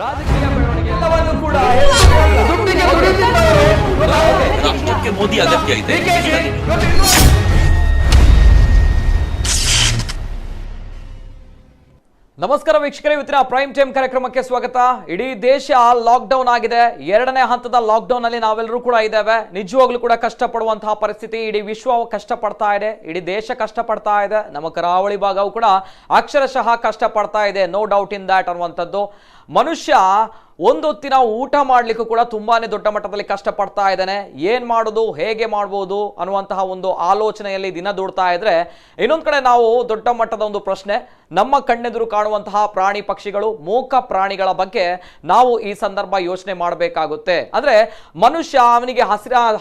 ರಾಜಕೀಯ ಬೆಳವಣಿಗೆ ಎಲ್ಲವನ್ನು ಕೂಡ ದುಡ್ಡಿಗೆ ರಾಷ್ಟ್ರಕ್ಕೆ ಮೋದಿ ಅಗತ್ಯ ಇದೆ. ನಮಸ್ಕಾರ ವೀಕ್ಷಕರೇ, ಇವತ್ತಿನ ಪ್ರೈಮ್ ಟೈಮ್ ಕಾರ್ಯಕ್ರಮಕ್ಕೆ ಸ್ವಾಗತ. ಇಡೀ ದೇಶ ಲಾಕ್ಡೌನ್ ಆಗಿದೆ. ಎರಡನೇ ಹಂತದ ಲಾಕ್ಡೌನ್ ಅಲ್ಲಿ ನಾವೆಲ್ಲರೂ ಕೂಡ ಇದ್ದೇವೆ. ನಿಜವಾಗ್ಲೂ ಕೂಡ ಕಷ್ಟಪಡುವಂತಹ ಪರಿಸ್ಥಿತಿ. ಇಡೀ ವಿಶ್ವ ಕಷ್ಟಪಡ್ತಾ ಇದೆ, ಇಡೀ ದೇಶ ಕಷ್ಟಪಡ್ತಾ ಇದೆ, ನಮ್ಮ ಕರಾವಳಿ ಭಾಗವು ಕೂಡ ಅಕ್ಷರಶಃ ಕಷ್ಟಪಡ್ತಾ ಇದೆ. ನೋ ಡೌಟ್ ಇನ್ ದ್ಯಾಟ್ ಅನ್ನುವಂಥದ್ದು. ಮನುಷ್ಯ ಒಂದೊತ್ತಿನ ಊಟ ಮಾಡ್ಲಿಕ್ಕೂ ಕೂಡ ತುಂಬಾನೇ ದೊಡ್ಡ ಮಟ್ಟದಲ್ಲಿ ಕಷ್ಟಪಡ್ತಾ ಇದ್ದಾನೆ. ಏನ್ ಮಾಡೋದು, ಹೇಗೆ ಮಾಡ್ಬೋದು ಅನ್ನುವಂತಹ ಒಂದು ಆಲೋಚನೆಯಲ್ಲಿ ದಿನ ದೂಡ್ತಾ ಇದ್ರೆ, ಇನ್ನೊಂದ್ ಕಡೆ ನಾವು ದೊಡ್ಡ ಮಟ್ಟದ ಒಂದು ಪ್ರಶ್ನೆ, ನಮ್ಮ ಕಣ್ಣೆದುರು ಕಾಣುವಂತಹ ಪ್ರಾಣಿ ಪಕ್ಷಿಗಳು, ಮೂಕ ಪ್ರಾಣಿಗಳ ಬಗ್ಗೆ ನಾವು ಈ ಸಂದರ್ಭ ಯೋಚನೆ ಮಾಡಬೇಕಾಗುತ್ತೆ. ಅಂದ್ರೆ ಮನುಷ್ಯ ಅವನಿಗೆ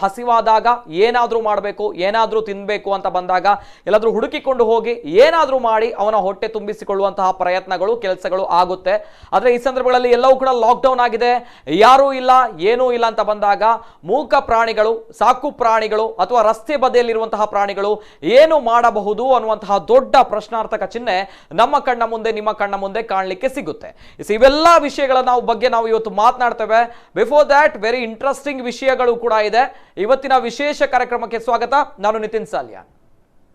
ಹಸಿವಾದಾಗ ಏನಾದ್ರೂ ಮಾಡಬೇಕು, ಏನಾದ್ರೂ ತಿನ್ಬೇಕು ಅಂತ ಬಂದಾಗ ಎಲ್ಲಾದ್ರೂ ಹುಡುಕಿಕೊಂಡು ಹೋಗಿ ಏನಾದ್ರೂ ಮಾಡಿ ಅವನ ಹೊಟ್ಟೆ ತುಂಬಿಸಿಕೊಳ್ಳುವಂತಹ ಪ್ರಯತ್ನಗಳು, ಕೆಲಸಗಳು ಆಗುತ್ತೆ. ಆದ್ರೆ ಈ ಸಂದರ್ಭಗಳಲ್ಲಿ ಎಲ್ಲವೂ ಕೂಡ ಲಾಕ್ಡೌನ್ ಆಗಿದೆ, ಯಾರೂ ಇಲ್ಲ, ಏನೂ ಇಲ್ಲ ಅಂತ ಬಂದಾಗ ಮೂಕ ಪ್ರಾಣಿಗಳು, ಸಾಕು ಪ್ರಾಣಿಗಳು ಅಥವಾ ರಸ್ತೆ ಬದಿಯಲ್ಲಿರುವಂತಹ ಪ್ರಾಣಿಗಳು ಏನು ಮಾಡಬಹುದು ಅನ್ನುವಂತಹ ದೊಡ್ಡ ಪ್ರಶ್ನಾರ್ಥಕ ಚಿಹ್ನೆ ನಮ್ಮ ಕಣ್ಣ ಮುಂದೆ, ನಿಮ್ಮ ಕಣ್ಣ ಮುಂದೆ ಕಾಣಲಿಕ್ಕೆ ಸಿಗುತ್ತೆ. ಇವೆಲ್ಲ ವಿಷಯಗಳ ಬಗ್ಗೆ ನಾವು ಇವತ್ತು ಮಾತನಾಡ್ತೇವೆ. ಬಿಫೋರ್ ದ್ಯಾಟ್ ವೆರಿ ಇಂಟ್ರೆಸ್ಟಿಂಗ್ ವಿಷಯಗಳು ಕೂಡ ಇದೆ. ಇವತ್ತಿನ ವಿಶೇಷ ಕಾರ್ಯಕ್ರಮಕ್ಕೆ ಸ್ವಾಗತ. ನಾನು ನಿತಿನ್ ಸಾಲ್ಯಾನ್.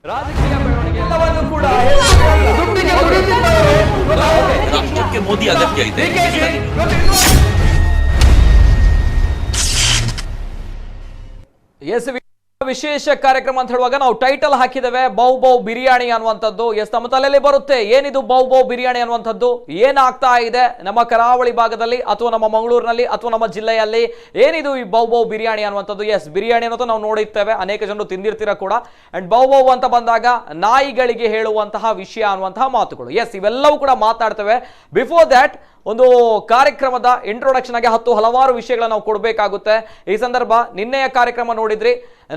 ರಾಜಕೀಯ ಬೆಳವಣಿಗೆ ಎಲ್ಲವನ್ನು ಕೂಡ ರಾಷ್ಟ್ರಕ್ಕೆ ಮೋದಿ ಅಗತ್ಯ ಇದೆ. ವಿಶೇಷ ಕಾರ್ಯಕ್ರಮ ಅಂತ ಹೇಳುವಾಗ ನಾವು ಟೈಟಲ್ ಹಾಕಿದ್ದೇವೆ ಬೌ ಬೌ ಬಿರಿಯಾನಿ ಅನ್ನುವಂಥದ್ದು. ನಮ್ಮ ತಲೆಯಲ್ಲಿ ಬರುತ್ತೆ, ಏನಿದು ಬೌ ಬೌ ಬಿರಿಯಾನಿ ಅನ್ನುವಂಥದ್ದು, ಏನಾಗ್ತಾ ಇದೆ ನಮ್ಮ ಕರಾವಳಿ ಭಾಗದಲ್ಲಿ ಅಥವಾ ನಮ್ಮ ಮಂಗಳೂರಿನಲ್ಲಿ ಅಥವಾ ನಮ್ಮ ಜಿಲ್ಲೆಯಲ್ಲಿ, ಏನಿದು ಈ ಬೌ ಬೌ ಬಿರಿಯಾನಿ ಅನ್ನುವಂಥದ್ದು. ಬಿರಿಯಾನಿ ಅನ್ನೋದು ನಾವು ನೋಡಿರ್ತೇವೆ, ಅನೇಕ ಜನರು ತಿಂದಿರ್ತೀರ ಕೂಡ. ಅಂಡ್ ಬೌ ಬೌ ಅಂತ ಬಂದಾಗ ನಾಯಿಗಳಿಗೆ ಹೇಳುವಂತಹ ವಿಷಯ ಅನ್ನುವಂತಹ ಮಾತುಗಳು. ಇವೆಲ್ಲವೂ ಕೂಡ ಮಾತನಾಡ್ತೇವೆ. ಬಿಫೋರ್ ದ್ಯಾಟ್ ಒಂದು ಕಾರ್ಯಕ್ರಮದ ಇಂಟ್ರೊಡಕ್ಷನ್ ಆಗಿ ಹಲವಾರು ವಿಷಯಗಳನ್ನ ನಾವು ಕೊಡಬೇಕಾಗುತ್ತೆ. ಈ ಸಂದರ್ಭ ನಿನ್ನೆಯ ಕಾರ್ಯಕ್ರಮ ನೋಡಿದ್ರಿ,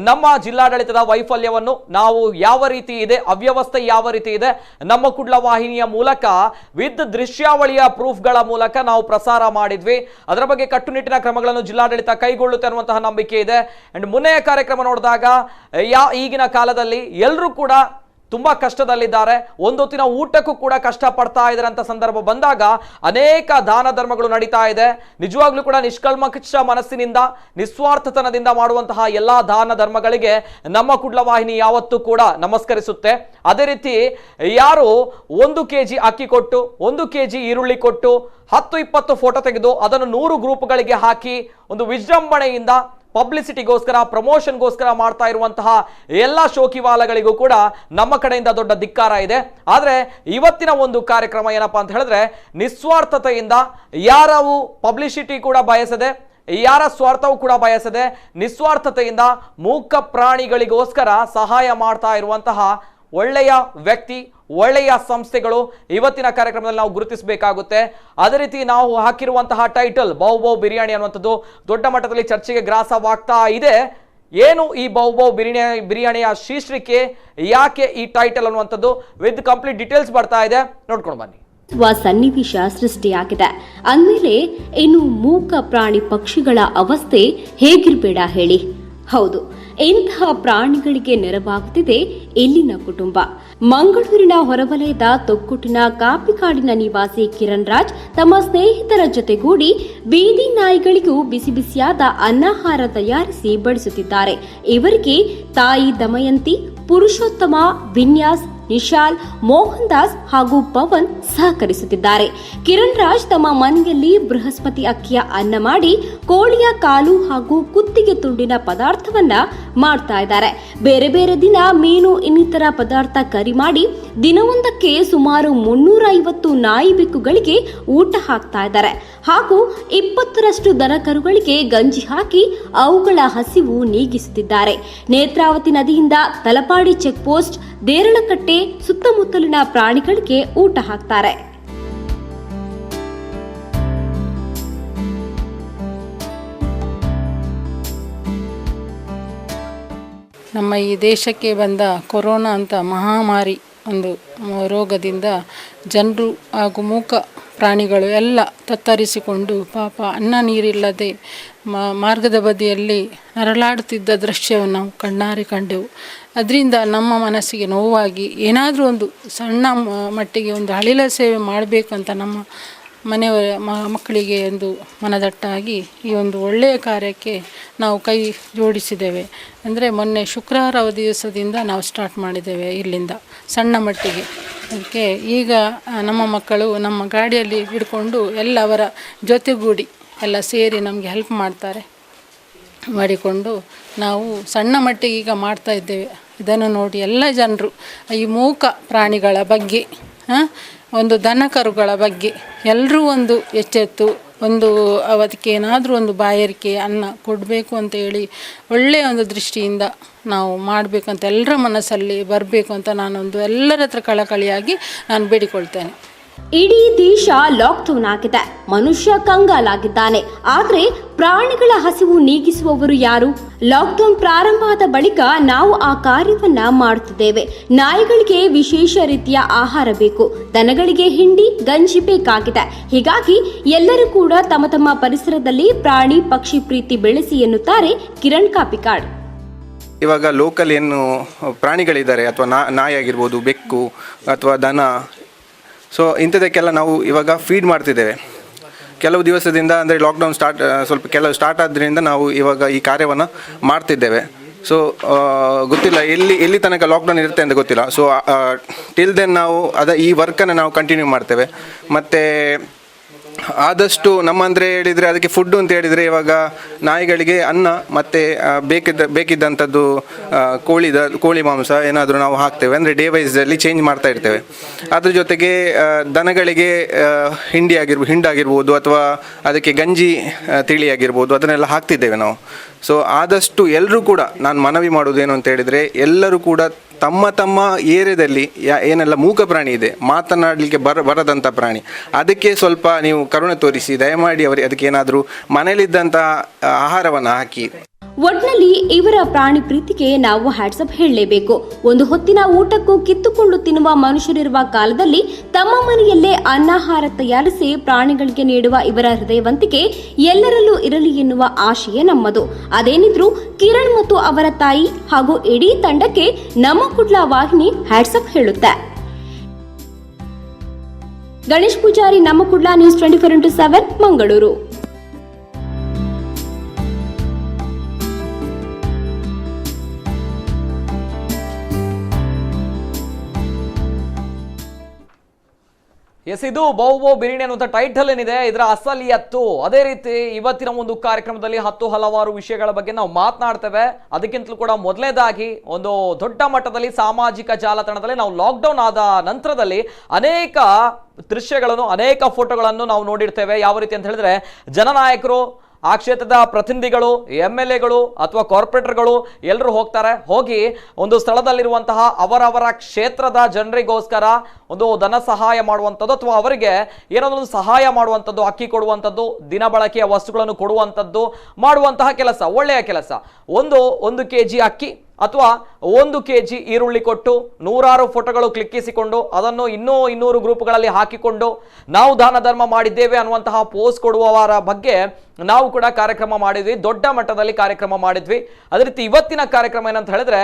ನಮ್ಮ ಜಿಲ್ಲಾಡಳಿತದ ವೈಫಲ್ಯವನ್ನು ನಾವು ಯಾವ ರೀತಿ ಇದೆ, ಅವ್ಯವಸ್ಥೆ ಯಾವ ರೀತಿ ಇದೆ, ನಮ್ಮ ಕುಡ್ಲ ವಾಹಿನಿಯ ಮೂಲಕ ವಿದ್ ದೃಶ್ಯಾವಳಿಯ ಪ್ರೂಫ್ಗಳ ಮೂಲಕ ನಾವು ಪ್ರಸಾರ ಮಾಡಿದ್ವಿ. ಅದರ ಬಗ್ಗೆ ಕಟ್ಟುನಿಟ್ಟಿನ ಕ್ರಮಗಳನ್ನು ಜಿಲ್ಲಾಡಳಿತ ಕೈಗೊಳ್ಳುತ್ತೆ ಅನ್ನುವಂತಹ ನಂಬಿಕೆ ಇದೆ. ಅಂಡ್ ಮುನ್ನೆಯ ಕಾರ್ಯಕ್ರಮ ನೋಡಿದಾಗ ಈಗಿನ ಕಾಲದಲ್ಲಿ ಎಲ್ಲರೂ ಕೂಡ ತುಂಬಾ ಕಷ್ಟದಲ್ಲಿದ್ದಾರೆ, ಒಂದೊತ್ತಿನ ಊಟಕ್ಕೂ ಕೂಡ ಕಷ್ಟ ಪಡ್ತಾ ಇದ್ದಾರೆ ಅಂತ ಸಂದರ್ಭ ಬಂದಾಗ ಅನೇಕ ದಾನ ಧರ್ಮಗಳು ನಡೀತಾ ಇದೆ. ನಿಜವಾಗ್ಲೂ ಕೂಡ ನಿಷ್ಕಲ್ಮಶ ಮನಸ್ಸಿನಿಂದ, ನಿಸ್ವಾರ್ಥತನದಿಂದ ಮಾಡುವಂತಹ ಎಲ್ಲಾ ದಾನ ಧರ್ಮಗಳಿಗೆ ನಮ್ಮ ಕುಡ್ಲ ವಾಹಿನಿ ಯಾವತ್ತೂ ಕೂಡ ನಮಸ್ಕರಿಸುತ್ತೆ. ಅದೇ ರೀತಿ ಯಾರು 1 kg ಅಕ್ಕಿ ಕೊಟ್ಟು, 1 kg ಈರುಳ್ಳಿ ಕೊಟ್ಟು 10-20 ಫೋಟೋ ತೆಗೆದು ಅದನ್ನು 100 ಗ್ರೂಪ್ಗಳಿಗೆ ಹಾಕಿ ಒಂದು ವಿಜೃಂಭಣೆಯಿಂದ ಪಬ್ಲಿಸಿಟಿಗೋಸ್ಕರ, ಪ್ರಮೋಷನ್ಗೋಸ್ಕರ ಮಾಡ್ತಾ ಇರುವಂತಹ ಎಲ್ಲ ಶೋಕಿವಾಲಗಳಿಗೂ ಕೂಡ ನಮ್ಮ ಕಡೆಯಿಂದ ದೊಡ್ಡ ಧಿಕ್ಕಾರ ಇದೆ. ಆದರೆ ಇವತ್ತಿನ ಒಂದು ಕಾರ್ಯಕ್ರಮ ಏನಪ್ಪಾ ಅಂತ ಹೇಳಿದ್ರೆ, ನಿಸ್ವಾರ್ಥತೆಯಿಂದ, ಯಾರವು ಪಬ್ಲಿಸಿಟಿ ಕೂಡ ಬಯಸದೆ, ಯಾರ ಸ್ವಾರ್ಥವೂ ಕೂಡ ಬಯಸದೆ, ನಿಸ್ವಾರ್ಥತೆಯಿಂದ ಮೂಕ ಪ್ರಾಣಿಗಳಿಗೋಸ್ಕರ ಸಹಾಯ ಮಾಡ್ತಾ ಇರುವಂತಹ ಒಳ್ಳೆಯ ವ್ಯಕ್ತಿ, ಒಳ್ಳೆಯ ಸಂಸ್ಥೆಗಳು ಇವತ್ತಿನ ಕಾರ್ಯಕ್ರಮದಲ್ಲಿ ನಾವು ಗುರುತಿಸಬೇಕಾಗುತ್ತೆ. ಅದೇ ರೀತಿ ನಾವು ಹಾಕಿರುವಂತಹ ಟೈಟಲ್ ಬೌ ಬೌ ಬಿರಿಯಾನಿ ಅನ್ನುವಂಥದ್ದು ದೊಡ್ಡ ಮಟ್ಟದಲ್ಲಿ ಚರ್ಚೆಗೆ ಗ್ರಾಸವಾಗ್ತಾ ಇದೆ. ಏನು ಈ ಬೌ ಬೌ ಬಿರಿಯಾನಿಯ ಶೀರ್ಷಿಕೆ, ಯಾಕೆ ಈ ಟೈಟಲ್ ಅನ್ನುವಂಥದ್ದು ವಿತ್ ಕಂಪ್ಲೀಟ್ ಡೀಟೇಲ್ಸ್ ಬರ್ತಾ ಇದೆ, ನೋಡ್ಕೊಂಡು ಬನ್ನಿ. ಸನ್ನಿವೇಶ ಸೃಷ್ಟಿಯಾಗಿದೆ ಅಂದಮೇಲೆ ಇನ್ನು ಮೂಕ ಪ್ರಾಣಿ ಪಕ್ಷಿಗಳ ಅವಸ್ಥೆ ಹೇಗಿರಬೇಡ ಹೇಳಿ. ಹೌದು, ಇಂತಹ ಪ್ರಾಣಿಗಳಿಗೆ ನೆರವಾಗುತ್ತಿದೆ ಇಲ್ಲಿನ ಕುಟುಂಬ. ಮಂಗಳೂರಿನ ಹೊರವಲಯದ ತೊಕ್ಕುಟಿನ ಕಾಪಿಕಾಡಿನ ನಿವಾಸಿ ಕಿರಣ್ ರಾಜ್ ತಮ್ಮ ಸ್ನೇಹಿತರ ಜೊತೆಗೂಡಿ ಬೀದಿ ನಾಯಿಗಳಿಗೂ ಬಿಸಿ ಬಿಸಿಯಾದ ಅನ್ನಾಹಾರ ತಯಾರಿಸಿ ಬಡಿಸುತ್ತಿದ್ದಾರೆ. ಇವರಿಗೆ ತಾಯಿ ದಮಯಂತಿ, ಪುರುಷೋತ್ತಮ, ವಿನ್ಯಾಸ್, ನಿಶಾಲ್, ಮೋಹನ್ ದಾಸ್ ಹಾಗೂ ಪವನ್ ಸಹಕರಿಸುತ್ತಿದ್ದಾರೆ. ಕಿರಣ್ ರಾಜ್ ತಮ್ಮ ಮನೆಯಲ್ಲಿ ಬೃಹಸ್ಪತಿ ಅಕ್ಕಿಯ ಅನ್ನ ಮಾಡಿ ಕೋಳಿಯ ಕಾಲು ಹಾಗೂ ಕುತ್ತಿಗೆ ತುಂಡಿನ ಪದಾರ್ಥವನ್ನ ಮಾಡ್ತಾ ಇದ್ದಾರೆ. ಬೇರೆ ಬೇರೆ ದಿನ ಮೀನು ಇನ್ನಿತರ ಪದಾರ್ಥ ಕರಿ ಮಾಡಿ ದಿನವೊಂದಕ್ಕೆ ಸುಮಾರು 350 ನಾಯಿ ಬೆಕ್ಕುಗಳಿಗೆ ಊಟ ಹಾಕ್ತಾ ಇದ್ದಾರೆ. ಹಾಗೂ 20ರಷ್ಟು ದನಕರುಗಳಿಗೆ ಗಂಜಿ ಹಾಕಿ ಅವುಗಳ ಹಸಿವು ನೀಗಿಸುತ್ತಿದ್ದಾರೆ. ನೇತ್ರಾವತಿ ನದಿಯಿಂದ ತಲಪಾಡಿ ಚೆಕ್ ಪೋಸ್ಟ್, ದೇರಳಕಟ್ಟೆ ಸುತ್ತಮುತ್ತಲಿನ ಪ್ರಾಣಿಗಳಿಗೆ ಊಟ ಹಾಕ್ತಾರೆ. ನಮ್ಮ ಈ ದೇಶಕ್ಕೆ ಬಂದ ಕೊರೋನಾ ಅಂತ ಮಹಾಮಾರಿ ಒಂದು ರೋಗದಿಂದ ಜನರು ಹಾಗೂ ಮೂಕ ಪ್ರಾಣಿಗಳು ಎಲ್ಲ ತತ್ತರಿಸಿಕೊಂಡು ಪಾಪ ಅನ್ನ ನೀರಿಲ್ಲದೆ ಮಾರ್ಗದ ಬದಿಯಲ್ಲಿ ನರಳಾಡುತ್ತಿದ್ದ ದೃಶ್ಯವನ್ನು ನಾವು ಕಣ್ಣಾರೆ ಕಂಡೆವು. ಅದರಿಂದ ನಮ್ಮ ಮನಸ್ಸಿಗೆ ನೋವಾಗಿ ಏನಾದರೂ ಒಂದು ಸಣ್ಣ ಮಟ್ಟಿಗೆ ಒಂದು ಅಳಿಲ ಸೇವೆ ಮಾಡಬೇಕಂತ ನಮ್ಮ ಮನೆಯವರ ಮಕ್ಕಳಿಗೆ ಒಂದು ಮನದಟ್ಟಾಗಿ ಈ ಒಂದು ಒಳ್ಳೆಯ ಕಾರ್ಯಕ್ಕೆ ನಾವು ಕೈ ಜೋಡಿಸಿದ್ದೇವೆ. ಅಂದರೆ ಮೊನ್ನೆ ಶುಕ್ರವಾರ ದಿವಸದಿಂದ ನಾವು ಸ್ಟಾರ್ಟ್ ಮಾಡಿದ್ದೇವೆ ಇಲ್ಲಿಂದ ಸಣ್ಣ ಮಟ್ಟಿಗೆ. ಅದಕ್ಕೆ ಈಗ ನಮ್ಮ ಮಕ್ಕಳು ನಮ್ಮ ಗಾಡಿಯಲ್ಲಿ ಹಿಡ್ಕೊಂಡು ಎಲ್ಲ ಅವರ ಜೊತೆಗೂಡಿ ಎಲ್ಲ ಸೇರಿ ನಮಗೆ ಹೆಲ್ಪ್ ಮಾಡಿಕೊಂಡು ನಾವು ಸಣ್ಣ ಮಟ್ಟಿಗೆ ಈಗ ಮಾಡ್ತಾ ಇದ್ದೇವೆ. ಇದನ್ನು ನೋಡಿ ಎಲ್ಲ ಜನರು ಈ ಮೂಕ ಪ್ರಾಣಿಗಳ ಬಗ್ಗೆ, ಒಂದು ದನ ಕರುಗಳ ಬಗ್ಗೆ ಎಲ್ಲರೂ ಒಂದು ಎಚ್ಚೆತ್ತು ಒಂದು ಅದಕ್ಕೆ ಏನಾದರೂ ಒಂದು ಬಾಯಾರಿಕೆ ಅನ್ನ ಕೊಡಬೇಕು ಅಂತೇಳಿ ಒಳ್ಳೆಯ ಒಂದು ದೃಷ್ಟಿಯಿಂದ ನಾವು ಮಾಡಬೇಕಂತ ಎಲ್ಲರ ಮನಸ್ಸಲ್ಲಿ ಬರಬೇಕು ಅಂತ ನಾನೊಂದು ಎಲ್ಲರ ಹತ್ರ ಕಳಕಳಿಯಾಗಿ ನಾನು ಬೇಡಿಕೊಳ್ತೇನೆ. ಇಡೀ ದೇಶ ಲಾಕ್ಡೌನ್ ಆಗಿದೆ, ಮನುಷ್ಯ ಕಂಗಾಲಾಗಿದ್ದಾನೆ. ಆದರೆ ಪ್ರಾಣಿಗಳ ಹಸಿವು ನೀಗಿಸುವವರು ಯಾರು? ಲಾಕ್ಡೌನ್ ಪ್ರಾರಂಭ ಆದ ಬಳಿಕ ನಾವು ಆ ಕಾರ್ಯವನ್ನ ಮಾಡುತ್ತಿದ್ದೇವೆ. ನಾಯಿಗಳಿಗೆ ವಿಶೇಷ ರೀತಿಯ ಆಹಾರ ಬೇಕು, ದನಗಳಿಗೆ ಹಿಂಡಿ ಗಂಜಿ ಬೇಕಾಗಿದೆ. ಹೀಗಾಗಿ ಎಲ್ಲರೂ ಕೂಡ ತಮ್ಮ ತಮ್ಮ ಪರಿಸರದಲ್ಲಿ ಪ್ರಾಣಿ ಪಕ್ಷಿ ಪ್ರೀತಿ ಬೆಳೆಸಿ ಎನ್ನುತ್ತಾರೆ ಕಿರಣ್ ಕಾಪಿಕಾಡ್. ಇವಾಗ ಲೋಕಲ್ ಏನು ಪ್ರಾಣಿಗಳಿದ್ದಾರೆ ಅಥವಾ ನಾಯಿ ಆಗಿರ್ಬೋದು, ಬೆಕ್ಕು ಅಥವಾ ದನ, ಸೊ ಇಂಥದಕ್ಕೆಲ್ಲ ನಾವು ಇವಾಗ ಫೀಡ್ ಮಾಡ್ತಿದ್ದೇವೆ. ಕೆಲವು ದಿವಸದಿಂದ ಅಂದರೆ ಲಾಕ್ಡೌನ್ ಕೆಲವು ಸ್ಟಾರ್ಟ್ ಆದ್ದರಿಂದ ನಾವು ಇವಾಗ ಈ ಕಾರ್ಯವನ್ನು ಮಾಡ್ತಿದ್ದೇವೆ. ಸೊ ಗೊತ್ತಿಲ್ಲ ಎಲ್ಲಿ ತನಕ ಲಾಕ್ಡೌನ್ ಇರುತ್ತೆ ಅಂತ ಗೊತ್ತಿಲ್ಲ. ಸೊ ಟಿಲ್ ದೆನ್ ನಾವು ಈ ವರ್ಕನ್ನು ನಾವು ಕಂಟಿನ್ಯೂ ಮಾಡ್ತೇವೆ. ಮತ್ತು ಆದಷ್ಟು ಹೇಳಿದರೆ ಅದಕ್ಕೆ ಫುಡ್ಡು ಅಂತ ಹೇಳಿದರೆ ಇವಾಗ ನಾಯಿಗಳಿಗೆ ಅನ್ನ ಮತ್ತು ಬೇಕಿದ್ದಂಥದ್ದು ಕೋಳಿ ಮಾಂಸ ಏನಾದರೂ ನಾವು ಹಾಕ್ತೇವೆ. ಅಂದರೆ ಡೇ ವೈಸಲ್ಲಿ ಚೇಂಜ್ ಮಾಡ್ತಾ ಇರ್ತೇವೆ. ಅದ್ರ ಜೊತೆಗೆ ದನಗಳಿಗೆ ಹಿಂಡಾಗಿರ್ಬೋದು ಅಥವಾ ಅದಕ್ಕೆ ಗಂಜಿ ತಿಳಿಯಾಗಿರ್ಬೋದು ಅದನ್ನೆಲ್ಲ ಹಾಕ್ತಿದ್ದೇವೆ ನಾವು. ಸೊ ಆದಷ್ಟು ಎಲ್ಲರೂ ಕೂಡ ನಾನು ಮನವಿ ಮಾಡೋದೇನು ಅಂತ ಹೇಳಿದರೆ, ಎಲ್ಲರೂ ಕೂಡ ತಮ್ಮ ಏರಿಯಾದಲ್ಲಿ ಏನೆಲ್ಲ ಮೂಕ ಪ್ರಾಣಿ ಇದೆ, ಮಾತನಾಡಲಿಕ್ಕೆ ಬರದಂಥ ಪ್ರಾಣಿ, ಅದಕ್ಕೆ ಸ್ವಲ್ಪ ನೀವು ಕರುಣೆ ತೋರಿಸಿ ದಯಮಾಡಿ ಅದಕ್ಕೆ ಏನಾದರೂ ಮನೆಯಲ್ಲಿದ್ದಂಥ ಆಹಾರವನ್ನು ಹಾಕಿ. ಒಟ್ನಲ್ಲಿ ಇವರ ಪ್ರಾಣಿ ಪ್ರೀತಿಗೆ ನಾವು ಹ್ಯಾಟ್ಸಪ್ ಹೇಳಲೇಬೇಕು. ಒಂದು ಹೊತ್ತಿನ ಊಟಕ್ಕೂ ಕಿತ್ತುಕೊಂಡು ತಿನ್ನುವ ಮನುಷ್ಯರಿರುವ ಕಾಲದಲ್ಲಿ ತಮ್ಮ ಮನೆಯಲ್ಲೇ ಅನ್ನಾಹಾರ ತಯಾರಿಸಿ ಪ್ರಾಣಿಗಳಿಗೆ ನೀಡುವ ಇವರ ಹೃದಯವಂತಿಕೆ ಎಲ್ಲರಲ್ಲೂ ಇರಲಿ ಎನ್ನುವ ಆಶಯ ನಮ್ಮದು. ಅದೇನಿದ್ರು ಕಿರಣ್ ಮತ್ತು ಅವರ ತಾಯಿ ಹಾಗೂ ಇಡೀ ತಂಡಕ್ಕೆ ನಮ್ಮ ಕುಡ್ಲ ವಾಹಿನಿ ಹ್ಯಾಟ್ಸಪ್ ಹೇಳುತ್ತೆ. ಗಣೇಶ್ ಪೂಜಾರಿ, ನಮ್ಮ Kudla news 24x7 Mangaluru. S, ಇದು ಬೌ ಬಿರಿಯಾನಿ ಅನ್ನುವಂಥ ಟೈಟಲ್ ಏನಿದೆ ಇದರ ಅಸಲಿಯತ್ತು. ಅದೇ ರೀತಿ ಇವತ್ತಿನ ಒಂದು ಕಾರ್ಯಕ್ರಮದಲ್ಲಿ ಹಲವಾರು ವಿಷಯಗಳ ಬಗ್ಗೆ ನಾವು ಮಾತನಾಡ್ತೇವೆ. ಅದಕ್ಕಿಂತಲೂ ಕೂಡ ಮೊದಲನೇದಾಗಿ ಒಂದು ದೊಡ್ಡ ಮಟ್ಟದಲ್ಲಿ ಸಾಮಾಜಿಕ ಜಾಲತಾಣದಲ್ಲಿ ನಾವು ಲಾಕ್ಡೌನ್ ಆದ ನಂತರದಲ್ಲಿ ಅನೇಕ ದೃಶ್ಯಗಳನ್ನು, ಅನೇಕ ಫೋಟೋಗಳನ್ನು ನಾವು ನೋಡಿರ್ತೇವೆ. ಯಾವ ರೀತಿ ಅಂತ ಹೇಳಿದ್ರೆ, ಜನನಾಯಕರು, ಆ ಕ್ಷೇತ್ರದ ಪ್ರತಿನಿಧಿಗಳು, MLAಗಳು ಅಥವಾ ಕಾರ್ಪೊರೇಟರ್ಗಳು ಎಲ್ಲರೂ ಹೋಗಿ ಒಂದು ಸ್ಥಳದಲ್ಲಿರುವಂತಹ ಅವರವರ ಕ್ಷೇತ್ರದ ಜನರಿಗೋಸ್ಕರ ಒಂದು ಧನ ಸಹಾಯ ಮಾಡುವಂಥದ್ದು ಅಥವಾ ಅವರಿಗೆ ಏನಾದರೂ ಸಹಾಯ ಮಾಡುವಂಥದ್ದು, ಅಕ್ಕಿ ಕೊಡುವಂಥದ್ದು, ದಿನ ಬಳಕೆಯ ವಸ್ತುಗಳನ್ನು ಕೊಡುವಂಥದ್ದು ಮಾಡುವಂತಹ ಕೆಲಸ, ಒಳ್ಳೆಯ ಕೆಲಸ. ಒಂದು ಕೆಜಿ ಅಕ್ಕಿ ಅಥವಾ 1 kg ಈರುಳ್ಳಿ ಕೊಟ್ಟು ನೂರಾರು ಫೋಟೋಗಳು ಕ್ಲಿಕ್ಕಿಸಿಕೊಂಡು ಅದನ್ನು 200 ಗ್ರೂಪ್ಗಳಲ್ಲಿ ಹಾಕಿಕೊಂಡು ನಾವು ದಾನ ಧರ್ಮ ಮಾಡಿದ್ದೇವೆ ಅನ್ನುವಂತಹ ಪೋಸ್ಟ್ ಕೊಡುವವರ ಬಗ್ಗೆ ನಾವು ಕೂಡ ಕಾರ್ಯಕ್ರಮ ಮಾಡಿದ್ವಿ, ದೊಡ್ಡ ಮಟ್ಟದಲ್ಲಿ ಕಾರ್ಯಕ್ರಮ ಮಾಡಿದ್ವಿ. ಅದೇ ರೀತಿ ಇವತ್ತಿನ ಕಾರ್ಯಕ್ರಮ ಏನಂತ ಹೇಳಿದ್ರೆ,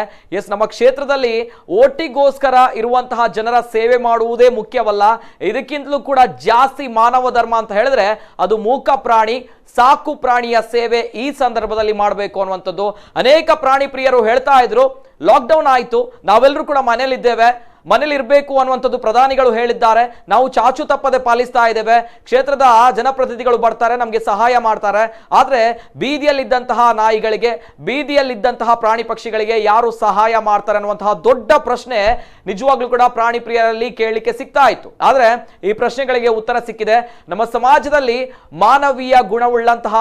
ನಮ್ಮ ಕ್ಷೇತ್ರದಲ್ಲಿ ಓಟಿಗೋಸ್ಕರ ಇರುವಂತಹ ಜನರ ಸೇವೆ ಮಾಡುವುದೇ ಮುಖ್ಯವಲ್ಲ, ಇದಕ್ಕಿಂತಲೂ ಕೂಡ ಜಾಸ್ತಿ ಮಾನವ ಧರ್ಮ ಅಂತ ಹೇಳಿದ್ರೆ ಅದು ಮೂಕ ಪ್ರಾಣಿ, ಸಾಕು ಪ್ರಾಣಿಯ ಸೇವೆ ಈ ಸಂದರ್ಭದಲ್ಲಿ ಮಾಡಬೇಕು ಅನ್ನುವಂಥದ್ದು ಅನೇಕ ಪ್ರಾಣಿ ಪ್ರಿಯರು ಹೇಳ್ತಾ ಇದ್ರು. ಲಾಕ್ಡೌನ್ ಆಯಿತು, ನಾವೆಲ್ಲರೂ ಕೂಡ ಮನೇಲಿದ್ದೇವೆ, ಮನೇಲಿ ಇರಬೇಕು ಅನ್ನುವಂಥದ್ದು ಪ್ರಧಾನಿಗಳು ಹೇಳಿದ್ದಾರೆ. ನಾವು ಚಾಚು ತಪ್ಪದೆ ಪಾಲಿಸ್ತಾ ಇದ್ದೇವೆ. ಕ್ಷೇತ್ರದ ಜನಪ್ರತಿನಿಧಿಗಳು ಬರ್ತಾರೆ, ನಮಗೆ ಸಹಾಯ ಮಾಡ್ತಾರೆ. ಆದರೆ ಬೀದಿಯಲ್ಲಿದ್ದಂತಹ ನಾಯಿಗಳಿಗೆ, ಬೀದಿಯಲ್ಲಿದ್ದಂತಹ ಪ್ರಾಣಿ ಪಕ್ಷಿಗಳಿಗೆ ಯಾರು ಸಹಾಯ ಮಾಡ್ತಾರೆ ಅನ್ನುವಂತಹ ದೊಡ್ಡ ಪ್ರಶ್ನೆ ನಿಜವಾಗ್ಲೂ ಕೂಡ ಪ್ರಾಣಿ ಪ್ರಿಯರಲ್ಲಿ ಕೇಳಲಿಕ್ಕೆ ಸಿಗ್ತಾ ಇತ್ತು. ಆದರೆ ಈ ಪ್ರಶ್ನೆಗಳಿಗೆ ಉತ್ತರ ಸಿಕ್ಕಿದೆ. ನಮ್ಮ ಸಮಾಜದಲ್ಲಿ ಮಾನವೀಯ ಗುಣವುಳ್ಳಂತಹ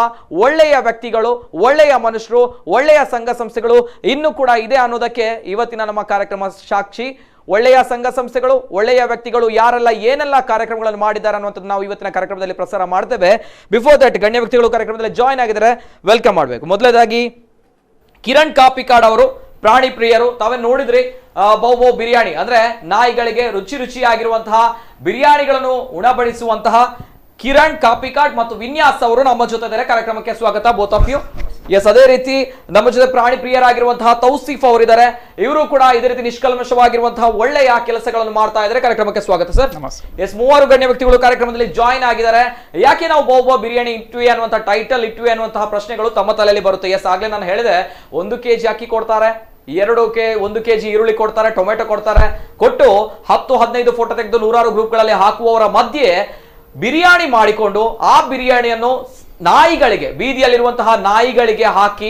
ಒಳ್ಳೆಯ ವ್ಯಕ್ತಿಗಳು, ಒಳ್ಳೆಯ ಮನುಷ್ಯರು, ಒಳ್ಳೆಯ ಸಂಘ ಸಂಸ್ಥೆಗಳು ಇನ್ನೂ ಕೂಡ ಇದೆ ಅನ್ನೋದಕ್ಕೆ ಇವತ್ತಿನ ನಮ್ಮ ಕಾರ್ಯಕ್ರಮ ಸಾಕ್ಷಿ. ಒಳ್ಳೆಯ ಸಂಘ ಸಂಸ್ಥೆಗಳು, ಒಳ್ಳೆಯ ವ್ಯಕ್ತಿಗಳು ಯಾರೆಲ್ಲ ಏನೆಲ್ಲ ಕಾರ್ಯಕ್ರಮಗಳನ್ನು ಮಾಡಿದ್ದಾರೆ ಅನ್ನುವಂಥದ್ದು ನಾವು ಇವತ್ತಿನ ಕಾರ್ಯಕ್ರಮದಲ್ಲಿ ಪ್ರಸಾರ ಮಾಡ್ತೇವೆ. ಬಿಫೋರ್ ದಟ್ ಗಣ್ಯ ವ್ಯಕ್ತಿಗಳು ಕಾರ್ಯಕ್ರಮದಲ್ಲಿ ಜಾಯ್ನ್ ಆಗಿದ್ದಾರೆ, ವೆಲ್ಕಮ್ ಮಾಡಬೇಕು. ಮೊದಲನೇದಾಗಿ ಕಿರಣ್ ಕಾಪಿಕಾಡ್ ಅವರು, ಪ್ರಾಣಿ ಪ್ರಿಯರು. ತಾವೇ ನೋಡಿದ್ರಿ ಬೌ ಬಿರಿಯಾನಿ ಅಂದ್ರೆ ನಾಯಿಗಳಿಗೆ ರುಚಿಯಾಗಿರುವಂತಹ ಬಿರಿಯಾನಿಗಳನ್ನು ಉಣಬಡಿಸುವಂತಹ ಕಿರಣ್ ಕಾಪಿಕಾಡ್ ಮತ್ತು ವಿನ್ಯಾಸ್ ಅವರು ನಮ್ಮ ಜೊತೆ ಇದ್ದಾರೆ. ಕಾರ್ಯಕ್ರಮಕ್ಕೆ ಸ್ವಾಗತ, ಬೋತ್ ಆಫ್ ಯು. ಎಸ್, ಅದೇ ರೀತಿ ನಮ್ಮ ಜೊತೆ ಪ್ರಾಣಿ ಪ್ರಿಯರಾಗಿರುವಂತಹ ತೌಸಿಫ್ ಅವರಿದ್ದಾರೆ. ಇವರು ಕೂಡ ಇದೇ ರೀತಿ ನಿಷ್ಕಲ್ಮಶವಾಗಿರುವಂತಹ ಒಳ್ಳೆಯ ಕೆಲಸಗಳನ್ನು ಮಾಡ್ತಾ ಇದ್ದಾರೆ. ಕಾರ್ಯಕ್ರಮಕ್ಕೆ ಸ್ವಾಗತ ಸರ್. ಎಸ್, 3 ಗಣ್ಯ ವ್ಯಕ್ತಿಗಳು ಕಾರ್ಯಕ್ರಮದಲ್ಲಿ ಜಾಯಿನ್ ಆಗಿದ್ದಾರೆ. ಯಾಕೆ ನಾವು ಬೌ ಬಿರಿಯಾನಿ ಇಟ್ವಿ ಅನ್ನುವಂತಹ ಟೈಟಲ್ ಇಟ್ವಿ ಅನ್ನುವಂತಹ ಪ್ರಶ್ನೆಗಳು ತಮ್ಮ ತಲೆಯಲ್ಲಿ ಬರುತ್ತೆ. ಎಸ್, ಆಗ್ಲೇ ನಾನು ಹೇಳಿದೆ 1 kg ಅಕ್ಕಿ ಕೊಡ್ತಾರೆ, 1 kg ಈರುಳ್ಳಿ ಕೊಡ್ತಾರೆ, ಟೊಮೆಟೊ ಕೊಡ್ತಾರೆ, ಕೊಟ್ಟು 10-15 ಫೋಟೋ ತೆಗೆದು 100 ಗ್ರೂಪ್ಗಳಲ್ಲಿ ಹಾಕುವವರ ಮಧ್ಯೆ ಬಿರಿಯಾನಿ ಮಾಡಿಕೊಂಡು ಆ ಬಿರಿಯಾನಿಯನ್ನು ನಾಯಿಗಳಿಗೆ, ಬೀದಿಯಲ್ಲಿರುವಂತಹ ನಾಯಿಗಳಿಗೆ ಹಾಕಿ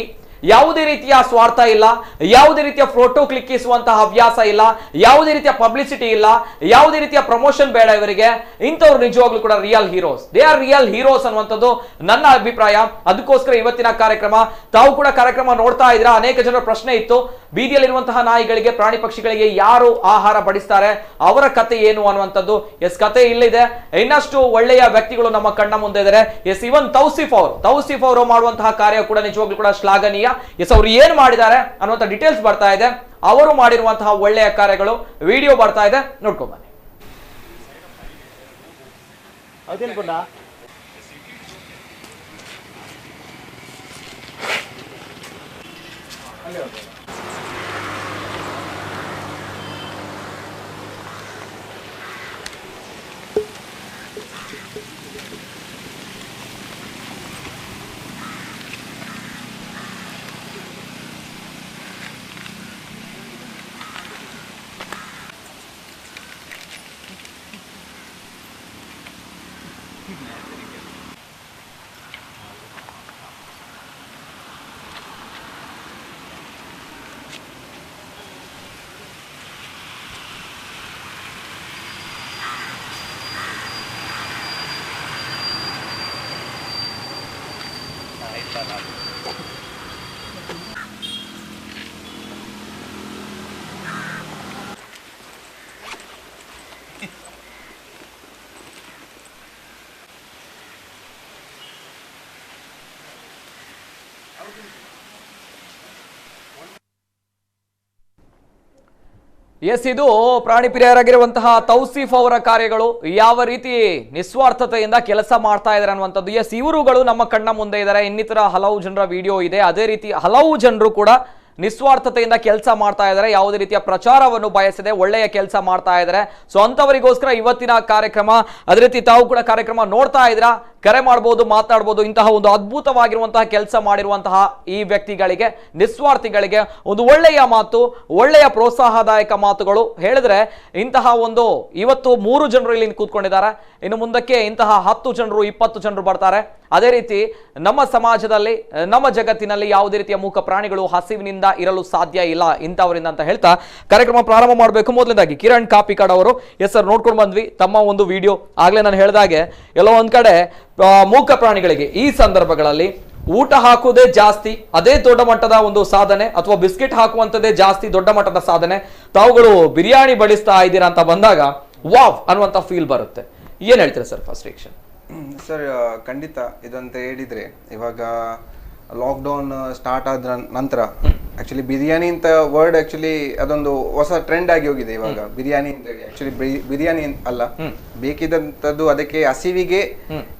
ಯಾವುದೇ ರೀತಿಯ ಸ್ವಾರ್ಥ ಇಲ್ಲ, ಯಾವುದೇ ರೀತಿಯ ಫೋಟೋ ಕ್ಲಿಕ್ಕಿಸುವಂತಹ ಹವ್ಯಾಸ ಇಲ್ಲ, ಯಾವುದೇ ರೀತಿಯ ಪಬ್ಲಿಸಿಟಿ ಇಲ್ಲ, ಯಾವುದೇ ರೀತಿಯ ಪ್ರಮೋಷನ್ ಬೇಡ ಇವರಿಗೆ. ಇಂಥವ್ರು ನಿಜವಾಗ್ಲೂ ಕೂಡ real heroes. They are real heroes ಅನ್ನುವಂಥದ್ದು ನನ್ನ ಅಭಿಪ್ರಾಯ. ಅದಕ್ಕೋಸ್ಕರ ಇವತ್ತಿನ ಕಾರ್ಯಕ್ರಮ, ತಾವು ಕೂಡ ಕಾರ್ಯಕ್ರಮ ನೋಡ್ತಾ ಇದ್ರ, ಅನೇಕ ಜನರ ಪ್ರಶ್ನೆ ಇತ್ತು, ಬೀದಿಯಲ್ಲಿರುವಂತಹ ನಾಯಿಗಳಿಗೆ, ಪ್ರಾಣಿ ಪಕ್ಷಿಗಳಿಗೆ ಯಾರು ಆಹಾರ ಬಡಿಸ್ತಾರೆ, ಅವರ ಕತೆ ಏನು ಅನ್ನುವಂಥದ್ದು. ಎಸ್, ಕತೆ ಇಲ್ಲಿದೆ. ಇನ್ನಷ್ಟು ಒಳ್ಳೆಯ ವ್ಯಕ್ತಿಗಳು ನಮ್ಮ ಕಣ್ಣ ಮುಂದೆ ಇದ್ದಾರೆ. ಎಸ್, ಇವನ್ ತೌಸಿಫ್ ಅವರು ಮಾಡುವಂತಹ ಕಾರ್ಯ ಕೂಡ ನಿಜವಾಗ್ಲೂ ಕೂಡ ಶ್ಲಾಘನೀಯ. ಎಸ್, ಅವರು ಏನ್ ಮಾಡಿದ್ದಾರೆ ಅನ್ನುವಂಥ ಡೀಟೇಲ್ಸ್ ಬರ್ತಾ ಇದೆ. ಅವರು ಮಾಡಿರುವಂತಹ ಒಳ್ಳೆಯ ಕಾರ್ಯಗಳು ವಿಡಿಯೋ ಬರ್ತಾ ಇದೆ, ನೋಡ್ಕೊಂಡ್ ಬನ್ನಿ. ಎಸ್, ಇದು ಪ್ರಾಣಿ ಪ್ರಿಯರಾಗಿರುವಂತಹ ತೌಸಿಫ್ ಅವರ ಕಾರ್ಯಗಳು, ಯಾವ ರೀತಿ ನಿಸ್ವಾರ್ಥತೆಯಿಂದ ಕೆಲಸ ಮಾಡ್ತಾ ಇದ್ದಾರೆ ಅನ್ನುವಂಥದ್ದು. ಎಸ್, ಇವರುಗಳು ನಮ್ಮ ಕಣ್ಣ ಮುಂದೆ ಇದ್ದಾರೆ. ಇನ್ನಿತರ ಹಲವು ಜನರ ವಿಡಿಯೋ ಇದೆ. ಅದೇ ರೀತಿ ಹಲವು ಜನರು ಕೂಡ ನಿಸ್ವಾರ್ಥತೆಯಿಂದ ಕೆಲಸ ಮಾಡ್ತಾ ಇದ್ದಾರೆ, ಯಾವುದೇ ರೀತಿಯ ಪ್ರಚಾರವನ್ನು ಬಯಸದೆ ಒಳ್ಳೆಯ ಕೆಲಸ ಮಾಡ್ತಾ ಇದ್ದಾರೆ. ಸೊ ಅಂತವರಿಗೋಸ್ಕರ ಇವತ್ತಿನ ಕಾರ್ಯಕ್ರಮ. ಅದೇ ರೀತಿ ತಾವು ಕೂಡ ಕಾರ್ಯಕ್ರಮ ನೋಡ್ತಾ ಇದ್ದೀರಾ, ಕರೆ ಮಾಡಬಹುದು, ಮಾತಾಡಬಹುದು. ಇಂತಹ ಒಂದು ಅದ್ಭುತವಾಗಿರುವಂತಹ ಕೆಲಸ ಮಾಡಿರುವಂತಹ ಈ ವ್ಯಕ್ತಿಗಳಿಗೆ, ನಿಸ್ವಾರ್ಥಿಗಳಿಗೆ ಒಂದು ಒಳ್ಳೆಯ ಮಾತು, ಒಳ್ಳೆಯ ಪ್ರೋತ್ಸಾಹದಾಯಕ ಮಾತುಗಳು ಹೇಳಿದ್ರೆ ಇಂತಹ ಒಂದು ಇವತ್ತು 3 ಜನರು ಇಲ್ಲಿ ಕೂತ್ಕೊಂಡಿದ್ದಾರೆ. ಇನ್ನು ಮುಂದಕ್ಕೆ ಇಂತಹ 10 ಜನರು, 20 ಜನರು ಬರ್ತಾರೆ. ಅದೇ ರೀತಿ ನಮ್ಮ ಸಮಾಜದಲ್ಲಿ, ನಮ್ಮ ಜಗತ್ತಿನಲ್ಲಿ ಯಾವುದೇ ರೀತಿಯ ಮೂಕ ಪ್ರಾಣಿಗಳು ಹಸಿವಿನಿಂದ ಇರಲು ಸಾಧ್ಯ ಇಲ್ಲ ಇಂಥವರಿಂದ ಅಂತ ಹೇಳ್ತಾ ಕಾರ್ಯಕ್ರಮ ಪ್ರಾರಂಭ ಮಾಡಬೇಕು. ಮೊದಲನೇದಾಗಿ ಕಿರಣ್ ಕಾಪಿಕಾಡ್ ಅವರು, ಎಸ್ ಸರ್, ನೋಡ್ಕೊಂಡು ಬಂದ್ವಿ ತಮ್ಮ ಒಂದು ವಿಡಿಯೋ. ಆಗ್ಲೇ ನಾನು ಹೇಳಿದಾಗೆ ಎಲ್ಲೋ ಒಂದ್ ಕಡೆ ಮೂಕ ಪ್ರಾಣಿಗಳಿಗೆ ಈ ಸಂದರ್ಭಗಳಲ್ಲಿ ಊಟ ಹಾಕುವುದೇ ಜಾಸ್ತಿ, ಅದೇ ದೊಡ್ಡ ಮಟ್ಟದ ಒಂದು ಸಾಧನೆ, ಅಥವಾ ಬಿಸ್ಕೆಟ್ ಹಾಕುವಂಥದ್ದೇ ಜಾಸ್ತಿ ದೊಡ್ಡ ಮಟ್ಟದ ಸಾಧನೆ. ತಾವುಗಳು ಬಿರಿಯಾನಿ ಬಡಿಸ್ತಾ ಇದ್ದೀರಾ ಅಂತ ಬಂದಾಗ ವಾವ್ ಅನ್ನುವಂಥ ಫೀಲ್ ಬರುತ್ತೆ. ಏನ್ ಹೇಳ್ತೀರಾ ಸರ್ ಫಸ್ಟ್ ರಿಯಾಕ್ಷನ್? ಸರ್, ಖಂಡಿತ ಇದಂತ ಹೇಳಿದ್ರೆ ಇವಾಗ ಲಾಕ್ಡೌನ್ ಸ್ಟಾರ್ಟ್ ಆದ ನಂತರ ಆಕ್ಚುಲಿ ಬಿರಿಯಾನಿ ಅಂತ ವರ್ಡ್ ಆಕ್ಚುಲಿ ಅದೊಂದು ಹೊಸ ಟ್ರೆಂಡ್ ಆಗಿ ಹೋಗಿದೆ ಇವಾಗ. ಬಿರಿಯಾನಿ ಅಂತ ಆಕ್ಚುಲಿ ಬಿರಿಯಾನಿ ಅಲ್ಲ, ಬೇಕಿದಂತದ್ದು ಅದಕ್ಕೆ ಹಸಿವಿಗೆ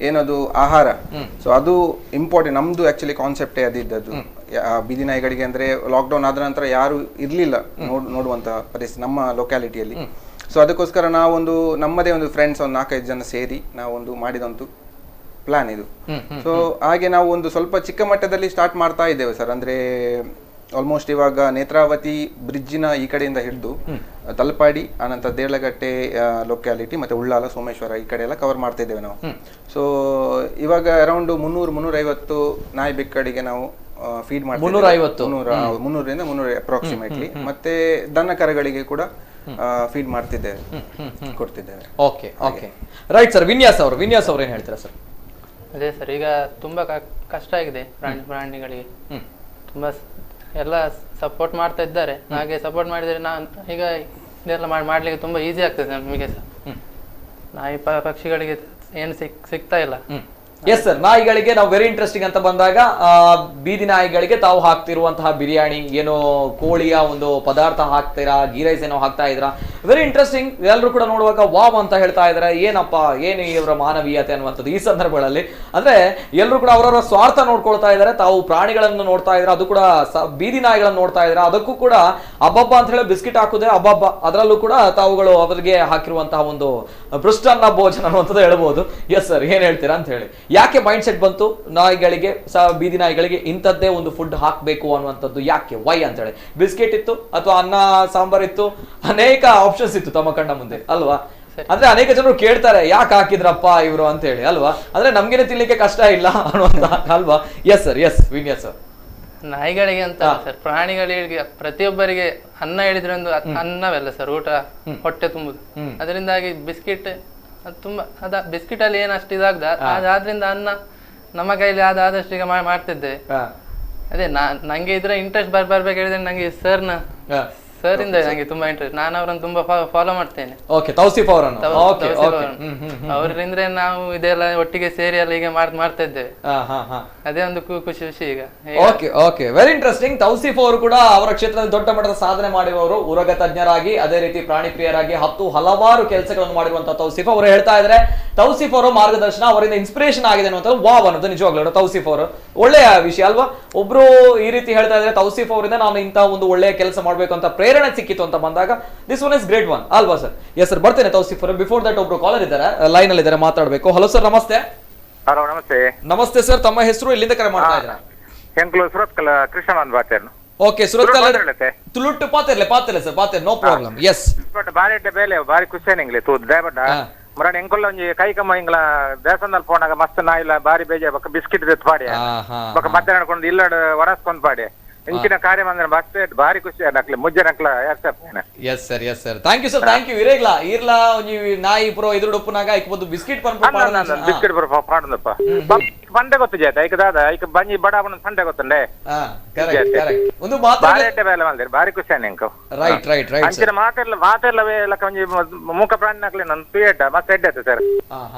ಏನದು ಆಹಾರ. ಸೊ ಅದು ಇಂಪಾರ್ಟೆಂಟ್. ನಮ್ದು ಆಕ್ಚುಲಿ ಕಾನ್ಸೆಪ್ಟೇ ಅದಿದ್ದದ್ದು. ಬೀದಿ ನಾಯಿಗಳಿಗೆ ಅಂದ್ರೆ ಲಾಕ್ಡೌನ್ ಆದ ನಂತರ ಯಾರು ಇರ್ಲಿಲ್ಲ ನೋಡುವಂತ ಪರಿಸ್ಥಿತಿ ನಮ್ಮ ಲೊಕ್ಯಾಲಿಟಿಯಲ್ಲಿ. ಸೊ ಅದಕ್ಕೋಸ್ಕರ ನಾವೊಂದು ನಮ್ಮದೇ ಒಂದು ಫ್ರೆಂಡ್ಸ್ ಒಂದು 4-5 ಜನ ಸೇರಿ ನಾವೊಂದು ಮಾಡಿದಂತು ಪ್ಲಾನ್ ಇದು. ಸೊ ಹಾಗೆ ನಾವು ಒಂದು ಸ್ವಲ್ಪ ಚಿಕ್ಕ ಮಟ್ಟದಲ್ಲಿ ಸ್ಟಾರ್ಟ್ ಮಾಡ್ತಾ ಇದ್ದೇವೆ ಸರ್. ಅಂದ್ರೆ ಆಲ್ಮೋಸ್ಟ್ ಇವಾಗ ನೇತ್ರಾವತಿ ಬ್ರಿಡ್ಜಿನ ಈ ಕಡೆಯಿಂದ ಹಿಡಿದು ತಲಪಾಡಿ, ಆನಂತರ ದೇರ್ಲಗಟ್ಟೆ ಲೊಕ್ಯಾಲಿಟಿ, ಮತ್ತೆ ಉಳ್ಳಾಲ, ಸೋಮೇಶ್ವರ ಈ ಕಡೆ ಎಲ್ಲ ಕವರ್ ಮಾಡ್ತಾ ಇದ್ದೇವೆ ನಾವು. ಸೊ ಇವಾಗ ಅರೌಂಡ್ 300-350 ನಾಯಿ ಬೆಕ್ಕಡಿಗೆ ನಾವು ಫೀಡ್ ಮಾಡ್ತೀವಿ. 300ರಿಂದ 300 ಅಪ್ರಾಕ್ಸಿಮೇಟ್ಲಿ. ಮತ್ತೆ ದನ ಕರಗಳಿಗೆ ಕೂಡ ಫೀಡ್ ಮಾಡ್ತಿದ್ದೇವೆ, ಕೊಡ್ತಿದ್ದೇವೆ. Okay okay, right sir. Vinyas ಅವರು ಏನ್ ಹೇಳ್ತೀರಾ ಸರ್? ಅದೇ ಸರ್, ಈಗ ತುಂಬಾ ಕಷ್ಟ ಆಗಿದೆ ಪ್ರಾಣಿಗಳಿಗೆ. ತುಂಬಾ ಎಲ್ಲ ಸಪೋರ್ಟ್ ಮಾಡ್ತಾ ಇದ್ದಾರೆ. ಹಾಗೆ ಸಪೋರ್ಟ್ ಮಾಡಿದರೆ ನಾನು ಈಗ ಇದೆಲ್ಲ ಮಾಡ್ಲಿಕ್ಕೆ ತುಂಬಾ ಈಸಿ ಆಗ್ತದೆ ನಮಗೆ ಸಹ. ನಾಯಿ ಪಕ್ಷಿಗಳಿಗೆ ಏನು ಸಿಗ್ತಾ ಇಲ್ಲ. ಎಸ್ ಸರ್, ನಾಯಿಗಳಿಗೆ ನಾವು ವೆರಿ ಇಂಟ್ರೆಸ್ಟಿಂಗ್ ಅಂತ ಬಂದಾಗ ಬೀದಿ ನಾಯಿಗಳಿಗೆ ತಾವು ಹಾಕ್ತಿರುವಂತಹ ಬಿರಿಯಾನಿ, ಏನೋ ಕೋಳಿಯ ಒಂದು ಪದಾರ್ಥ ಹಾಕ್ತೀರಾ, ಗೀ ರೈಸ್ ಏನೋ ಹಾಕ್ತಾ ಇದ್ರಾ, ವೆರಿ ಇಂಟ್ರೆಸ್ಟಿಂಗ್. ಎಲ್ಲರೂ ಕೂಡ ನೋಡುವಾಗ ವಾವ್ ಅಂತ ಹೇಳ್ತಾ ಇದ್ದಾರೆ. ಏನಪ್ಪ ಏನು ಇವರ ಮಾನವೀಯತೆ ಅನ್ನುವಂಥದ್ದು ಈ ಸಂದರ್ಭಗಳಲ್ಲಿ. ಅಂದ್ರೆ ಎಲ್ಲರೂ ಕೂಡ ಅವರವರ ಸ್ವಾರ್ಥ ನೋಡ್ಕೊಳ್ತಾ ಇದ್ದಾರೆ. ತಾವು ಪ್ರಾಣಿಗಳನ್ನು ನೋಡ್ತಾ ಇದ್ದಾರೆ, ಅದು ಕೂಡ ಬೀದಿ ನಾಯಿಗಳನ್ನು ನೋಡ್ತಾ ಇದ್ದಾರೆ. ಅದಕ್ಕೂ ಕೂಡ ಅಬ್ಬಬ್ಬ ಅಂತ ಹೇಳಿ ಬಿಸ್ಕಿಟ್ ಹಾಕುದೇ ಅಬ್ಬಬ್ಬ. ಅದರಲ್ಲೂ ಕೂಡ ತಾವುಗಳು ಅವರಿಗೆ ಹಾಕಿರುವಂತಹ ಒಂದು ಪೃಷ್ಠಾನ್ನ ಭೋಜನ ಅನ್ನುವಂಥದ್ದು ಹೇಳ್ಬೋದು. ಎಸ್ ಸರ್, ಏನ್ ಹೇಳ್ತೀರಾ ಅಂತ ಹೇಳಿ. ಯಾಕೆ ಮೈಂಡ್ ಸೆಟ್ ಬಂತು ನಾಯಿಗಳಿಗೆ, ಬೀದಿ ನಾಯಿಗಳಿಗೆ ಇಂಥದ್ದೇ ಒಂದು ಫುಡ್ ಹಾಕ್ಬೇಕು ಅನ್ನುವಂಥದ್ದು? ಯಾಕೆ, ವೈ ಅಂತ ಹೇಳಿ? ಬಿಸ್ಕೆಟ್ ಇತ್ತು ಅಥವಾ ಅನ್ನ ಸಾಂಬಾರ್ ಇತ್ತು, ಅನೇಕ ಆಪ್ಷನ್ಸ್ ಇತ್ತು ತಮ್ಮ ಕಣ್ಣ ಮುಂದೆ ಅಲ್ವಾ? ಅಂದ್ರೆ ಅನೇಕ ಜನರು ಕೇಳ್ತಾರೆ ಯಾಕೆ ಹಾಕಿದ್ರಪ್ಪ ಇವರು ಅಂತ ಹೇಳಿ ಅಲ್ವಾ? ಅಂದ್ರೆ ನಮ್ಗೇನೆ ತಿನ್ಲಿಕ್ಕೆ ಕಷ್ಟ ಇಲ್ಲ ಅನ್ನುವಂತ ಅಲ್ವಾ? Yes sir, yes Vinyas sir. ನಾಯಿಗಳಿಗೆ ಅಂತ ಸರ್, ಪ್ರಾಣಿಗಳಿಗೆ ಪ್ರತಿಯೊಬ್ಬರಿಗೆ ಅನ್ನ ಹೇಳಿದ್ರೆ ಒಂದು ಅನ್ನವೆಲ್ಲ ಸರ್, ಊಟ ಹೊಟ್ಟೆ ತುಂಬುದು. ಅದರಿಂದಾಗಿ ಬಿಸ್ಕಿಟ್ ತುಂಬಾ ಬಿಸ್ಕಿಟ್ ಅಲ್ಲಿ ಏನಷ್ಟು ಇದಾಗ್ದ ಆದ್ರಿಂದ ಅನ್ನ ನಮ್ಮ ಕೈಲಿ ಆದಷ್ಟು ಈಗ ಮಾಡ್ತಿದ್ದೆ. ಅದೇ ನಂಗೆ ಇದ್ರ ಇಂಟ್ರೆಸ್ಟ್ ಬರ್ಬೇಕು ಹೇಳಿದ್ರೆ ನಂಗೆ ಸರ್ ಇಂದ ನಂಗೆ ತುಂಬಾ ಇಂಟ್ರೆಸ್ಟ್. ನಾನು ಅವರನ್ನು ತುಂಬಾ ಫಾಲೋ ಮಾಡ್ತೇನೆ. ಅವರಿಂದ ನಾವು ಇದೆಲ್ಲ ಒಟ್ಟಿಗೆ ಸೇರಿ ಎಲ್ಲ ಈಗ ಮಾಡ್ತಾ ಇದ್ದೇವೆ. ಅದೇ ಒಂದು ಖುಷಿ ಈಗ. Okay, very interesting. ತೌಸಿಫ್ ಅವರು ಕೂಡ ಅವರ ಕ್ಷೇತ್ರದಲ್ಲಿ ದೊಡ್ಡ ಮಟ್ಟದ ಸಾಧನೆ ಮಾಡಿರುವವರು, ಉರಗ ತಜ್ಞರಾಗಿ ಅದೇ ರೀತಿ ಪ್ರಾಣಿ ಪ್ರಿಯರಾಗಿ ಹಲವಾರು ಕೆಲಸಗಳನ್ನು ಮಾಡಿರುವಂತಹ ತೌಸಿಫ್ ಅವರು ಹೇಳ್ತಾ ಇದ್ರೆ ತೌಸಿಫ್ ಅವರ ಮಾರ್ಗದರ್ಶನ ಅವರಿಂದ ಇನ್ಸ್ಪಿರೇಷನ್ ಆಗಿದೆ ಅನ್ನುವಂಥದ್ದು ವಾವ್ ಅನ್ನೋದು ನಿಜವಾಗ್ಲೂ ತೌಸಿಫ್ ಅವರು ಒಳ್ಳೆಯ ವಿಷಯ ಅಲ್ವಾ? ಒಬ್ರು ಈ ರೀತಿ ಹೇಳ್ತಾ ಇದ್ರೆ ತೌಸಿಫ್ ಅವರಿಂದ ನಾನು ಇಂತಹ ಒಂದು ಒಳ್ಳೆಯ ಕೆಲಸ ಮಾಡ್ಬೇಕು ಅಂತ ಪ್ರೇರಣೆ ಸಿಕ್ಕಿತ್ತು ಅಂತ ಬಂದಾಗ this one is great one ಅಲ್ವಾ ಸರ್? ಎಸ್ ಸರ್, ಬರ್ತೇನೆ ತೌಸಿಫ್ ಅವರು. ಬಿಫೋರ್ ದಟ್ ಒಬ್ರು ಕಾಲರ್ ಇದ್ದಾರೆ, ಲೈನ್ ಅಲ್ಲಿ ಇದ್ದಾರೆ, ಮಾತಾಡಬೇಕು. ಹಲೋ ಸರ್, ನಮಸ್ತೆ. ಹಲೋ, ನಮಸ್ತೆ. ನಮಸ್ತೆ ಸರ್, ತಮ್ಮ ಹೆಸರು, ಎಲ್ಲಿಂದ ಕರೆ ಮಾಡ್ತಾ ಇದ್ದೀರಾ? ಸುರತ್ಕಲ್ ಕೃಷ್ಣಮಾನ್ ಬಾತೇನು. ಓಕೆ, ಸುರತ್ಕಲ್ ತುಳುಟ್ಟು ಪಾತಿರ್ಲೆ ಸರ್, ಪಾತಿರ್, ನೋ ಪ್ರಾಬ್ಲಮ್. ಎಸ್, ಬಾರಿ ಬೇಲೆ ಬಾರಿ ಖುಷಿ ನಿಂಗ್ಲಿ ತೂದ್ ದೇಬಡ್ಡ ಮರಣ ಎಂಕೊಲ್ಲ ಒಂಜಿ ಕೈಕಮ್ಮ ಇಂಗ್ಲ ದೇವಸ್ಥಾನದಲ್ಲಿ ಪೋನಾಗ ಮಸ್ತ್ ನಾಯಿಲ ಬಾರಿ ಬೇಜ ಬಕ್ಕ ಬಿಸ್ಕಿಟ್ ತೆತ್ ಪಾಡಿ ಬಕ್ಕ ಮಧ್ಯಾಹ್ನ ನಡ್ಕೊಂಡು ಇಲ್ಲಡ್ ವರಸ್ಕೊಂಡ್ ಪಾಡಿ ಇಂಚಿನ ಕಾರ್ಯ ಬಂದ್ರೆ ಬಸ್ ಬಾರಿ ಖುಷಿ ನಕ್ಲೆ ಮುಜ್ಜೆ ನಕ್ಲ yes sir, yes sir, thank you sir, thank you. ಇರ್ಲಾ ಒಂಜಿ ನಾಯಿ ಪುರೋ ಇದ್ರ ಉಪ್ಪುನಾಗ ಐಕ್ ಬಿಸ್ಕಿಟ್ ಬಿಸ್ಕಿಟ್ ಬರ ಪಾಡದಪ್ಪ ಬಂಡೆ ಗೊತ್ತು ಜೇತ ಐಕ ದಾದ ಐಕ ಬಂಜಿ ಬಡಾಬಣ ಸಂಡೆ ಗೊತ್ತಂಡೆ ಒಂದು ಬೇಲೆ ಮಲ್ದಿರ್ ಬಾರಿ ಖುಷಿ ನಿಂಕ. ರೈಟ್ ಅಂಚಿನ ಮಾತೆಲ್ಲವೇ ಲಕ್ಕ ಒಂಜಿ ಮೂಕ ಪ್ರಾಣಿ ನಕ್ಲೆ ನನ್ ಪೀಯಡ್ಡ ಮತ್ತೆ ಎಡ್ಡೆ ಸರ್.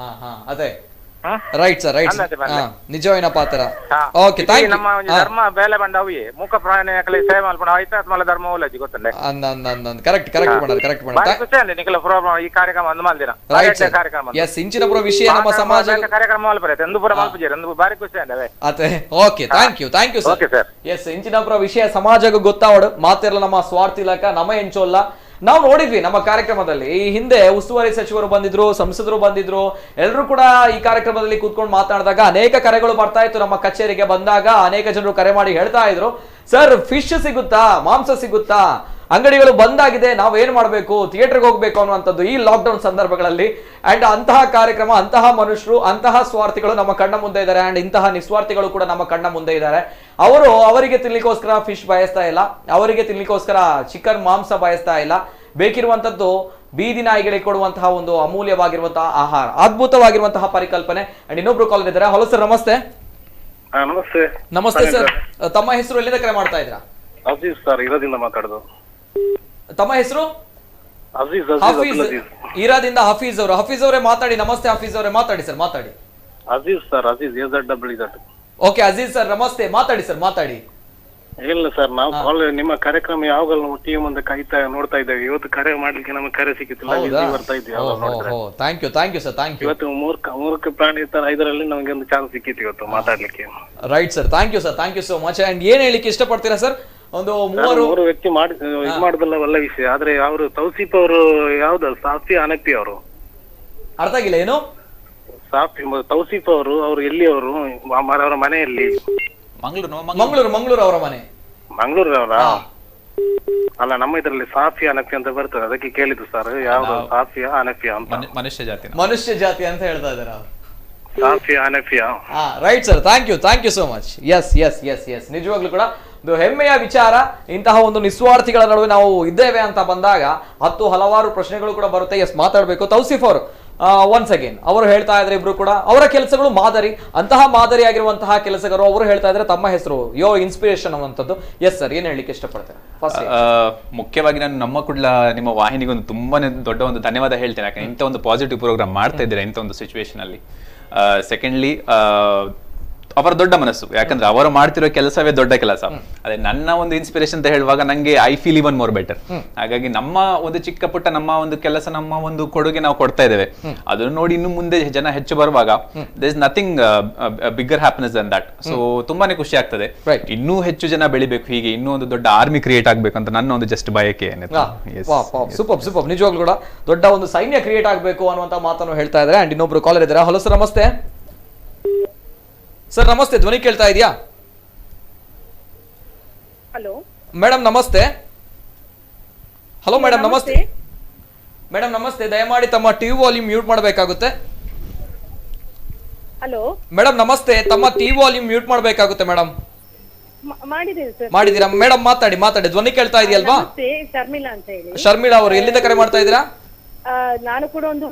ಅದೇ ರೈಟ್ ಸರ್, ರೈಟ್, ನಿಜವಾಯಿನ ಪಾತ್ರ. Okay, thank you. ನಮ್ಮ ಧರ್ಮ ಬೇಲೆ ಬಂಡ ಅವಿಯೇ ಮೂಕ ಪ್ರಾಣಿ ನಕ್ಲೆ ಸೇವೆ ಮಲ್ಪಣ ಐತಾತ್ ಮಲ ಧರ್ಮ ಓಲಜಿ ಗೊತ್ತಂಡೆ. ಕರೆಕ್ಟ್ ಮಾಡಾರೆ ನಿಖಲ ಪ್ರೋಗ್ರಾಮ್ ಈ ಕಾರ್ಯಕ್ರಮ ಅಂದು ಮಲ್ದಿನ ಕಾರ್ಯಕ್ರಮ. ಎಸ್, ಇಂಚಿನ ವಿಷಯ ನಮ್ಮ ಸಮಾಜ ಕಾರ್ಯಕ್ರಮ ಮಲ್ಪರೈತೆ ಎಂದು ಪೂರ ಮಲ್ಪಜೇರಿ ಎಂದು ಬಾರಿ ಖುಷಿ ಅಂದವೆ. ಅದೇ, okay, thank you sir. Yes, ಇಂಚಿನ ವಿಷಯ ಸಮಾಜಕ್ಕೆ ಗೊತ್ತಾವಡು ಮಾತಿರಲ್ಲ, ನಮ್ಮ ಸ್ವಾರ್ಥ ಇಲಾಖ ನಮ್ಮ ಎಂಚೋಲ್ಲ. ನಾವು ನೋಡಿದ್ವಿ ನಮ್ಮ ಕಾರ್ಯಕ್ರಮದಲ್ಲಿ ಈ ಹಿಂದೆ ಉಸ್ತುವಾರಿ ಸಚಿವರು ಬಂದಿದ್ರು, ಸಂಸದರು ಬಂದಿದ್ರು, ಎಲ್ಲರೂ ಕೂಡ ಈ ಕಾರ್ಯಕ್ರಮದಲ್ಲಿ ಕೂತ್ಕೊಂಡು ಮಾತನಾಡಿದಾಗ ಅನೇಕ ಕರೆಗಳು ಬರ್ತಾ ಇತ್ತು. ನಮ್ಮ ಕಚೇರಿಗೆ ಬಂದಾಗ ಅನೇಕ ಜನರು ಕರೆ ಮಾಡಿ ಹೇಳ್ತಾ ಇದ್ರು, ಸರ್ ಫಿಶ್ ಸಿಗುತ್ತಾ, ಮಾಂಸ ಸಿಗುತ್ತಾ, ಅಂಗಡಿಗಳು ಬಂದಾಗಿದೆ, ನಾವೇನ್ ಮಾಡಬೇಕು, ಥಿಯೇಟರ್ಗೆ ಹೋಗ್ಬೇಕು ಅನ್ನುವಂಥದ್ದು ಈ ಲಾಕ್ಡೌನ್ ಸಂದರ್ಭಗಳಲ್ಲಿ. ಅಂಡ್ ಅಂತಹ ಕಾರ್ಯಕ್ರಮ, ಅಂತಹ ಮನುಷ್ಯರು, ಅಂತಹ ಸ್ವಾರ್ಥಿಗಳು ನಮ್ಮ ಕಣ್ಣ ಮುಂದೆ ಇದ್ದಾರೆ. ಅಂಡ್ ಇಂತಹ ನಿಸ್ವಾರ್ಥಿಗಳು ಕೂಡ ನಮ್ಮ ಕಣ್ಣ ಮುಂದೆ ಇದ್ದಾರೆ. ಅವರಿಗೆ ತಿನ್ಲಿಕ್ಕೋಸ್ಕರ ಫಿಶ್ ಬಯಸ್ತಾ ಇಲ್ಲ, ಅವರಿಗೆ ತಿನ್ಲಿಕ್ಕೋಸ್ಕರ ಚಿಕನ್ ಮಾಂಸ ಬಯಸ್ತಾ ಇಲ್ಲ. ಬೇಕಿರುವಂತದ್ದು ಬೀದಿ ನಾಯಿಗಳಿಗೆ ಕೊಡುವಂತಹ ಒಂದು ಅಮೂಲ್ಯವಾಗಿರುವಂತಹ ಆಹಾರ, ಅದ್ಭುತವಾಗಿರುವಂತಹ ಪರಿಕಲ್ಪನೆ. ಅಂಡ್ ಇನ್ನೊಬ್ರು ಕಾಲ್ ಇದ್ದಾರೆ. ಹಲೋ ಸರ್, ನಮಸ್ತೆ. ನಮಸ್ತೆ ಸರ್, ತಮ್ಮ ಹೆಸರು, ಎಲ್ಲಿಂದ ಕರೆ ಮಾಡ್ತಾ ಇದ್ದೀರಾ? ಅಜೀಜ್ ಸರ್, ಇರಾದಿಂದ ಮಾತಾಡೋದು. ತಮ್ಮ ಹೆಸರು? ಹಫೀಜ್. ಇರಾದಿಂದ ಹಫೀಜ್ ಅವರು. ಹಫೀಜ್ ಅವರೇ ಮಾತಾಡಿ. ನಮಸ್ತೆ ಹಫೀಜ್ ಅವರೇ, ಮಾತಾಡಿ ಸರ್, ಮಾತಾಡಿ. Aziz sir, Aziz AZZ. Okay Aziz sir, ನಮಸ್ತೆ, ಮಾತಾಡಿ ಸರ್, ಮಾತಾಡಿ. ಇಲ್ಲ ಸರ್, ನಾವು ನಿಮ್ಮ ಕಾರ್ಯಕ್ರಮ ಯಾವಾಗ ಟಿವಿ ಮುಂದೆ ಕಾಯ್ತಾ ನೋಡ್ತಾ ಇದ್ದೇವೆ. ಇವತ್ತು ಕರೆ ಮಾಡ್ಲಿಕ್ಕೆ ನಮಗೆ ಕರೆ ಸಿಕ್ಕಿಲ್ಲ, ಬರ್ತಾ ಇದ್ವಿ. Thank you sir, thank you. ಇವತ್ತು ಮೂರ್ಖ ಪ್ರಾಣಿ ತರ ಇದರಲ್ಲಿ ನಮಗೆ ಒಂದು ಚಾನ್ಸ್ ಸಿಕ್ಕಿತ್ತು ಇವತ್ತು ಮಾತಾಡ್ಲಿಕ್ಕೆ. Right sir, thank you so much. And ಏನ್ ಹೇಳಿಕ್ಕೆ ಇಷ್ಟಪಡ್ತೀರಾ ಸರ್? ಒಂದು ಮೂವರು ವ್ಯಕ್ತಿ ಇದು ಮಾಡುದಲ್ಲ ಒಳ್ಳೆ ವಿಷಯ. ಆದ್ರೆ ಅವರು ತೌಸೀಫ್ ಅವರು ಯಾವ್ದು ಸಾಫಿ ಅನಪ್ಪಿ ಅವರು ಅರ್ಥ ಆಗಿಲ್ಲ. ಏನು ಸಾಫಿ ತೌಸೀಫ್ ಅವರು ಎಲ್ಲಿ ಅವರ ಮನೆಯಲ್ಲಿ ಮಂಗಳೂರು ಅವರ ಮನೆ. ಮಂಗಳೂರವರ ಅಲ್ಲ, ನಮ್ಮ ಇದರಲ್ಲಿ ಸಾಫಿ ಅನಫಿ ಅಂತ ಬರ್ತದೆ, ಅದಕ್ಕೆ ಕೇಳಿದ್ದು ಸರ್. ಯಾವ್ದು ಸಾಫಿಯಾ ಅನಫಿಯಾ ಅಂತ? ಮನುಷ್ಯ ಜಾತಿ ಅಂತ ಹೇಳ್ತಾ ಇದ್ದಾರೆ. ಸಾಫಿಯಾ ಅನಫಿಯಾ? Right sir, thank you so much. Yes, ನಿಜವಾಗ್ಲೂ ಕೂಡ ಒಂದು ಹೆಮ್ಮೆಯ ವಿಚಾರ. ಇಂತಹ ಒಂದು ನಿಸ್ವಾರ್ಥಿಗಳ ನಡುವೆ ನಾವು ಇದ್ದೇವೆ ಅಂತ ಬಂದಾಗ ಹಲವಾರು ಪ್ರಶ್ನೆಗಳು ಕೂಡ ಬರುತ್ತೆ. ಎಸ್, ಮಾತಾಡಬೇಕು. ತೌಸಿಫ್ ಅವರು ಒನ್ಸ್ ಅಗೇನ್ ಅವರು ಹೇಳ್ತಾ ಇದ್ರೆ, ಇಬ್ರು ಕೂಡ ಅವರ ಕೆಲಸಗಳು ಮಾದರಿ, ಅಂತಹ ಮಾದರಿಯಾಗಿರುವಂತಹ ಕೆಲಸಗಾರರು. ಅವರು ಹೇಳ್ತಾ ಇದ್ರೆ ತಮ್ಮ ಹೆಸರು ಯೋ ಇನ್ಸ್ಪಿರೇಷನ್ ಅನ್ನುವಂಥದ್ದು. ಎಸ್ ಸರ್, ಏನ್ ಹೇಳಲಿಕ್ಕೆ ಇಷ್ಟಪಡ್ತಾರೆ? ಮುಖ್ಯವಾಗಿ ನಾನು ನಮ್ಮ ಕುಡ್ಲ ನಿಮ್ಮ ವಾಹಿನಿಗೆ ಒಂದು ತುಂಬಾನೇ ದೊಡ್ಡ ಒಂದು ಧನ್ಯವಾದ ಹೇಳ್ತೇನೆ. ಯಾಕಂದ್ರೆ ಇಂಥ ಒಂದು ಪಾಸಿಟಿವ್ ಪ್ರೋಗ್ರಾಮ್ ಮಾಡ್ತಾ ಇದ್ದೀರಾ ಇಂಥ ಒಂದು ಸಿಚುವೇಶನ್ ಅಲ್ಲಿ. ಸೆಕೆಂಡ್ಲಿ ಅವರ ದೊಡ್ಡ ಮನಸ್ಸು, ಯಾಕಂದ್ರೆ ಅವರು ಮಾಡ್ತಿರೋ ಕೆಲಸವೇ ದೊಡ್ಡ ಕೆಲಸ. ಅದೇ ನನ್ನ ಒಂದು ಇನ್ಸ್ಪಿರೇಷನ್ ಅಂತ ಹೇಳುವಾಗ ನಂಗೆ I feel even more better. ಹಾಗಾಗಿ ನಮ್ಮ ಒಂದು ಚಿಕ್ಕ ಪುಟ್ಟ ನಮ್ಮ ಒಂದು ಕೆಲಸ, ನಮ್ಮ ಒಂದು ಕೊಡುಗೆ ನಾವು ಕೊಡ್ತಾ ಇದ್ದೇವೆ, ಅದನ್ನು ನೋಡಿ ಇನ್ನು ಮುಂದೆ ಜನ ಹೆಚ್ಚು ಬರುವಾಗ there is nothing bigger happiness than that. So ತುಂಬಾನೇ ಖುಷಿ ಆಗ್ತದೆ. ಇನ್ನೂ ಹೆಚ್ಚು ಜನ ಬೆಳಿಬೇಕು, ಹೀಗೆ ಇನ್ನೂ ಒಂದು ದೊಡ್ಡ ಆರ್ಮಿ ಕ್ರಿಯೇಟ್ ಆಗ್ಬೇಕು ಅಂತ ನನ್ನ ಒಂದು ಜಸ್ಟ್ ಬಯಕೆ. ಸೂಪರ್ ಸೂಪರ್, ನಿಜವಾಗ್ಲೂ ಕೂಡ ದೊಡ್ಡ ಒಂದು ಸೈನ್ಯ ಕ್ರಿಯೇಟ್ ಆಗಬೇಕು ಅನ್ನುವಂತ ಮಾತನ್ನು ಹೇಳ್ತಾ ಇದ್ದಾರೆ. ಅಂಡ್ ಇನ್ನೊಬ್ರು ಕಾಲರ್ ಇದ್ದಾರೆ. ಹಲೋ ಸರ್, ನಮಸ್ತೆ ಸರ್. ನಮಸ್ತೆ, ಧ್ವನಿ ಕೇಳ್ತಾ ಇದೆಯಾ? ಹಲೋ ಮೇಡಮ್ ನಮಸ್ತೆ. ಹಲೋ ಮೇಡಮ್ ನಮಸ್ತೆ. ಮೇಡಮ್ ನಮಸ್ತೆ, ದಯಮಾಡಿ ತಮ್ಮ ಟಿವಿ ವಾಲ್ಯೂಮ್ ಮ್ಯೂಟ್ ಮಾಡಬೇಕಾಗುತ್ತೆ. ಹಲೋ ಮೇಡಮ್ ನಮಸ್ತೆ, ತಮ್ಮ ಟಿವಿ ವಾಲ್ಯೂಮ್ ಮ್ಯೂಟ್ ಮಾಡಬೇಕಾಗುತ್ತೆ ಮೇಡಮ್. ಮಾಡಿದ್ದೀರಿ ಸರ್. ಮಾಡಿದೀರಾ ಮೇಡಮ್? ಮಾತಾಡಿ ಮಾತಾಡಿ, ಧ್ವನಿ ಕೇಳ್ತಾ ಇದೆಯಲ್ವಾ? ಶರ್ಮಿಳಾ ಅಂತ ಹೇಳಿ. ಶರ್ಮಿಳಾ ಅವರು ಎಲ್ಲಿಂದ ಕರೆ ಮಾಡ್ತಾ ಇದ್ದೀರಾ? ನಾನು ಕೂಡ ಒಂದು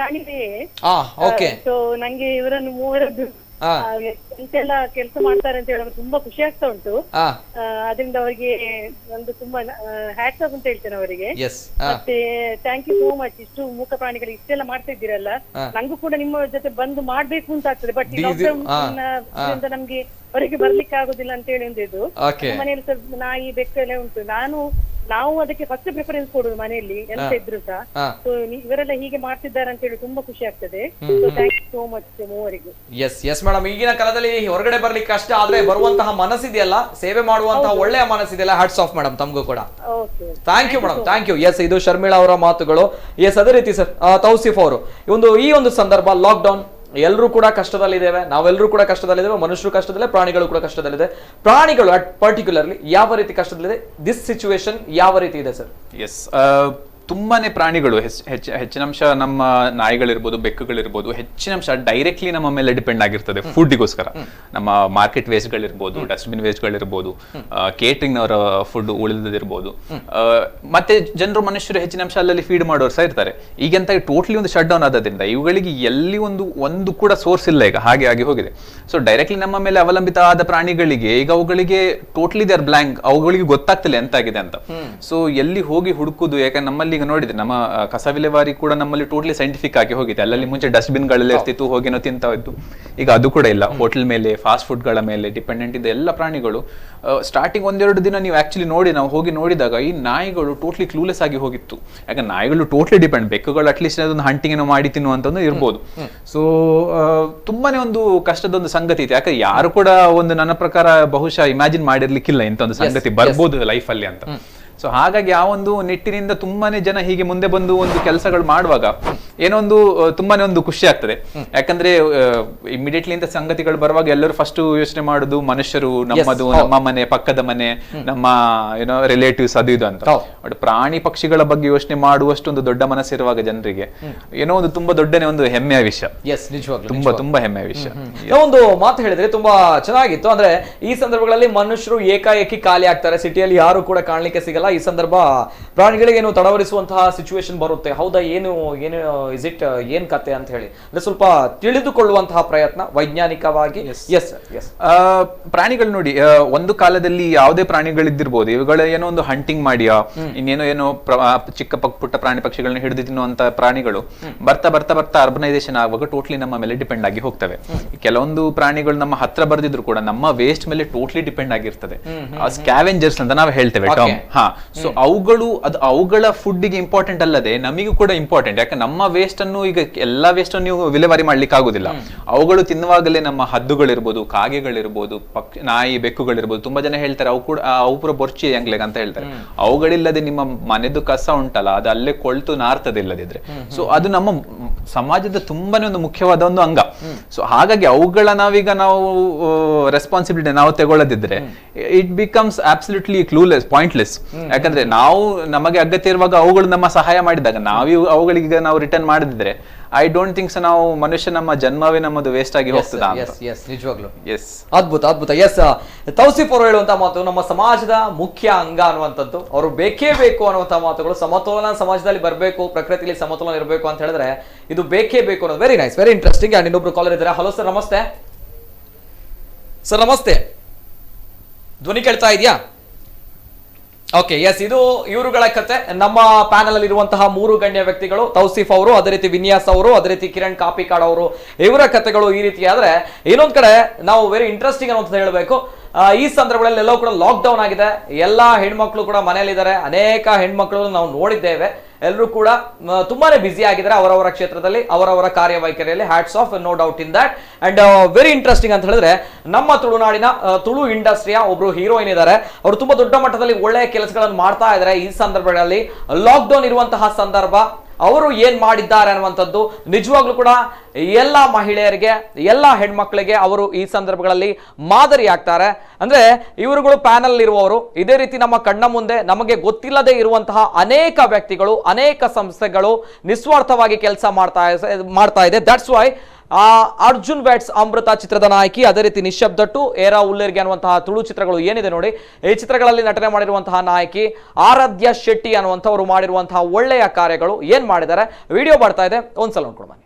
ಕಾಣಿದೆ. ಓಕೆ. ಸೊ ನಂಗೆ ಇವರನ್ನು ಮೂವರದ್ದು ಎಂತೆಲ್ಲ ಕೆಲಸ ಮಾಡ್ತಾರೆ ಅಂತ ಹೇಳುವಾಗ ತುಂಬಾ ಖುಷಿ ಆಗ್ತಾ ಉಂಟು. ಅದರಿಂದ ಅವರಿಗೆ ಒಂದು ತುಂಬಾ ಹ್ಯಾಟ್ಸ್ ಆಫ್ ಅಂತ ಹೇಳ್ತೇನೆ ಅವರಿಗೆ. ಮತ್ತೆ ಥ್ಯಾಂಕ್ ಯು ಸೋ ಮಚ್. ಇಷ್ಟು ಮೂಕ ಪ್ರಾಣಿಗಳಿಗೆ ಇಷ್ಟೆಲ್ಲ ಮಾಡ್ತಾ ಇದ್ದೀರಲ್ಲ, ನಂಗೂ ಕೂಡ ನಿಮ್ಮ ಜೊತೆ ಬಂದು ಮಾಡ್ಬೇಕು ಅಂತ ಆಗ್ತದೆ. ಬಟ್ ಈ ಲಾಕ್ಡೌನ್ ನಮ್ಗೆ ಹೊರಗೆ ಬರ್ಲಿಕ್ಕೆ ಆಗುದಿಲ್ಲ ಅಂತ ಹೇಳಿ ಒಂದಿದ್ದು. ಮನೆಯಲ್ಲಿ ಸ್ವಲ್ಪ ನಾಯಿ ಬೆಕ್ಕೆಲ್ಲ ಉಂಟು. ನಾವು ಅದಕ್ಕೆ ಫಸ್ಟ್ ಪ್ರಿಫರೆನ್ಸ್ ಕೊಡುದು ಮನೆಯಲ್ಲಿ ಎಂತ ಇದ್ರು ಸಹ. ಸೊ ಇವರೆಲ್ಲ ಹೀಗೆ ಮಾಡ್ತಿದ್ದಾರೆ ಅಂತ ಹೇಳಿ ತುಂಬಾ ಖುಷಿ ಆಗ್ತದೆ. So thank you so much ಮೂವರಿಗೂ. ಎಸ್ ಮೇಡಮ್, ಈಗಿನ ಕಾಲದಲ್ಲಿ ಹೊರಗಡೆ ಬರ್ಲಿಕ್ಕೆ ಕಷ್ಟ, ಆದ್ರೆ ಬರುವಂತಹ ಮನಸ್ಸಿದೆಯಲ್ಲ, ಸೇವೆ ಮಾಡುವಂತಹ ಒಳ್ಳೆಯ ಮನಸ್ಸಿದೆಯಲ್ಲ, ಹ್ಯಾಟ್ಸ್ ಆಫ್ ಮೇಡಮ್ ತಮಗೂ ಕೂಡ. Thank you madam, thank you. Yes, ಇದು ಶರ್ಮಿಳಾ ಅವರ ಮಾತುಗಳು. ಎಸ್, ಅದೇ ರೀತಿ ಸರ್ ತೌಸಿಫ್ ಅವರು ಈ ಒಂದು ಸಂದರ್ಭ ಲಾಕ್ಡೌನ್, ಎಲ್ಲರೂ ಕೂಡ ಕಷ್ಟದಲ್ಲಿದ್ದೇವೆ, ನಾವೆಲ್ಲರೂ ಕೂಡ ಕಷ್ಟದಲ್ಲಿದ್ದೇವೆ, ಮನುಷ್ಯರು ಕಷ್ಟದಲ್ಲೇ, ಪ್ರಾಣಿಗಳು ಕೂಡ ಕಷ್ಟದಲ್ಲಿದೆ. ಪ್ರಾಣಿಗಳು ಪರ್ಟಿಕ್ಯುಲರ್ಲಿ ಯಾವ ರೀತಿ ಕಷ್ಟದಲ್ಲಿದೆ, ದಿಸ್ ಸಿಚುವೇಶನ್ ಯಾವ ರೀತಿ ಇದೆ ಸರ್? ಎಸ್, ತುಂಬಾನೇ ಪ್ರಾಣಿಗಳು ಹೆಚ್ಚಿನಂಶ ನಮ್ಮ ನಾಯಿಗಳಿರ್ಬೋದು, ಬೆಕ್ಕುಗಳಿರ್ಬೋದು, ಹೆಚ್ಚಿನಂಶ ಡೈರೆಕ್ಟ್ಲಿ ನಮ್ಮ ಮೇಲೆ ಡಿಪೆಂಡ್ ಆಗಿರ್ತದೆ ಫುಡ್ಗೋಸ್ಕರ. ನಮ್ಮ ಮಾರ್ಕೆಟ್ ವೇಸ್ಟ್ಗಳಿರ್ಬೋದು, ಡಸ್ಟ್ಬಿನ್ ವೇಸ್ಟ್ಗಳಿರ್ಬೋದು, ಕೇಟರಿಂಗ್ ಅವರ ಫುಡ್ ಉಳಿದಿರ್ಬೋದು, ಮತ್ತೆ ಜನರು ಮನುಷ್ಯರು ಹೆಚ್ಚಿನಂಶ ಅಲ್ಲಲ್ಲಿ ಫೀಡ್ ಮಾಡೋರು ಸಹ ಇರ್ತಾರೆ. ಈಗೆಂತ ಟೋಟ್ಲಿ ಒಂದು ಶಟ್ ಡೌನ್ ಆದ್ರಿಂದ ಇವುಗಳಿಗೆ ಎಲ್ಲಿ ಒಂದು ಕೂಡ ಸೋರ್ಸ್ ಇಲ್ಲ ಈಗ, ಹಾಗೆ ಆಗಿ ಹೋಗಿದೆ. ಸೊ ಡೈರೆಕ್ಟ್ಲಿ ನಮ್ಮ ಮೇಲೆ ಅವಲಂಬಿತ ಆದ ಪ್ರಾಣಿಗಳಿಗೆ ಈಗ ಅವುಗಳಿಗೆ ಟೋಟ್ಲಿ ದೇರ್ ಬ್ಲಾಂಕ್, ಅವುಗಳಿಗೆ ಗೊತ್ತಾಗ್ತಿಲ್ಲ ಎಂತಾಗಿದೆ ಅಂತ. ಸೊ ಎಲ್ಲಿ ಹೋಗಿ ಹುಡುಕುದು, ಯಾಕಂದ್ರೆ ನಮ್ಮಲ್ಲಿ ಈಗ ನೋಡಿದ್ರೆ ನಮ್ಮ ಕಸ ವಿಲೇವಾರಿ ಕೂಡ ನಮ್ಮಲ್ಲಿ ಟೋಟ್ಲಿ ಸೈಂಟಿಫಿಕ್ ಆಗಿ ಹೋಗಿದೆ. ಅಲ್ಲಲ್ಲಿ ಮುಂಚೆ ಡಸ್ಟ್ಬಿನ್ ಗಳಲ್ಲಿ ಇರ್ತಿತ್ತು, ಹೋಗಿನೋ ತಿಂತ ಇತ್ತು, ಈಗ ಅದು ಕೂಡ ಇಲ್ಲ. ಹೋಟೆಲ್ ಮೇಲೆ, ಫಾಸ್ಟ್ ಫುಡ್ ಗಳ ಮೇಲೆ ಡಿಪೆಂಡೆಂಟ್ ಇದೆ ಎಲ್ಲ ಪ್ರಾಣಿಗಳು. ಸ್ಟಾರ್ಟಿಂಗ್ ಒಂದೆರಡು ದಿನ ನೀವು ಆಕ್ಚುಲಿ ನಾವು ಹೋಗಿ ನೋಡಿದಾಗ ಈ ನಾಯಿಗಳು ಟೋಟ್ಲಿ ಕ್ಲೂಲೆಸ್ ಆಗಿ ಹೋಗಿತ್ತು. ಯಾಕಂದ್ರೆ ನಾಯಿಗಳು ಟೋಟ್ಲಿ ಡಿಪೆಂಡ್, ಬೆಕ್ಕುಗಳು ಅಟ್ಲೀಸ್ಟ್ ಅದೊಂದು ಹಂಟಿಂಗ್ ಏನೋ ಮಾಡಿ ತಿನ್ನುವಂತದ್ದು ಇರ್ಬೋದು. ಸೊ ತುಂಬಾನೇ ಒಂದು ಕಷ್ಟದೊಂದು ಸಂಗತಿ ಇದೆ. ಯಾಕಂದ್ರೆ ಯಾರು ಕೂಡ ಒಂದು ನನ್ನ ಪ್ರಕಾರ ಬಹುಶಃ ಇಮ್ಯಾಜಿನ್ ಮಾಡಿರ್ಲಿಕ್ಕಿಲ್ಲ ಇಂಥ ಒಂದು ಸಂಗತಿ ಬರ್ಬೋದು ಲೈಫ್ ಅಲ್ಲಿ ಅಂತ. ಸೊ ಹಾಗಾಗಿ ಆ ಒಂದು ನಿಟ್ಟಿನಿಂದ ತುಂಬಾನೇ ಜನ ಹೀಗೆ ಮುಂದೆ ಬಂದು ಒಂದು ಕೆಲಸಗಳು ಮಾಡುವಾಗ ಏನೋ ಒಂದು ತುಂಬಾನೇ ಒಂದು ಖುಷಿ ಆಗ್ತದೆ. ಯಾಕಂದ್ರೆ ಇಮಿಡಿಯೇಟ್ಲಿ ಇಂಥ ಸಂಗತಿಗಳು ಬರುವಾಗ ಎಲ್ಲರೂ ಫಸ್ಟ್ ಯೋಚನೆ ಮಾಡುದು ಮನುಷ್ಯರು, ನಮ್ಮದು, ನಮ್ಮ ಮನೆ, ಪಕ್ಕದ ಮನೆ, ನಮ್ಮ ಏನೋ ರಿಲೇಟಿವ್ಸ್, ಅದು ಇದು ಅಂತ. ಬಟ್ ಪ್ರಾಣಿ ಪಕ್ಷಿಗಳ ಬಗ್ಗೆ ಯೋಚನೆ ಮಾಡುವಷ್ಟೊಂದು ದೊಡ್ಡ ಮನಸ್ಸಿರುವಾಗ ಜನರಿಗೆ ಏನೋ ಒಂದು ತುಂಬಾ ದೊಡ್ಡನೇ ಒಂದು ಹೆಮ್ಮೆಯ ವಿಷಯ. ತುಂಬಾ ತುಂಬಾ ಹೆಮ್ಮೆಯ ವಿಷಯ. ಒಂದು ಮಾತು ಹೇಳಿದ್ರೆ ತುಂಬಾ ಚೆನ್ನಾಗಿತ್ತು. ಅಂದ್ರೆ ಈ ಸಂದರ್ಭಗಳಲ್ಲಿ ಮನುಷ್ಯರು ಏಕಾಏಕಿ ಖಾಲಿ ಆಗ್ತಾರೆ, ಸಿಟಿಯಲ್ಲಿ ಯಾರು ಕೂಡ ಕಾಣ್ಲಿಕ್ಕೆ ಸಿಗಲ್ಲ. ಈ ಸಂದರ್ಭ ಪ್ರಾಣಿಗಳಿಗೆ ಏನು ತಡವರಿಸುವಂತಹ ಸಿಚುವೇಶನ್ ಬರುತ್ತೆ. ಹೌದಾ, ಏನು ಇಸ್ ಇಟ್, ಏನ್ ಕತೆ ಅಂತ ಹೇಳಿ ಅಂದ್ರೆ ಸ್ವಲ್ಪ ತಿಳಿದುಕೊಳ್ಳುವಂತಹ ಪ್ರಯತ್ನ ವೈಜ್ಞಾನಿಕವಾಗಿ. ಪ್ರಾಣಿಗಳು ನೋಡಿ, ಒಂದು ಕಾಲದಲ್ಲಿ ಯಾವುದೇ ಪ್ರಾಣಿಗಳಿದ್ದಿರ್ಬೋದು, ಇವುಗಳ ಏನೋ ಒಂದು ಹಂಟಿಂಗ್ ಮಾಡಿಯಾ ಇನ್ನೇನೋ ಚಿಕ್ಕ ಪುಟ್ಟ ಪ್ರಾಣಿ ಪಕ್ಷಿಗಳನ್ನ ಹಿಡಿದು ತಿನ್ನುವಂತ ಪ್ರಾಣಿಗಳು ಬರ್ತಾ ಬರ್ತಾ ಬರ್ತಾ ಅರ್ಬನೈಸೇಷನ್ ಆಗುವಾಗ ಟೋಟ್ಲಿ ನಮ್ಮ ಮೇಲೆ ಡಿಪೆಂಡ್ ಆಗಿ ಹೋಗ್ತವೆ. ಕೆಲವೊಂದು ಪ್ರಾಣಿಗಳು ನಮ್ಮ ಹತ್ರ ಬರ್ದಿದ್ರು ಕೂಡ ನಮ್ಮ ವೇಸ್ಟ್ ಮೇಲೆ ಟೋಟ್ಲಿ ಡಿಪೆಂಡ್ ಆಗಿರ್ತದೆ. ಸ್ಕ್ಯಾವೆಂಜರ್ಸ್ ಅಂತ ನಾವು ಹೇಳ್ತೇವೆ ಟರ್ಮ್. ಸೊ ಅವುಗಳ ಫುಡ್ಗೆ ಇಂಪಾರ್ಟೆಂಟ್ ಅಲ್ಲದೆ ನಮಿಗೂ ಕೂಡ ಇಂಪಾರ್ಟೆಂಟ್. ಯಾಕಂದ್ರೆ ನಮ್ಮ ವೇಸ್ಟ್ ಅನ್ನು ಈಗ ಎಲ್ಲಾ ವೇಸ್ಟ್ ಅನ್ನು ನೀವು ವಿಲೇವಾರಿ ಮಾಡ್ಲಿಕ್ಕೆ ಆಗುದಿಲ್ಲ. ಅವುಗಳು ತಿನ್ನುವಾಗಲೇ ನಮ್ಮ ಹದ್ದುಗಳಿರ್ಬೋದು, ಕಾಗೆಗಳಿರ್ಬೋದು, ನಾಯಿ, ಬೆಕ್ಕುಗಳಿರ್ಬೋದು, ತುಂಬಾ ಜನ ಹೇಳ್ತಾರೆ ಅವು ಕೂಡ ಅವು ಪೂರ ಬೊರ್ಚಿ ಹೆಂಗ್ಲೆಗ್ ಅಂತ ಹೇಳ್ತಾರೆ. ಅವುಗಳಿಲ್ಲದೆ ನಿಮ್ಮ ಮನೆದು ಕಸ ಉಂಟಲ್ಲ, ಅದು ಅಲ್ಲೇ ಕೊಳ್ತು ನಾರ್ತದೆ ಇಲ್ಲದಿದ್ರೆ. ಸೊ ಅದು ನಮ್ಮ ಸಮಾಜದ ತುಂಬಾನೇ ಒಂದು ಮುಖ್ಯವಾದ ಒಂದು ಅಂಗ. ಸೊ ಹಾಗಾಗಿ ಅವುಗಳ ನಾವು ರೆಸ್ಪಾನ್ಸಿಬಿಲಿಟಿ ನಾವು ತಗೊಳ್ಳದಿದ್ರೆ it becomes absolutely clueless, pointless. ಯಾಕಂದ್ರೆ ನಾವು ನಮಗೆ ಅಗತ್ಯ ಇರುವಾಗ ಅವುಗಳು ನಮ್ಮ ಸಹಾಯ ಮಾಡಿದಾಗ ಅವುಗಳಿಗೆ ನಾವು ರಿಟರ್ನ್ ಮಾಡದಿದ್ರೆ ಐ ಡೋಂಟ್ ಥಿಂಕ್ ನಾವು ಮನುಷ್ಯ ನಮ್ಮ ಜನ್ಮವೇ ನಮ್ಮದು ವೇಸ್ಟ್ ಆಗಿ ಹೋಗ್ತದ. ನಿಜವಾಗ್ಲು ಅದ್ಭುತ ಅದ್ಭುತ. ಎಸ್, ತೌಸಿಫ್ ಅವರು ಹೇಳುವಂತಹ ಮಾತು ನಮ್ಮ ಸಮಾಜದ ಮುಖ್ಯ ಅಂಗ ಅನ್ನುವಂಥದ್ದು. ಅವರು ಬೇಕೇ ಬೇಕು ಅನ್ನುವಂತಹ ಮಾತುಗಳು. ಸಮತೋಲನ ಸಮಾಜದಲ್ಲಿ ಬರಬೇಕು, ಪ್ರಕೃತಿಯಲ್ಲಿ ಸಮತೋಲನ ಇರಬೇಕು ಅಂತ ಹೇಳಿದ್ರೆ ಇದು ಬೇಕೇ ಬೇಕು ಅನ್ನೋದು. Very nice, very interesting. And ಇನ್ನೊಬ್ರು ಕಾಲರ್ ಇದ್ದಾರೆ. ಹಲೋ ಸರ್, ನಮಸ್ತೆ ಸರ್. ನಮಸ್ತೆ, ಧ್ವನಿ ಕೇಳ್ತಾ ಇದೆಯಾ ಓಕೆ, ಎಸ್, ಇದು ಇವರುಗಳ ಕತೆ. ನಮ್ಮ ಪ್ಯಾನಲ್ ಅಲ್ಲಿ ಇರುವಂತಹ 3 ಗಣ್ಯ ವ್ಯಕ್ತಿಗಳು, ತೌಸಿಫ್ ಅವರು, ಅದೇ ರೀತಿ ವಿನ್ಯಾಸ್ ಅವರು, ಅದೇ ರೀತಿ ಕಿರಣ್ ಕಾಪಿಕಾಡ್ ಅವರು, ಇವರ ಕತೆಗಳು ಈ ರೀತಿ ಆದ್ರೆ, ಇನ್ನೊಂದ್ ಕಡೆ ನಾವು ವೆರಿ ಇಂಟ್ರೆಸ್ಟಿಂಗ್ ಅನ್ನೋದು ಹೇಳಬೇಕು. ಈ ಸಂದರ್ಭಗಳಲ್ಲಿ ಎಲ್ಲವೂ ಕೂಡ ಲಾಕ್ ಡೌನ್ ಆಗಿದೆ, ಎಲ್ಲಾ ಹೆಣ್ಮಕ್ಳು ಕೂಡ ಮನೆಯಲ್ಲಿದ್ದಾರೆ. ಅನೇಕ ಹೆಣ್ಮಕ್ಳು ನಾವು ನೋಡಿದ್ದೇವೆ, ಎಲ್ಲರೂ ಕೂಡ ತುಂಬಾನೇ ಬ್ಯುಸಿ ಆಗಿದ್ದಾರೆ ಅವರವರ ಕ್ಷೇತ್ರದಲ್ಲಿ, ಅವರವರ ಕಾರ್ಯವೈಖರಿಯಲ್ಲಿ. Hats off, no doubt in that. And very interesting ಅಂತ ಹೇಳಿದ್ರೆ, ನಮ್ಮ ತುಳುನಾಡಿನ ತುಳು ಇಂಡಸ್ಟ್ರಿಯ ಒಬ್ರು ಹೀರೋಯಿನ್ ಇದ್ದಾರೆ. ಅವರು ತುಂಬಾ ದೊಡ್ಡ ಮಟ್ಟದಲ್ಲಿ ಒಳ್ಳೆಯ ಕೆಲಸಗಳನ್ನು ಮಾಡ್ತಾ ಇದ್ದಾರೆ. ಈ ಸಂದರ್ಭಗಳಲ್ಲಿ ಲಾಕ್ ಡೌನ್ ಇರುವಂತಹ ಸಂದರ್ಭ, ಅವರು ಏನ್ ಮಾಡಿದ್ದಾರೆ ಅನ್ನುವಂಥದ್ದು ನಿಜವಾಗ್ಲೂ ಕೂಡ ಎಲ್ಲ ಮಹಿಳೆಯರಿಗೆ, ಎಲ್ಲ ಹೆಣ್ಮಕ್ಳಿಗೆ ಅವರು ಈ ಸಂದರ್ಭಗಳಲ್ಲಿ ಮಾದರಿ ಆಗ್ತಾರೆ. ಅಂದ್ರೆ ಇವರುಗಳು ಪ್ಯಾನಲ್ ಇರುವವರು, ಇದೇ ರೀತಿ ನಮ್ಮ ಕಣ್ಣ ಮುಂದೆ ನಮಗೆ ಗೊತ್ತಿಲ್ಲದೆ ಇರುವಂತಹ ಅನೇಕ ವ್ಯಕ್ತಿಗಳು, ಅನೇಕ ಸಂಸ್ಥೆಗಳು ನಿಸ್ವಾರ್ಥವಾಗಿ ಕೆಲಸ ಮಾಡ್ತಾ ಇದೆ. ದಟ್ಸ್ ವೈ ಅರ್ಜುನ್ ವೆಟ್ಸ್ ಅಮೃತ ಚಿತ್ರದ ನಾಯಕಿ, ಅದೇ ರೀತಿ ನಿಶಬ್ದಟ್ಟು, ಏರಾ ಉಲ್ಲೇರ್ಗೆ ಅನ್ನುವಂತಹ ತುಳು ಚಿತ್ರಗಳು ಏನಿದೆ ನೋಡಿ, ಈ ಚಿತ್ರಗಳಲ್ಲಿ ನಟನೆ ಮಾಡಿರುವಂತಹ ನಾಯಕಿ ಆರಾಧ್ಯ ಶೆಟ್ಟಿ ಅನ್ನುವಂಥವ್ರು ಮಾಡಿರುವಂತಹ ಒಳ್ಳೆಯ ಕಾರ್ಯಗಳು ಏನ್ ಮಾಡಿದ್ದಾರೆ, ವಿಡಿಯೋ ಬರ್ತಾ ಇದೆ, ಒಂದ್ಸಲ ನೋಡ್ಕೊಂಡು ಬನ್ನಿ.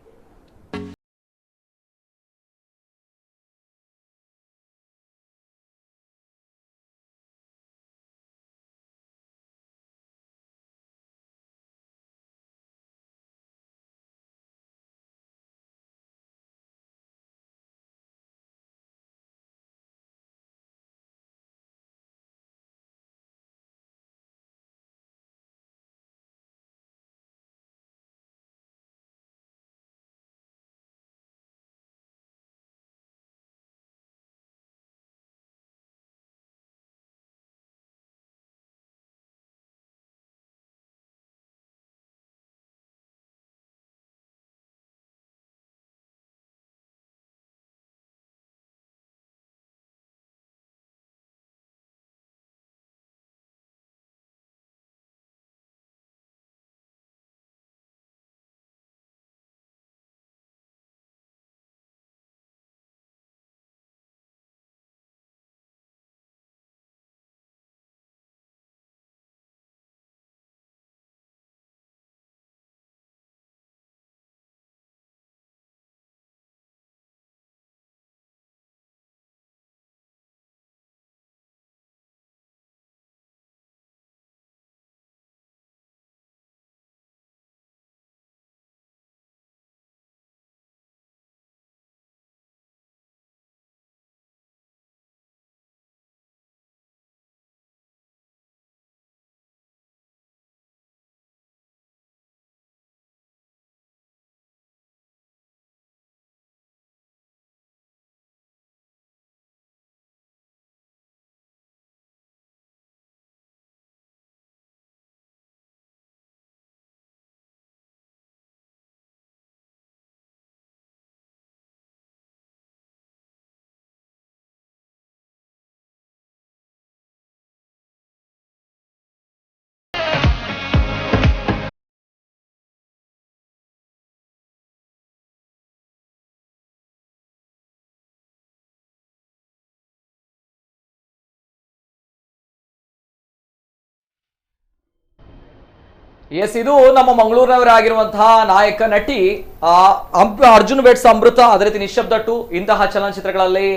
ಎಸ್, ಇದು ನಮ್ಮ ಮಂಗಳೂರಿನವರಾಗಿರುವಂತಹ ನಾಯಕ ನಟಿ ಅರ್ಜುನ್ ವೆಟ್ಸ್ ಅಮೃತ, ಅದೇ ರೀತಿ ನಿಶಬ್ದಟ್ಟು ಇಂತಹ ಚಲನಚಿತ್ರಗಳಲ್ಲಿ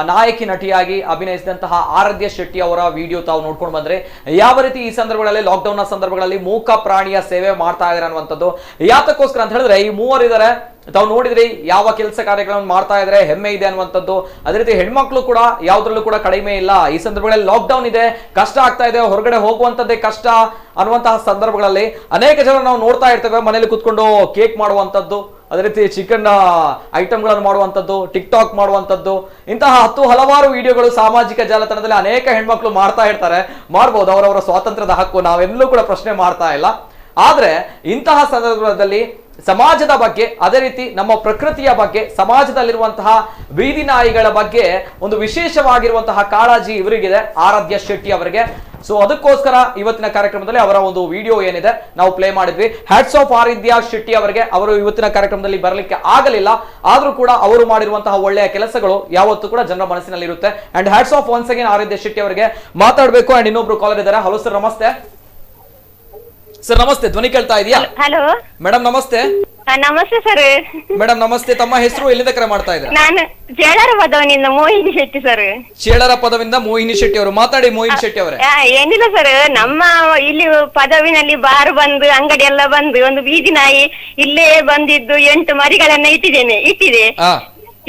ನಾಯಕಿ ನಟಿಯಾಗಿ ಅಭಿನಯಿಸಿದಂತಹ ಆರಾಧ್ಯ ಶೆಟ್ಟಿ ಅವರ ವಿಡಿಯೋ ತಾವು ನೋಡ್ಕೊಂಡು ಬಂದ್ರೆ, ಯಾವ ರೀತಿ ಈ ಸಂದರ್ಭಗಳಲ್ಲಿ ಲಾಕ್ಡೌನ್ ನ ಸಂದರ್ಭಗಳಲ್ಲಿ ಮೂಕ ಪ್ರಾಣಿಯ ಸೇವೆ ಮಾಡ್ತಾ ಇದ್ದಾರೆ ಅನ್ನುವಂಥದ್ದು. ಯಾತಕ್ಕೋಸ್ಕರ ಅಂತ ಹೇಳಿದ್ರೆ, ಈ ಮೂವರಿದ್ದಾರೆ, ತಾವು ನೋಡಿದ್ರಿ ಯಾವ ಕೆಲಸ ಕಾರ್ಯಗಳನ್ನು ಮಾಡ್ತಾ ಇದ್ರೆ, ಹೆಮ್ಮೆ ಇದೆ ಅನ್ನುವಂಥದ್ದು. ಅದೇ ರೀತಿ ಹೆಣ್ಮಕ್ಳು ಕೂಡ ಯಾವ್ದ್ರಲ್ಲೂ ಕೂಡ ಕಡಿಮೆ ಇಲ್ಲ. ಈ ಸಂದರ್ಭಗಳಲ್ಲಿ ಲಾಕ್ಡೌನ್ ಇದೆ, ಕಷ್ಟ ಆಗ್ತಾ ಇದೆ, ಹೊರಗಡೆ ಹೋಗುವಂತದ್ದೇ ಕಷ್ಟ ಅನ್ನುವಂತಹ ಸಂದರ್ಭಗಳಲ್ಲಿ ಅನೇಕ ಜನ ನಾವು ನೋಡ್ತಾ ಇರ್ತೇವೆ, ಮನೇಲಿ ಕುತ್ಕೊಂಡು ಕೇಕ್ ಮಾಡುವಂತದ್ದು, ಅದೇ ರೀತಿ ಚಿಕನ್ ಐಟಮ್ಗಳನ್ನು ಮಾಡುವಂಥದ್ದು, ಟಿಕ್ ಟಾಕ್ ಮಾಡುವಂಥದ್ದು, ಇಂತಹ ಹಲವಾರು ವಿಡಿಯೋಗಳು ಸಾಮಾಜಿಕ ಜಾಲತಾಣದಲ್ಲಿ ಅನೇಕ ಹೆಣ್ಮಕ್ಳು ಮಾಡ್ತಾ ಇರ್ತಾರೆ. ಮಾಡ್ಬೋದು, ಅವರವರ ಸ್ವಾತಂತ್ರ್ಯದ ಹಕ್ಕು, ನಾವೆಲ್ಲೂ ಕೂಡ ಪ್ರಶ್ನೆ ಮಾಡ್ತಾ ಇಲ್ಲ. ಆದ್ರೆ ಇಂತಹ ಸಂದರ್ಭದಲ್ಲಿ ಸಮಾಜದ ಬಗ್ಗೆ, ಅದೇ ರೀತಿ ನಮ್ಮ ಪ್ರಕೃತಿಯ ಬಗ್ಗೆ, ಸಮಾಜದಲ್ಲಿರುವಂತಹ ಬೀದಿ ನಾಯಿಗಳ ಬಗ್ಗೆ ಒಂದು ವಿಶೇಷವಾಗಿರುವಂತಹ ಕಾಳಜಿ ಇವರಿಗಿದೆ, ಆರಾಧ್ಯ ಶೆಟ್ಟಿ ಅವರಿಗೆ. ಸೊ ಅದಕ್ಕೋಸ್ಕರ ಇವತ್ತಿನ ಕಾರ್ಯಕ್ರಮದಲ್ಲಿ ಅವರ ಒಂದು ವಿಡಿಯೋ ಏನಿದೆ ನಾವು ಪ್ಲೇ ಮಾಡಿದ್ವಿ. ಹ್ಯಾಟ್ಸ್ ಆಫ್ ಆರಾಧ್ಯ ಶೆಟ್ಟಿ ಅವರಿಗೆ. ಅವರು ಇವತ್ತಿನ ಕಾರ್ಯಕ್ರಮದಲ್ಲಿ ಬರಲಿಕ್ಕೆ ಆಗಲಿಲ್ಲ, ಆದ್ರೂ ಕೂಡ ಅವರು ಮಾಡಿರುವಂತಹ ಒಳ್ಳೆಯ ಕೆಲಸಗಳು ಯಾವತ್ತೂ ಕೂಡ ಜನರ ಮನಸ್ಸಿನಲ್ಲಿ ಇರುತ್ತೆ. And hats off once again Aradhya Shetty ಅವರಿಗೆ. ಮಾತಾಡಬೇಕು. ಅಂಡ್ ಇನ್ನೊಬ್ರು ಕಾಲರ್ ಇದ್ದಾರೆ. ಹಲೋ ಸರ್, ನಮಸ್ತೆ. ಸರ್ ನಮಸ್ತೆ, ಧ್ವನಿ ಕೇಳ್ತಾ ಇದೆಯಾ? ಹಲೋ ಮೇಡಮ್ ನಮಸ್ತೆ. ನಮಸ್ತೆ ಸರ್. ಮೇಡಮ್ ನಮಸ್ತೆ. ತಮ್ಮ ಹೆಸರು, ಎಲ್ಲಿಂದ ಕರೆ ಮಾಡ್ತಾ ಇದ್ದೀರಾ? ನಾನು ಚೇಳರ ಪದವನಿಂದ ಮೋಹಿನಿ ಶೆಟ್ಟಿ ಸರ್. ಚೇಳರ ಪದವಿಂದ ಮೋಹಿನಿ ಶೆಟ್ಟಿ ಅವರು. ಮಾತಾಡಿ ಮೋಹಿನಿ ಶೆಟ್ಟಿ ಅವರೇ. ಏನಿಲ್ಲ ಸರ್, ನಮ್ಮ ಇಲ್ಲಿ ಪದವಿನಲ್ಲಿ ಬಾರ್ ಬಂದು ಅಂಗಡಿ ಎಲ್ಲ ಬಂದು ಒಂದು ಬೀದಿ ನಾಯಿ ಇಲ್ಲೇ ಬಂದಿದ್ದು 8 ಮರಿಗಳನ್ನ ಇಟ್ಟಿದೆ.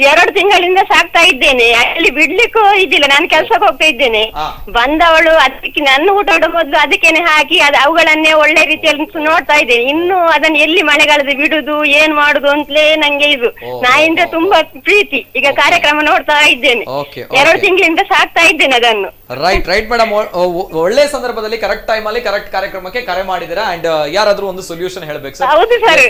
2 ತಿಂಗಳಿಂದ ಸಾಕ್ತಾ ಇದ್ದೇನೆ. ಅಲ್ಲಿ ಬಿಡ್ಲಿಕ್ಕೂ ಇದ್ದಿಲ್ಲ, ನಾನು ಕೆಲ್ಸಕ್ಕೆ ಹೋಗ್ತಾ ಇದ್ದೇನೆ. ಬಂದವಳು ಅದಕ್ಕೆ ನನ್ನ ಊಟ ಮೊದಲು ಅದಕ್ಕೇನೆ ಹಾಕಿ ಅವುಗಳನ್ನೇ ಒಳ್ಳೆ ರೀತಿಯಲ್ಲಿ ನೋಡ್ತಾ ಇದ್ದೇನೆ. ಇನ್ನು ಅದನ್ನ ಎಲ್ಲಿ ಮಳೆಗಾಲದ ಬಿಡುದು ಏನ್ ಮಾಡುದು ಅಂತಲೇ ನಂಗೆ ಇದು ನಾಯಿಂದ ತುಂಬಾ ಪ್ರೀತಿ. ಈಗ ಕಾರ್ಯಕ್ರಮ ನೋಡ್ತಾ ಇದ್ದೇನೆ. 2 ತಿಂಗಳಿಂದ ಸಾಕ್ತಾ ಇದ್ದೇನೆ ಅದನ್ನು. ರೈಟ್ ಮೇಡಮ್, ಒಳ್ಳೆ ಸಂದರ್ಭದಲ್ಲಿ ಕರೆಕ್ಟ್ ಟೈಮ್ ಅಲ್ಲಿ ಕರೆಕ್ಟ್ ಕಾರ್ಯಕ್ರಮಕ್ಕೆ ಕರೆ ಮಾಡಿದಿರಾ. ಅಂಡ್ ಯಾರಾದ್ರೂ ಒಂದು ಸೊಲ್ಯೂಷನ್ ಹೇಳ್ಬೇಕು ಸರ್. ಹೌದು ಸರ್.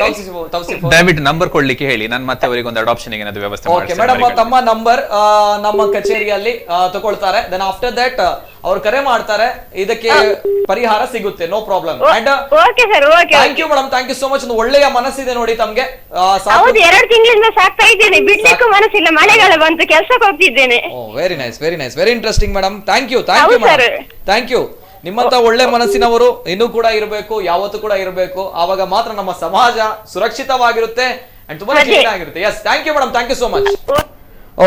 ದಯವಿಟ್ಟು ನಂಬರ್ ಕೊಡ್ಲಿಕ್ಕೆ ಹೇಳಿ, ನಾನು ಮತ್ತೆ ಅವರಿಗೆ ಒಂದು ಅಡಾಪ್ಷನ್ ಏನಾದ್ರು ವ್ಯವಸ್ಥೆ ಓಕೆ ಮೇಡಮ್, ತಮ್ಮ ನಂಬರ್ ನಮ್ಮ ಕಚೇರಿಯಲ್ಲಿ ತಗೊಳ್ತಾರೆ. ದೆನ್ ಆಫ್ಟರ್ ದಟ್ ಅವ್ರು ಕರೆ ಮಾಡ್ತಾರೆ, ಇದಕ್ಕೆ ಪರಿಹಾರ ಸಿಗುತ್ತೆ. No problem. Thank you madam, thank you so much. ಒಂದು ಒಳ್ಳೆಯ ಮನಸ್ಸಿದೆ ನೋಡಿ ತಮ್ಗೆ. 2 ತಿಂಗಳಿಂದ ಸಾಕ್ತಾ ಇದ್ದೇನೆ, ಬಿಡ್ಲಿಕ್ಕೂ ಮನಸ್ಸಿಲ್ಲ. ಮಳೆಗಾಲ ಬಂತು, ಕೆಲ್ಸಕ್ಕೆ ಹೋಗ್ತಿದ್ದೇನೆ. Very nice, very nice, very interesting madam. Thank you thank you. ನಿಮ್ಮಂತ ಒಳ್ಳೆ ಮನಸ್ಸಿನವರು ಇನ್ನೂ ಕೂಡ ಇರಬೇಕು, ಯಾವತ್ತೂ ಕೂಡ ಇರಬೇಕು. ಆವಾಗ ಮಾತ್ರ ನಮ್ಮ ಸಮಾಜ ಸುರಕ್ಷಿತವಾಗಿರುತ್ತೆ ಅಂಡ್ ತುಂಬಾ ಚೆನ್ನಾಗಿರುತ್ತೆ. Yes, thank you madam, thank you so much.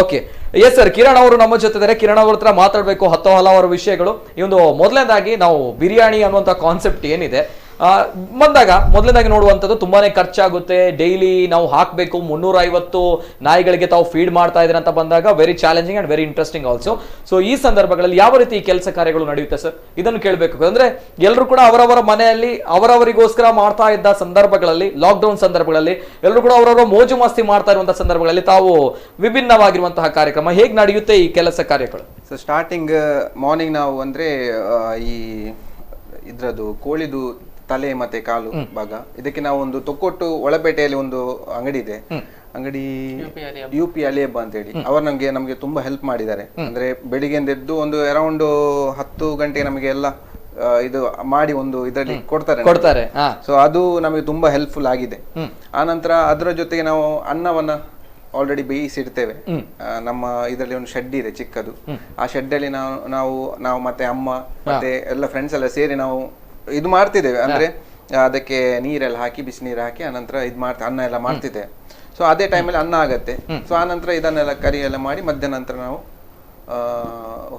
Okay, yes sir, Kiran ಅವರು ನಮ್ಮ ಜೊತೆ ಇದ್ದಾರೆ. ಕಿರಣ್ ಅವ್ರ ಹತ್ರ ಮಾತಾಡಬೇಕು ಹಲವಾರು ವಿಷಯಗಳು. ಈ ಒಂದು ಮೊದಲನೇದಾಗಿ ನಾವು ಬಿರಿಯಾನಿ ಅನ್ನುವಂಥ ಕಾನ್ಸೆಪ್ಟ್ ಏನಿದೆ ಬಂದಾಗ ಮೊದಲನೇದಾಗಿ ನೋಡುವಂಥದ್ದು ತುಂಬಾನೇ ಖರ್ಚಾಗುತ್ತೆ. ಡೈಲಿ ನಾವು ಹಾಕಬೇಕು 350 ನಾಯಿಗಳಿಗೆ ತಾವು ಫೀಡ್ ಮಾಡ್ತಾ ಇದ್ರೆ ಅಂತ ಬಂದಾಗ very challenging and very interesting also. So ಈ ಸಂದರ್ಭಗಳಲ್ಲಿ ಯಾವ ರೀತಿ ಕೆಲಸ ಕಾರ್ಯಗಳು ನಡೆಯುತ್ತೆ ಸರ್, ಇದನ್ನು ಕೇಳಬೇಕು. ಅಂದ್ರೆ ಎಲ್ಲರೂ ಕೂಡ ಅವರವರ ಮನೆಯಲ್ಲಿ ಅವರವರಿಗೋಸ್ಕರ ಮಾಡ್ತಾ ಇದ್ದ ಸಂದರ್ಭಗಳಲ್ಲಿ, ಲಾಕ್ಡೌನ್ ಸಂದರ್ಭಗಳಲ್ಲಿ ಎಲ್ಲರೂ ಕೂಡ ಅವರವರ ಮೋಜು ಮಸ್ತಿ ಮಾಡ್ತಾ ಇರುವಂತಹ ಸಂದರ್ಭಗಳಲ್ಲಿ ತಾವು ವಿಭಿನ್ನವಾಗಿರುವಂತಹ ಕಾರ್ಯಕ್ರಮ ಹೇಗೆ ನಡೆಯುತ್ತೆ ಈ ಕೆಲಸ ಕಾರ್ಯಗಳು? ಸೊ ಸ್ಟಾರ್ಟಿಂಗ್ ಮಾರ್ನಿಂಗ್ ನಾವು ಅಂದ್ರೆ ಈ ಇದ್ರದ್ದು ಕೋಳಿದು ತಲೆ ಮತ್ತೆ ಕಾಲು ಭಾಗ, ಇದಕ್ಕೆ ನಾವು ಒಂದು ತೊಕ್ಕೊಟ್ಟು ಒಳಪೇಟೆಯಲ್ಲಿ ಒಂದು ಅಂಗಡಿ ಇದೆ, ಅಂಗಡಿ UP ಅಲಿಯಬ್ಬ ಅಂತ ಹೇಳಿ. ಅವರು ನಮ್ಗೆ ತುಂಬಾ ಹೆಲ್ಪ್ ಮಾಡಿದ್ದಾರೆ. ಅಂದ್ರೆ ಬೆಳಿಗ್ಗೆ ಎದ್ದು ಒಂದು ಅರೌಂಡ್ 10 ಗಂಟೆಗೆ ನಮಗೆ ಎಲ್ಲ ಇದು ಮಾಡಿ ಒಂದು ಇದರಲ್ಲಿ ಕೊಡ್ತಾರೆ. ಸೊ ಅದು ನಮಗೆ ತುಂಬಾ ಹೆಲ್ಪ್ಫುಲ್ ಆಗಿದೆ. ಆನಂತರ ಅದರ ಜೊತೆಗೆ ನಾವು ಅನ್ನವನ್ನ ಆಲ್ರೆಡಿ ಬೇಯಿಸಿಡ್ತೇವೆ. ನಮ್ಮ ಇದರಲ್ಲಿ ಒಂದು ಶೆಡ್ ಇದೆ ಚಿಕ್ಕದು. ಆ ಶೆಡ್ ಅಲ್ಲಿ ನಾವು ಮತ್ತೆ ಅಮ್ಮ ಮತ್ತೆ ಎಲ್ಲ ಫ್ರೆಂಡ್ಸ್ ಎಲ್ಲ ಸೇರಿ ನಾವು ಇದು ಮಾಡ್ತಿದ್ದೇವೆ. ಅಂದ್ರೆ ಅದಕ್ಕೆ ನೀರೆಲ್ಲ ಹಾಕಿ, ಬಿಸಿ ನೀರು ಹಾಕಿ ಅನಂತರ ಅನ್ನ ಎಲ್ಲ ಮಾಡ್ತಿದ್ದೇವೆ. ಸೊ ಅದೇ ಟೈಮಲ್ಲಿ ಅನ್ನ ಆಗತ್ತೆ. ಸೊ ಆನಂತರ ಇದನ್ನೆಲ್ಲ ಕರಿ ಎಲ್ಲ ಮಾಡಿ ಮಧ್ಯಾಹ್ನ ನಂತರ ನಾವು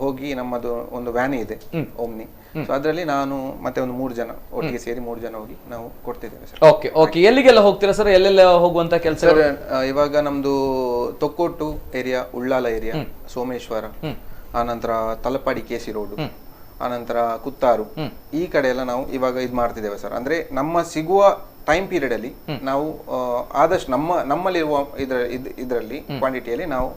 ಹೋಗಿ ನಮ್ಮದು ಒಂದು ವ್ಯಾನ್ ಇದೆ, ಓಮ್ನಿ. ಸೊ ಅದರಲ್ಲಿ ನಾನು ಮತ್ತೆ ಒಂದು 3 ಜನ ಒಟ್ಟಿಗೆ ಸೇರಿ 3 ಜನ ಹೋಗಿ ನಾವು ಕೊಡ್ತಿದ್ದೇವೆ ಸರ್. ಓಕೆ ಓಕೆ, ಎಲ್ಲಿಗೆಲ್ಲ ಹೋಗ್ತೀರಾ ಸರ್? ಎಲ್ಲೆಲ್ಲ ಹೋಗುವಂತ ಕೆಲಸ? ಇವಾಗ ನಮ್ದು ತೊಕ್ಕೊಟ್ಟು ಏರಿಯಾ, ಉಳ್ಳಾಲ ಏರಿಯಾ, ಸೋಮೇಶ್ವರ, ಆನಂತರ ತಲಪಾಡಿ KC ರೋಡ್, ಆನಂತರ ಕುತ್ತಾರು, ಈ ಕಡೆ ಎಲ್ಲ ನಾವು ಇವಾಗ ಇದು ಮಾಡ್ತಿದ್ದೇವೆ ಸರ್. ಅಂದ್ರೆ ನಮ್ಮ ಸಿಗುವ ಟೈಮ್ ಪೀರಿಯಡ್ ಅಲ್ಲಿ ನಾವು ಆದಷ್ಟು ನಮ್ಮಲ್ಲಿರುವ ಇದರಲ್ಲಿ ಕ್ವಾಂಟಿಟಿಯಲ್ಲಿ ನಾವು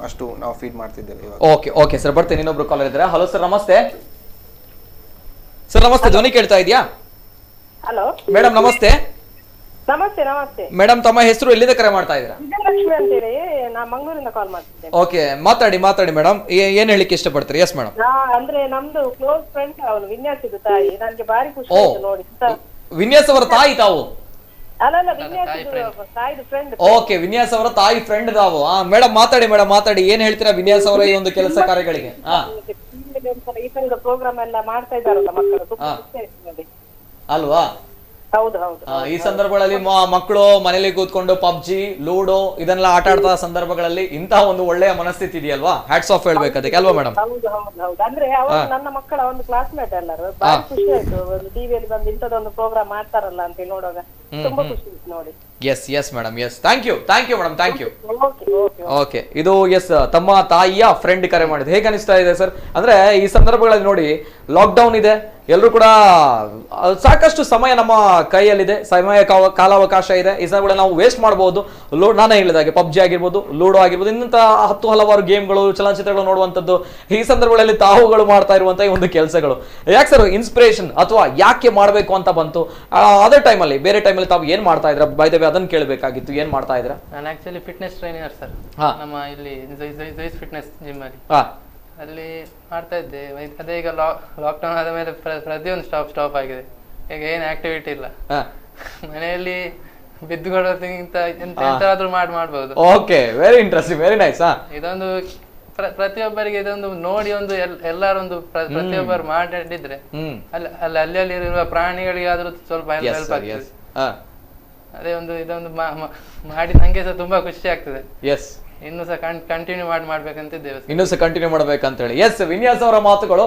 ಅಷ್ಟು ನಾವು ಫೀಡ್ ಮಾಡ್ತಿದ್ದೇವೆ. ಓಕೆ ಓಕೆ ಸರ್, ಬರ್ತೀನಿ. ಇನ್ನೊಬ್ರು ಕಾಲರ್ ಇದ್ದಾರೆ. ಹಲೋ ಸರ್, ನಮಸ್ತೆ ಸರ್. ನಮಸ್ತೆ, ಧ್ವನಿ ಕೇಳ್ತಾ ಇದೆಯಾ? ಹಲೋ ಮೇಡಮ್ ನಮಸ್ತೆ. ನಮಸ್ತೆ ಮೇಡಮ್, ತಮ್ಮ ಹೆಸರು, ಎಲ್ಲಿಂದ ಕರೆ ಮಾಡ್ತಾ ಇದ್ದೀರಾ? ವಿಜಯಲಕ್ಷ್ಮಿ ಅಂತೇಳಿ, ನಾ ಮಂಗಳೂರಿಂದ ಕಾಲ್ ಮಾಡ್ತಿದ್ದೇನೆ. ಓಕೆ, ಮಾತಾಡಿ ಮೇಡಮ್. ಏನ್ ಹೇಳಿಕ್ಕೆ ಇಷ್ಟಪಡ್ತೀರಿ? Yes madam. ಅಂದ್ರೆ ನಮ್ದು ಕ್ಲೋಸ್ ಫ್ರೆಂಡ್ ಅವನು, ವಿನ್ಯಾಸದ ತಾಯಿ. ನನಗೆ ಬಾರಿ ಖುಷಿ ಆಯ್ತು ನೋಡಿ. ವಿನ್ಯಾಸ್ ಅವರ ತಾಯಿ ತಾವು? ಅಲ್ಲ, ವಿನ್ಯಾಸದ ತಾಯಿದು ಫ್ರೆಂಡ್. ಓಕೆ, ವಿನ್ಯಾಸ್ ಅವರ ತಾಯಿ ಫ್ರೆಂಡ್ ತಾವು. ಮೇಡಮ್ ಮಾತಾಡಿ. ಏನ್ ಹೇಳ್ತೀರಾ ವಿನ್ಯಾಸ್ ಅವರ ಈ ಒಂದು ಕೆಲಸ ಕಾರ್ಯಗಳಿಗೆ? ಈ ತರದ ಪ್ರೋಗ್ರಾಮ್ ಎಲ್ಲ ಮಾಡ್ತಾ ಇದ್ದಾರಲ್ಲ ಮಕ್ಕಳು, ತುಂಬಾ ಖುಷಿ ಆಯ್ತು ನೋಡಿ. ಅಲ್ವಾ? ಹೌದು. ಈ ಸಂದರ್ಭಗಳಲ್ಲಿ ಮಕ್ಕಳು ಮನೇಲಿ ಕೂತ್ಕೊಂಡು ಪಬ್ಜಿ, ಲೂಡೋ ಇದನ್ನೆಲ್ಲ ಆಟ ಆಡ್ತಾ ಸಂದರ್ಭಗಳಲ್ಲಿ ಇಂತಹ ಒಂದು ಒಳ್ಳೆಯ ಮನಸ್ಥಿತಿ ಇದೆಯಲ್ವಾ? ಹ್ಯಾಟ್ಸ್ ಆಫ್ ಹೇಳ್ಬೇಕು ಅದಕ್ಕೆ ಅಲ್ವಾ ಮೇಡಮ್? ಹೌದು. ಅಂದ್ರೆ ಅವರು ನನ್ನ ಮಕ್ಕಳ ಒಂದು ಕ್ಲಾಸ್ಮೇಟ್ ಎಲ್ಲರೂ. ಬಾರಿ ಖುಷಿ ಆಯ್ತು, ಒಂದು ಟಿವಿಯಲ್ಲಿ ಬಂದು ಇಂಥದೊಂದು ಪ್ರೋಗ್ರಾಮ್ ಮಾಡ್ತಾರಲ್ಲ ಅಂತ ನೋಡುವಾಗ ತುಂಬಾ ಖುಷಿ ಆಯ್ತು ನೋಡಿ. Yes madam, yes, thank you madam, thank you. Okay, ಇದು ಎಸ್ ತಮ್ಮ ತಾಯಿಯ ಫ್ರೆಂಡ್ ಕರೆ ಮಾಡಿದ್ದು. ಹೇಗೆ ಅನಿಸ್ತಾ ಇದೆ ಸರ್? ಅಂದ್ರೆ ಈ ಸಂದರ್ಭಗಳಲ್ಲಿ ನೋಡಿ, ಲಾಕ್ಡೌನ್ ಇದೆ, ಎಲ್ಲರೂ ಕೂಡ ಸಾಕಷ್ಟು ಸಮಯ ನಮ್ಮ ಕೈಯಲ್ಲಿದೆ, ಸಮಯ ಕಾಲಾವಕಾಶ ಇದೆ. ಈ ಸಂದರ್ಭಗಳಲ್ಲಿ ನಾವು ವೇಸ್ಟ್ ಮಾಡಬಹುದು. ನಾನೇ ಹೇಳಿದಾಗೆ ಪಬ್ಜಿ ಆಗಿರ್ಬೋದು, ಲೂಡೋ ಆಗಿರ್ಬೋದು, ಇನ್ನಂತ ಹಲವಾರು ಗೇಮ್ಗಳು, ಚಲನಚಿತ್ರಗಳು ನೋಡುವಂಥದ್ದು, ಈ ಸಂದರ್ಭಗಳಲ್ಲಿ ತಾವುಗಳು ಮಾಡ್ತಾ ಇರುವಂತಹ ಒಂದು ಕೆಲಸಗಳು ಯಾಕೆ ಸರ್ ಇನ್ಸ್ಪಿರೇಷನ್ ಅಥವಾ ಯಾಕೆ ಮಾಡಬೇಕು ಅಂತ ಬಂತು? ಅದೇ ಟೈಮಲ್ಲಿ, ಬೇರೆ ಟೈಮಲ್ಲಿ ತಾವು ಏನ್ ಮಾಡ್ತಾ ಇದ್ರ? ಬೈ ದ ವೇ ಅದನ್ನ ಕೇಳಬೇಕಾಗಿತ್ತು, ಏನ್ ಮಾಡ್ತಾ ಇದ್ರ? ನಾನು ಆಕ್ಚುಲಿ ಫಿಟ್ನೆಸ್ ಟ್ರೈನರ್ ಸರ್. ನಮ್ಮ ಇಲ್ಲಿ ಜೈಸ್ ಫಿಟ್ನೆಸ್ ಜಿಮ್ ಅಲ್ಲಿ ಮಾಡ್ತಾ ಇದ್ದೆ. ಅದೇ ಈಗ ಲಾಕ್ಡೌನ್ ಆದ ಮೇಲೆ ಪ್ರತಿಯೊಂದು ಸ್ಟಾಪ್ ಆಗಿದೆ. ಈಗ ಏನು ಆಕ್ಟಿವಿಟಿ ಇಲ್ಲ. ಮನೆಯಲ್ಲಿ ಬಿದ್ದುಕೊಳ್ಳೋದಕ್ಕಿಂತ ಎಂತಾದ್ರೂ ಮಾಡ್ಬೋದು. Okay, very interesting, very nice. ಇದೊಂದು ಪ್ರತಿಯೊಬ್ಬರಿಗೆ ಇದೊಂದು ನೋಡಿ ಒಂದು ಎಲ್ಲರೊಂದು ಪ್ರತಿಯೊಬ್ಬರು ಮಾಡಿದ್ರೆ ಅಲ್ಲಿ ಇರುವ ಪ್ರಾಣಿಗಳಿಗೆ ಆದ್ರೂ ಸ್ವಲ್ಪ ಹೆಲ್ಪ್ ಆಗ್ತದೆ. ಅದೇ ಒಂದು ಇದೊಂದು ಮಾಡಿ ನಂಗೆ ಸಹ ತುಂಬಾ ಖುಷಿ ಆಗ್ತದೆ. ಎಸ್, ಇನ್ನು ಸಹ ಕಂಟಿನ್ಯೂ ಮಾಡ್ಬೇಕಂತಿದ್ದೇವೆ. ಇನ್ನೂ ಸಹ ಕಂಟಿನ್ಯೂ ಮಾಡ್ಬೇಕಂತ ಹೇಳಿ. ಎಸ್, ವಿನ್ಯಾಸ್ ಅವರ ಮಾತುಗಳು.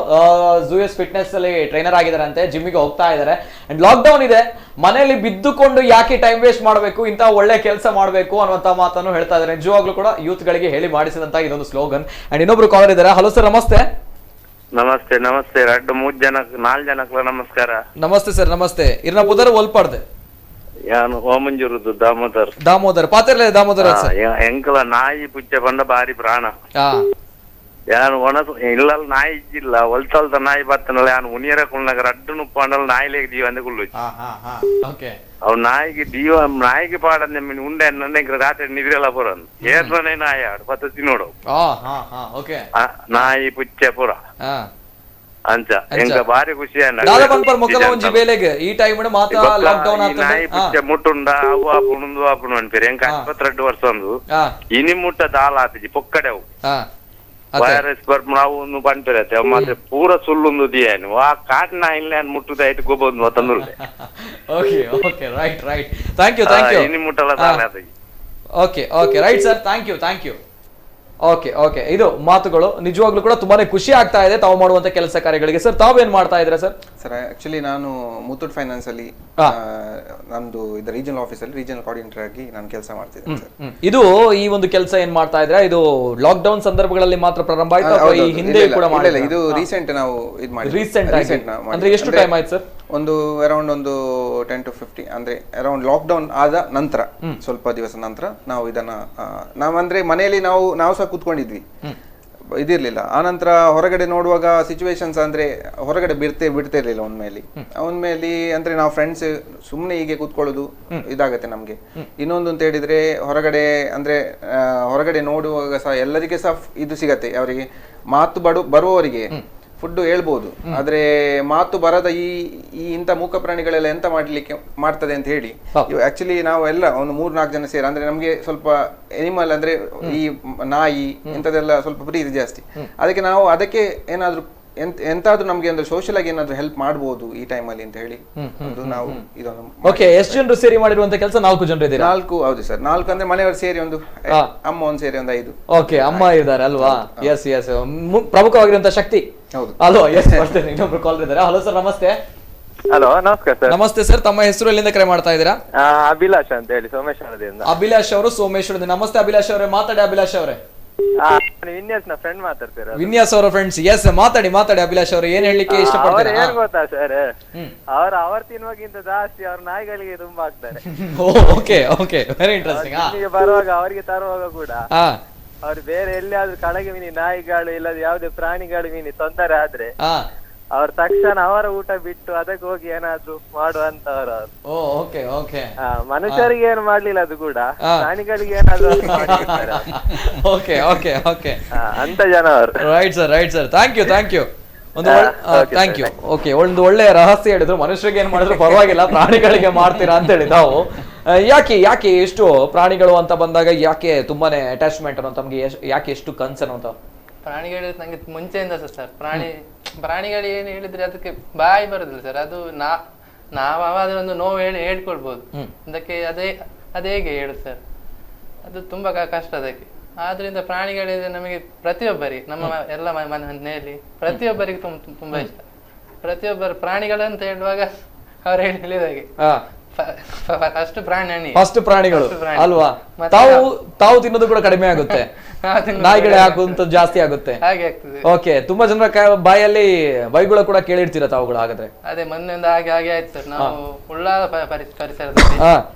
ಜೂಯಸ್ ಫಿಟ್ನೆಸ್ ಅಲ್ಲಿ ಟ್ರೈನರ್ ಆಗಿದಾರಂತೆ, ಜಿಮ್ಮಿಗೆ ಹೋಗ್ತಾ ಇದ್ದಾರೆ. ಅಂಡ್ ಲಾಕ್ ಡೌನ್ ಇದೆ, ಮನೆಯಲ್ಲಿ ಬಿದ್ದುಕೊಂಡು ಯಾಕೆ ಟೈಮ್ ವೇಸ್ಟ್ ಮಾಡಬೇಕು, ಇಂತಹ ಒಳ್ಳೆ ಕೆಲಸ ಮಾಡಬೇಕು ಅನ್ನುವಂತ ಮಾತನ್ನು ಹೇಳ್ತಾ ಇದ್ದಾರೆ. ನಿಜವಾಗ್ಲೂ ಕೂಡ ಯೂತ್ ಗಳಿಗೆ ಹೇಳಿ ಮಾಡಿಸಿದಂತ ಇದೊಂದು ಸ್ಲೋಗನ್. ಅಂಡ್ ಇನ್ನೊಬ್ರು ಕಾಲರ್ ಇದ್ದಾರೆ. ಹಲೋ ಸರ್, ನಮಸ್ತೆ. ನಮಸ್ತೆ. ನಮಸ್ತೆ. 4 ಜನಕ್ಕೆ ನಮಸ್ಕಾರ. ನಮಸ್ತೆ ಸರ್, ನಮಸ್ತೆ. ಇರ್ನ ಪುದರ್ ಒಲ್ಪಾಡ್ದೆ ಯಾನು ಓಮಂಜೂರುದು ದಾಮೋದರ್ ಪಾತಿರ್ಲೆ ದಾಮೋದರ ಎಂಕಲ ನಾಯಿ ಪುಚ್ಚ ಬಂದ ಬಾರಿ ಪ್ರಾಣ. ಯಾನು ಇಲ್ಲ ನಾಯಿ ಇಜ್ಜಿಲ್ಲ ಹೊಲ್ತಲ್ದ ನಾಯಿ ಬತ್ತನಲ್ಲ ಯಾನು ಉನಿಯರ ಕುಳ್ನಾಗ ಅಡ್ಡು ನುಪ್ಪಂಡಲ್ ನಾಯಿಲೇಗೆ ಜೀವ ಅಂದ ಕುಳ್ಳು ಅವ್ ನಾಯಿಗೆ ಪಾಡಂದ ಉಂಡೆ ನನ್ನ ರಾತ್ರಿ ನಿದ್ರೆಲ್ಲ ಪುರ ಏರ್ನೇ ನಾಯಿ ಆಡು ಪದ್ಧತಿ ನೋಡು ನಾಯಿ ಪುಚ್ಚ ಪುರ ಅಂಚ ಎಂಕ ಬಾರಿ ಖುಷಿ ನಾಯಿ ಪುಚ್ಚ ಮುಟ್ಟುಂಡ ಅವು ಆಪುಣುಂದು ಆಪುಣು ಅನ್ಪೇರಿ ಎಂಕ 52 ವರ್ಷ ಒಂದು ಇನಿ ಮುಟ್ಟ ದಾಲ ಆತಿಜಿ ಪೊಕ್ಕಡೆವು ವೈರಸ್ ಬರ್ಮಾವು ಪಂಪೇರತ್ತೆ ಮತ್ತೆ ಪೂರ ಸುಳ್ಳುಂದು ದಿಯಾನು ಆ ಕಾಟ್ನ ಇಲ್ಲ ಮುಟ್ಟುದ ಆಯ್ತು ಗೊಬ್ಬೊಂದು ತಂದುಲ್ಲೆ ಇನಿ ಮುಟ್ಟಲ್ಲ ದಾಲ ಆತಿಜಿ. Okay right sir, thank you. Okay ಇದು ಮಾತುಗಳು. ನಿಜವಾಗ್ಲೂ ಕೂಡ ತುಂಬಾನೇ ಖುಷಿ ಆಗ್ತಾ ಇದೆ ತಾವು ಮಾಡುವಂತ ಕೆಲಸ ಕಾರ್ಯಗಳಿಗೆ. ಸರ್, ತಾವೇನ್ ಮಾಡ್ತಾ ಇದ್ದೀರಾ ಸರ್? ಸರ್, ಆಕ್ಚುಲಿ ನಾನು ಮುತ್ತೂಟ್ ಫೈನಾನ್ಸ್ ಅಲ್ಲಿ ನಮ್ದು ಇದು ರೀಜನಲ್ ಆಫೀಸ್ ಅಲ್ಲಿ ರೀಜನಲ್ ಕೋಆರ್ಡಿನೇಟರ್ ಆಗಿ ನಾನು ಕೆಲಸ ಮಾಡ್ತಿದ್ದೇನೆ ಸರ್. ಇದು ಈ ಒಂದು ಕೆಲಸ ಏನ್ ಮಾಡ್ತಾ ಇದ್ರಾ? ಇದು ಲಾಕ್ ಡೌನ್ ಸಂದರ್ಭಗಳಲ್ಲಿ ಮಾತ್ರ ಪ್ರಾರಂಭ ಆಯ್ತು ಅಥವಾ ಈ ಹಿಂದೆ ಕೂಡ ಮಾಡಿಲ್ಲ? ಇದು ರೀಸೆಂಟ್ ನಾವು ಇದು ಮಾಡಿ ರೀಸೆಂಟ್ ಅಂದ್ರೆ ಎಷ್ಟು ಟೈಮ್ ಆಯ್ತು ಸರ್? ಒಂದು ಅರೌಂಡ್ 10 to 15 ಅಂದ್ರೆ ಅರೌಂಡ್ ಲಾಕ್ ಡೌನ್ ಆದ ನಂತರ ಸ್ವಲ್ಪ ದಿವಸ ನಂತರ ನಾವು ಇದನ್ನ ನಾವಂದ್ರೆ ಮನೆಯಲ್ಲಿ ನಾವು ಸಹ ಕೂತ್ಕೊಂಡಿದ್ವಿ, ಇದಿರ್ಲಿಲ್ಲ. ಆನಂತರ ಹೊರಗಡೆ ನೋಡುವಾಗ ಸಿಚುವೇಶನ್ಸ್ ಅಂದ್ರೆ ಹೊರಗಡೆ ಬಿಡ್ತಿರ್ಲಿಲ್ಲ. ಅವನ್ಮೇಲೆ ಅಂದ್ರೆ ನಾವು ಫ್ರೆಂಡ್ಸ್ ಸುಮ್ನೆ ಹೀಗೆ ಕೂತ್ಕೊಳ್ಳೋದು ಇದಾಗತ್ತೆ ನಮ್ಗೆ. ಇನ್ನೊಂದು ಅಂತ ಹೇಳಿದ್ರೆ ಹೊರಗಡೆ ನೋಡುವಾಗ ಸಹ ಎಲ್ಲರಿಗೆ ಸಹ ಇದು ಸಿಗತ್ತೆ, ಅವರಿಗೆ ಮಾತು ಬರುವವರಿಗೆ ಫುಡ್ ಹೇಳ್ಬೋದು, ಆದ್ರೆ ಮಾತು ಬರದ ಈ ಇಂಥ ಮೂಕ ಪ್ರಾಣಿಗಳೆಲ್ಲ ಎಂತ ಮಾಡ್ತದೆ ಅಂತ ಹೇಳಿ ಆಕ್ಚುಲಿ ನಾವು ಎಲ್ಲ ಒಂದು 3-4 ಜನ ಸೇರಿ ಅಂದ್ರೆ ನಮ್ಗೆ ಸ್ವಲ್ಪ ಎನಿಮಲ್ ಅಂದ್ರೆ ಈ ನಾಯಿ ಇಂಥದೆಲ್ಲ ಸ್ವಲ್ಪ ಪ್ರೀತಿ ಜಾಸ್ತಿ. ಅದಕ್ಕೆ ಏನಾದ್ರು ಎಂತಾದ್ರೂ ನಮ್ಗೆ ಅಂದ್ರೆ ಸೋಷಿಯಲ್ ಆಗಿ ಏನಾದ್ರು ಹೆಲ್ಪ್ ಮಾಡಬಹುದು ಈ ಟೈಮ್ ಅಲ್ಲಿ ಅಂತ ಹೇಳಿ ನಾವು ಇದೊಂದು. ಎಷ್ಟು ಜನರು ಸೇರಿ ಮಾಡಿರುವಂತ ಕೆಲಸ? 4 ಜನರು ಇದ್ದೀರಾ? 4. ಹೌದು ಸರ್, 4 ಅಂದ್ರೆ ಮನೆಯವರು ಸೇರಿ ಒಂದು ಅಮ್ಮ ಒಂದು ಸೇರಿ ಒಂದು 5. ಓಕೆ, ಅಮ್ಮ ಇದ್ದಾರೆ ಅಲ್ವಾ? ಎಸ್ ಪ್ರಮುಖವಾಗಿರುವಂತ ಶಕ್ತಿ. ಹೌದು ಅಲ್ವಾ? ಎಸ್, ಬರ್ತೇನೆ. ಇನ್ನೊಬ್ರು ಕಾಲ್ ಇದ್ದಾರೆ. ಹಲೋ ಸರ್, ನಮಸ್ತೆ. ಹಲೋ, ನಮಸ್ಕಾರ ಸರ್. ನಮಸ್ತೆ ಸರ್, ತಮ್ಮ ಹೆಸರು ಎಲ್ಲಿಂದ ಕರೆ ಮಾಡ್ತಾ ಇದ್ದೀರಾ? ಅಭಿಲಾಷ್ ಅಂತ ಹೇಳಿ ಸೋಮೇಶ್ವರದಿಂದ. ಅಭಿಲಾಷ್ ಅವರು ಸೋಮೇಶ್ವರದಿಂದ. ನಮಸ್ತೆ ಅಭಿಲಾಷ್ ಅವರೇ, ಮಾತಾಡಿ. ಅಭಿಲಾಷ್ ಅವರೇ, ವಿನ್ಯಾಸ್ ನ ಫ್ರೆಂಡ್ ಮಾತಾಡ್ತೀರಾ? ವಿನ್ಯಾಸ್ ಅವರ ಫ್ರೆಂಡ್ಸ್. ಎಸ್, ಮಾತಾಡಿ ಅಭಿಲಾಷ್ ಅವರು. ಏನ್ ಹೇಳಲಿಕ್ಕೆ ಇಷ್ಟಪಡ್ತಾರೆ? ಏನ್ ಗೊತ್ತಾ ಸರ್, ಅವ್ರು ತಿನ್ನುವಾಗಿಂತ ಜಾಸ್ತಿ ಅವ್ರ ನಾಯಿಗಳಿಗೆ ತುಂಬಾ ಆಗ್ತಾರೆ. Okay, very interesting. ಇಲ್ಲಿಗೆ ಬರುವಾಗ ಅವರಿಗೆ ತರುವಾಗ ಕೂಡ ಅವ್ರು ಬೇರೆ ಎಲ್ಲಿಯಾದ್ರೂ ಕಳಗೆ ಮೀನಿ ನಾಯಿಗಳು ಇಲ್ಲದ ಯಾವುದೇ ಪ್ರಾಣಿಗಳು ಮೀನಿ ತೊಂದರೆ ಆದ್ರೆ ಅವ್ರ ತಕ್ಷಣ ಅವರ ಊಟ ಬಿಟ್ಟು ಅದಕ್ಕೆ ಹೋಗಿ ಏನಾದ್ರು ಮಾಡುವಂತವ್ರು. ಮನುಷ್ಯರಿಗೆ ಏನು ಮಾಡ್ಲಿಲ್ಲ ಅದು ಕೂಡ ಪ್ರಾಣಿಗಳಿಗೆ ಏನಾದ್ರು ಅಂತ ಜನ ಅವರು. Right sir, thank you. ಒಂದು ಒಳ್ಳೆ ರಹಸ್ಯ ಹೇಳಿದ್ರು. ಮನುಷ್ಯರಿಗೆ ಏನ್ ಮಾಡಿದ್ರು ಪರವಾಗಿಲ್ಲ, ಪ್ರಾಣಿಗಳಿಗೆ ಮಾಡ್ತೀರಾ ಅಂತ ಹೇಳಿ ನಾವು. ಯಾಕೆ ಎಷ್ಟು ಪ್ರಾಣಿಗಳು ಅಂತ ಬಂದಾಗ ಯಾಕೆ ತುಂಬಾನೇ ಅಟ್ಯಾಚ್ಮೆಂಟ್ ಅನ್ನೋ ತಮ್ಗೆ? ಯಾಕೆ ಎಷ್ಟು ಕನ್ಸರ್ನ್ ಅಂತ? ಪ್ರಾಣಿಗಳು ನಂಗೆ ಮುಂಚೆಯಿಂದ ಸರ್ ಪ್ರಾಣಿಗಳು ಏನು ಹೇಳಿದ್ರೆ ಅದಕ್ಕೆ ಬಾಯಿ ಬರುದಿಲ್ಲ ಸರ್. ಅದು ನಾವಾದ್ರೆ ಒಂದು ನೋವು ಹೇಳ್ಕೊಳ್ಬಹುದು, ಅದಕ್ಕೆ ಅದೇ ಹೇಗೆ ಹೇಳುದು ಸರ್, ಅದು ತುಂಬಾ ಕಷ್ಟ ಅದಕ್ಕೆ. ಆದ್ರಿಂದ ಪ್ರಾಣಿಗಳಿದ್ರೆ ನಮಗೆ ಪ್ರತಿಯೊಬ್ಬರಿಗೆ ನಮ್ಮ ಎಲ್ಲ ಮನೆಯಲ್ಲಿ ಪ್ರತಿಯೊಬ್ಬರಿಗೆ ತುಂಬಾ ಇಷ್ಟ. ಪ್ರತಿಯೊಬ್ಬರು ಪ್ರಾಣಿಗಳಂತ ಹೇಳುವಾಗ ಅವ್ರು ಹೇಳಿದಾಗೆ ಫಸ್ಟ್ ಪ್ರಾಣಿಗಳು ಅಲ್ವಾ? ತಾವು ತಿನ್ನೋದು ಕೂಡ ಕಡಿಮೆ ಆಗುತ್ತೆ, ನಾಯಿಗಳೇ ಹಾಕುವಂತ ಜಾಸ್ತಿ ಆಗುತ್ತೆ. ಓಕೆ, ತುಂಬಾ ಜನರ ಬಾಯಲ್ಲಿ ಬೈಗುಳ ಕೂಡ ಕೇಳಿರ್ತೀರ ತಾವುಗಳು ಹಾಗಾದ್ರೆ? ಅದೇ ಮೊನ್ನೆಯಿಂದ ಹಾಗೆ ಆಯ್ತು ಸರ್. ನಾವು ಉಳ್ಳಾಲ ಪರಿಸರದಲ್ಲಿ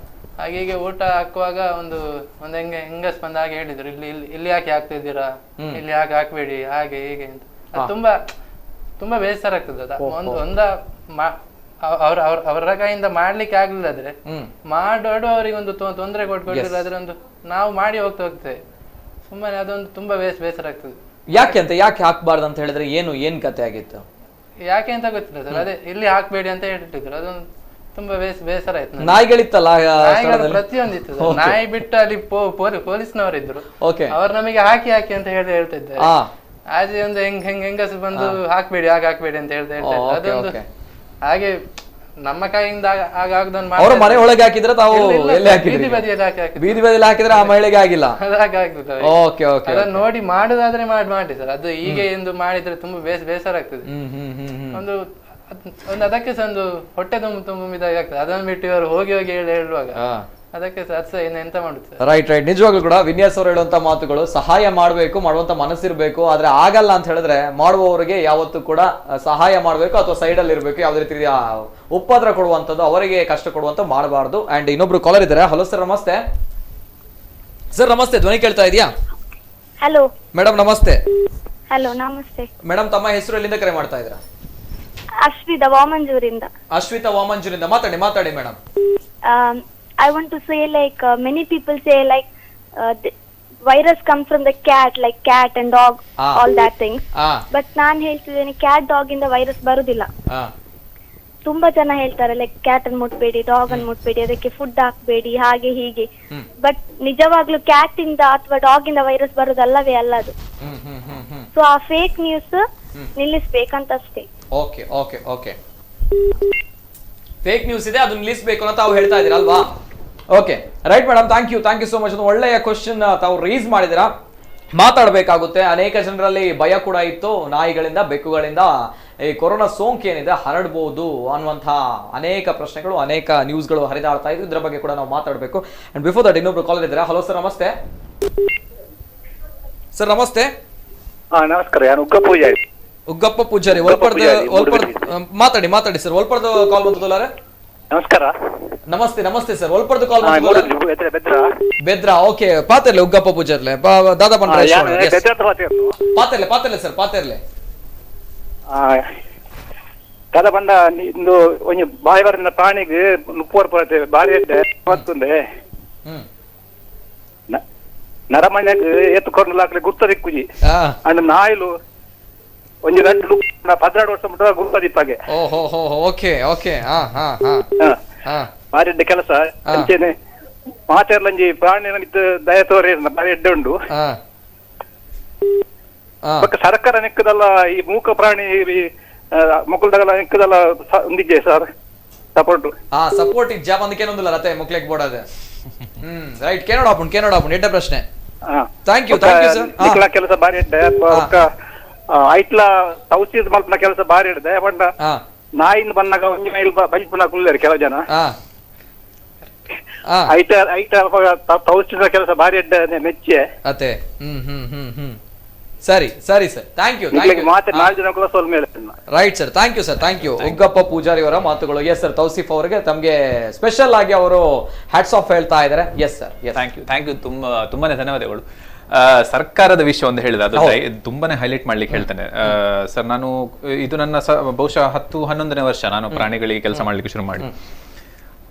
ಹಾಗೆ ಊಟ ಹಾಕುವಾಗ ಒಂದು ಹೆಂಗಸ್ ಬಂದ ಹಾಗೆ ಹೇಳಿದ್ರು, ಇಲ್ಲಿ ಯಾಕೆ ಹಾಕ್ತಿದ್ದೀರಾ, ಇಲ್ಲಿ ಯಾಕೆ ಹಾಕ್ಬೇಡಿ, ಹಾಗೆ ಹೀಗೆ ಅಂತ. ತುಂಬಾ ಬೇಸರ ಆಗ್ತದೆ. ಅವರ ಕೈಯಿಂದ ಮಾಡ್ಲಿಕ್ಕೆ ಆಗ್ಲಿಲ್ಲಾದ್ರೆ ಮಾಡೋರಿಗೆ ಒಂದು ತೊಂದರೆ ಕೊಟ್ಟಿಲ್ಲಾದ್ರೆ ಒಂದು ನಾವು ಮಾಡಿ ಹೋಗ್ತೇವೆ ಸುಮ್ಮನೆ. ಅದೊಂದು ತುಂಬಾ ಬೇಸರ ಆಗ್ತದೆ. ಯಾಕೆ ಹಾಕ್ಬಾರ್ದು ಅಂತ ಹೇಳಿದ್ರೆ ಏನ್ ಕತೆ ಆಗಿತ್ತು? ಯಾಕೆ ಅಂತ ಗೊತ್ತಿಲ್ಲ ಸರ್. ಅದೇ ಇಲ್ಲಿ ಹಾಕ್ಬೇಡಿ ಅಂತ ಹೇಳಿದ್ರು. ಅದೊಂದು ತುಂಬಾ ಬೇಸರ ಆಯ್ತು. ನಾಯಿಗಳಿತ್ತಲ್ಲ, ಪ್ರತಿಯೊಂದಿತ್ತು. ನಾಯಿ ಬಿಟ್ಟು ಅಲ್ಲಿ ಪೊಲೀಸ್ನವರಿದ್ರು, ಅವ್ರು ನಮಗೆ ಹಾಕಿ ಅಂತ ಹೇಳ್ತಾ ಇದ್ದಾರೆ. ಆದ್ರೆ ಒಂದು ಹೆಂಗಸು ಬಂದು ಹಾಕ್ಬೇಡಿ ಅಂತ ಹೇಳ್ತಾ ಇದ್ದಾರೆ. ಅದೊಂದು ಹಾಗೆ ನಮ್ಮ ಕೈಯಿಂದ ಆಗೋದನ್ನ ಅವ್ರ ಮನೆ ಒಳಗೆ ಹಾಕಿದ್ರೆ ತಾವು ಎಲ್ಲಿ ಹಾಕಿದ್ರಿ? ಬೀದಿ ಬದಿಯಲ್ಲಿ ಹಾಕಿ ಬೀದಿ ಬದಿಯಲ್ಲಿ ಹಾಕಿದ್ರೆ ಆ ಮಹಿಳೆಗೆ ಆಗಿಲ್ಲ. ಹಾಗಾಗ್ತದೆ. Okay okay. ಅದನ್ನ ನೋಡಿ ಮಾಡುದಾದ್ರೆ ಮಾಡಿ ಸರ್. ಅದು ಈಗ ಎಂದು ಮಾಡಿದ್ರೆ ತುಂಬಾ ಬೇಸರ ಆಗ್ತದೆ. ಒಂದು ಅದಕ್ಕೆ ಸಹ ಒಂದು ಹೊಟ್ಟೆ ತುಂಬಿದಾಗ ಆಗ್ತದೆ. ಅದನ್ನ ಬಿಟ್ಟು ಇವರು ಹೋಗಿ ಹೇಳುವಾಗ ಅದಕ್ಕೆ ಸಹ ಎಂತ ಮಾಡುತ್ತೆ. Right right. ನಿಜವಾಗ್ಲೂ ಕೂಡ ವಿನ್ಯಾಸ್ ಅವರು ಹೇಳುವಂತ ಮಾತುಗಳು, ಸಹಾಯ ಮಾಡಬೇಕು, ಮಾಡುವಂತ ಮನಸ್ಸಿರ್ಬೇಕು. ಆದ್ರೆ ಆಗಲ್ಲ ಅಂತ ಹೇಳಿದ್ರೆ ಮಾಡುವವರಿಗೆ ಯಾವತ್ತೂ ಕೂಡ ಸಹಾಯ ಮಾಡಬೇಕು ಅಥವಾ ಸೈಡ್ ಅಲ್ಲಿ ಇರಬೇಕು. ಯಾವುದೇ ರೀತಿಯ ಉಪದ್ರ ಕೊಡುವಂತದ್ದು, ಅವರಿಗೆ ಕಷ್ಟ ಕೊಡುವಂತ ಮಾಡಬಾರ್ದು. ಅಂಡ್ ಇನ್ನೊಬ್ರು ಕಾಲರ್ ಇದ್ದಾರೆ. ಹಲೋ ಸರ್, ನಮಸ್ತೆ ಸರ್. ನಮಸ್ತೆ, ಧ್ವನಿ ಕೇಳ್ತಾ ಇದೆಯಾ? ಹಲೋ ಮೇಡಮ್ ನಮಸ್ತೆ. ಹಲೋ ನಮಸ್ತೆ ಮೇಡಮ್, ತಮ್ಮ ಹೆಸರು ಎಲ್ಲಿಂದ ಕರೆ ಮಾಡ್ತಾ ಇದ್ದೀರಾ? ಅಶ್ವಿತಾ ವಾಮಂಜೂರಿಂದ. ಅಶ್ವಿತಾ ವಾಮಂಜೂರಿಂದ. ಮಾತಾಡಿ madam. I want to say many people say the virus comes from the cat, like cat and dog, all that things. But ನಾನು ಹೇಳ್ತಿದ್ದೇನೆ ಕ್ಯಾಟ್ ಡಾಗ್ ಇಂದ ವೈರಸ್ ಬರುದಿಲ್ಲ. ತುಂಬಾ ಜನ ಹೇಳ್ತಾರೆ ಕ್ಯಾಟ್ ಅನ್ನು ಮುಟ್ಬೇಡಿ, ಡಾಗ್ ಅನ್ನು ಮುಟ್ಬೇಡಿ, ಅದಕ್ಕೆ ಫುಡ್ ಹಾಕ್ಬೇಡಿ, ಹಾಗೆ ಹೀಗೆ. ಬಟ್ ನಿಜವಾಗ್ಲೂ ಕ್ಯಾಟ್ ಇಂದ ಅಥವಾ ಡಾಗ್ ಇಂದ ವೈರಸ್ ಬರುದಲ್ಲವೇ ಅಲ್ಲ ಅದು. ಸೊ ಆ ಫೇಕ್ ನ್ಯೂಸ್ ನಿಲ್ಲಿಸ್ಬೇಕಂತ ಅಷ್ಟೇ. Okay okay okay. Fake news ಇದೆ, ಅದನ್ನ ನಿಲ್ಲಿಸಬೇಕು ಅಂತ ತಾವು ಹೇಳ್ತಾ ಇದ್ದೀರಾ ಅಲ್ವಾ? Okay right madam, thank you so much. ಒಳ್ಳೆಯ ಕ್ವಶನ್ ತಾವು ರೈಸ್ ಮಾಡಿದಿರಾ. ಮಾತಾಡಬೇಕಾಗುತ್ತೆ. ಅನೇಕ ಜನರಲ್ಲಿ ಭಯ ಕೂಡ ಇತ್ತು, ನಾಯಿಗಳಿಂದ ಬೆಕ್ಕುಗಳಿಂದ ಈ ಕೊರೋನಾ ಸೋಂಕು ಏನಿದೆ ಹರಡಬಹುದು ಅನ್ನುವಂತಹ ಅನೇಕ ಪ್ರಶ್ನೆಗಳು, ಅನೇಕ ನ್ಯೂಸ್ಗಳು ಹರಿದಾಡ್ತಾ ಇದ್ದು. ಇದ್ರ ಬಗ್ಗೆ ಕೂಡ ನಾವು ಮಾತಾಡಬೇಕು. ಅಂಡ್ ಬಿಫೋರ್ ದಟ್ ಇನ್ನೊಬ್ರು ಕಾಲರ್ ಇದ್ದಾರೆ. ಹಲೋ ಸರ್, ನಮಸ್ತೆ ಸರ್. ನಮಸ್ತೆ. ನಮಸ್ಕಾರ. ಯಾರು? ಉಗ್ಗಪ್ಪ ಪೂಜಾರಿ ಮಾತಾಡಿ ಸರ್. ಒಲ್ಪರ್ದು ಕಾಲ್ ಬಂತದಲ್ಲ. ನಮಸ್ಕಾರ. ನಮಸ್ತೆ ಸರ್. ಒಲ್ಪರ್ದು ಕಾಲ್ ಬೆದ್ರಾ. ಓಕೆ, ಪಾತಿರ್ಲೆ ಉಗ್ಗಪ್ಪ ಪೂಜಾರ್ಲೆ ದಾದಾ ಪಂಡ ಪಾತಿರ್ಲೆ ಸರ್. ಪಾತಿರ್ಲೆ ಕದ ಬಂದ ಇಂದು ಒಂಜಿ ಬಾಯಿ ಬರಿನ ಪ್ರಾಣಿಗೆ ನುಪ್ಪುವರ್ ಪಡತೆ ಬಾರಿ ಮತ್ತೊಂದೆ ನರಮಣ್ಯಗ್ ಎತ್ತುಕೊಂಡು ಲಾಕ್ಲೆ ಗುರ್ತ ದಿಕ್ಕುಜಿ ಅಂಡ್ ನಾಯಿಲು ಒಂಜಿ 16 ವರ್ಷ ಮುಟ್ಟ ಗುರ್ತ ದಿಪ್ಪಾಗೆ. Okay okay. ಬಾರಿ ಎಡ್ಡೆ ಕೆಲಸ ಅಂಚೆನೆ ಮಾತೆರ್ಲಂಜಿ ಪ್ರಾಣಿ ದಯ ತೋರಿ ಬಾರಿ ಎಡ್ಡೆ ಉಂಡು. ಸರ್ಕಾರ ನೆಕ್ಕದಲ್ಲ ಈ ಮೂಕ ಪ್ರಾಣಿ ಮಕ್ಕಳದಾಗಲ್ಲ ನೆಕ್ಕದಲ್ಲ ಒಂದಿಗೆ ಸರ್ ಸಪೋರ್ಟ್ ಇಜ್ಜಾ ಬಂದಕೇನೊಂದಿಲ್ಲ ರತೆ ಮಕ್ಳಿಗೆ ಬೋಡದೆ. ರೈಟ್. ಕೇನೋಡಾಪುಂಡು ಎಡ್ಡೆ ಪ್ರಶ್ನೆ. Thank you sir. ಕೆಲಸ ಬಾರಿ ಎಡ್ಡೆ ಐಟ್ಲ ತೌಸಿದ್ ಮಲ್ಪನ ಕೆಲಸ ಬಾರಿ ಇಡ್ದೆ ಬಂಡ ನಾಯಿಂದ ಬಂದಾಗ ಒಂಜಿ ಮೈಲ್ ಬೈಪುನ ಕುಳ್ಳೇರು ಕೆಲವು ಜನ ಐಟ ತೌಸಿದ ಕೆಲಸ ಬಾರಿ ಎಡ್ಡೆ ಮೆಚ್ಚೆ ಅತೆ. ಸರಿ sir. Thank you. Right sir. Thank you. Uggappa Poojary ಅವರ ಮಾತುಗಳು. Yes sir. ತೌಸಿಫ್ ಅವರಿಗೆ ತಮಗೆ ಸ್ಪೆಷಲ್ ಆಗಿ ಅವರು ಹ್ಯಾಟ್ಸ್ ಆಫ್ ಹೇಳ್ತಾ ಇದ್ದಾರೆ. Yes sir. Thank you. ತುಂಬಾನೇ ಧನ್ಯವಾದಗಳು. ಸರ್ಕಾರದ ವಿಷಯ ಒಂದು ಹೇಳಿದ ಅದು ತುಂಬಾನೇ ಹೈಲೈಟ್ ಮಾಡ್ಲಿಕ್ಕೆ ಹೇಳ್ತೇನೆ ಸರ್. ನಾನು ಇದು ನನ್ನ ಬಹುಶಃ 10-11ನೇ ವರ್ಷ ನಾನು ಪ್ರಾಣಿಗಳಿಗೆ ಕೆಲಸ ಮಾಡ್ಲಿಕ್ಕೆ ಶುರು ಮಾಡಿ.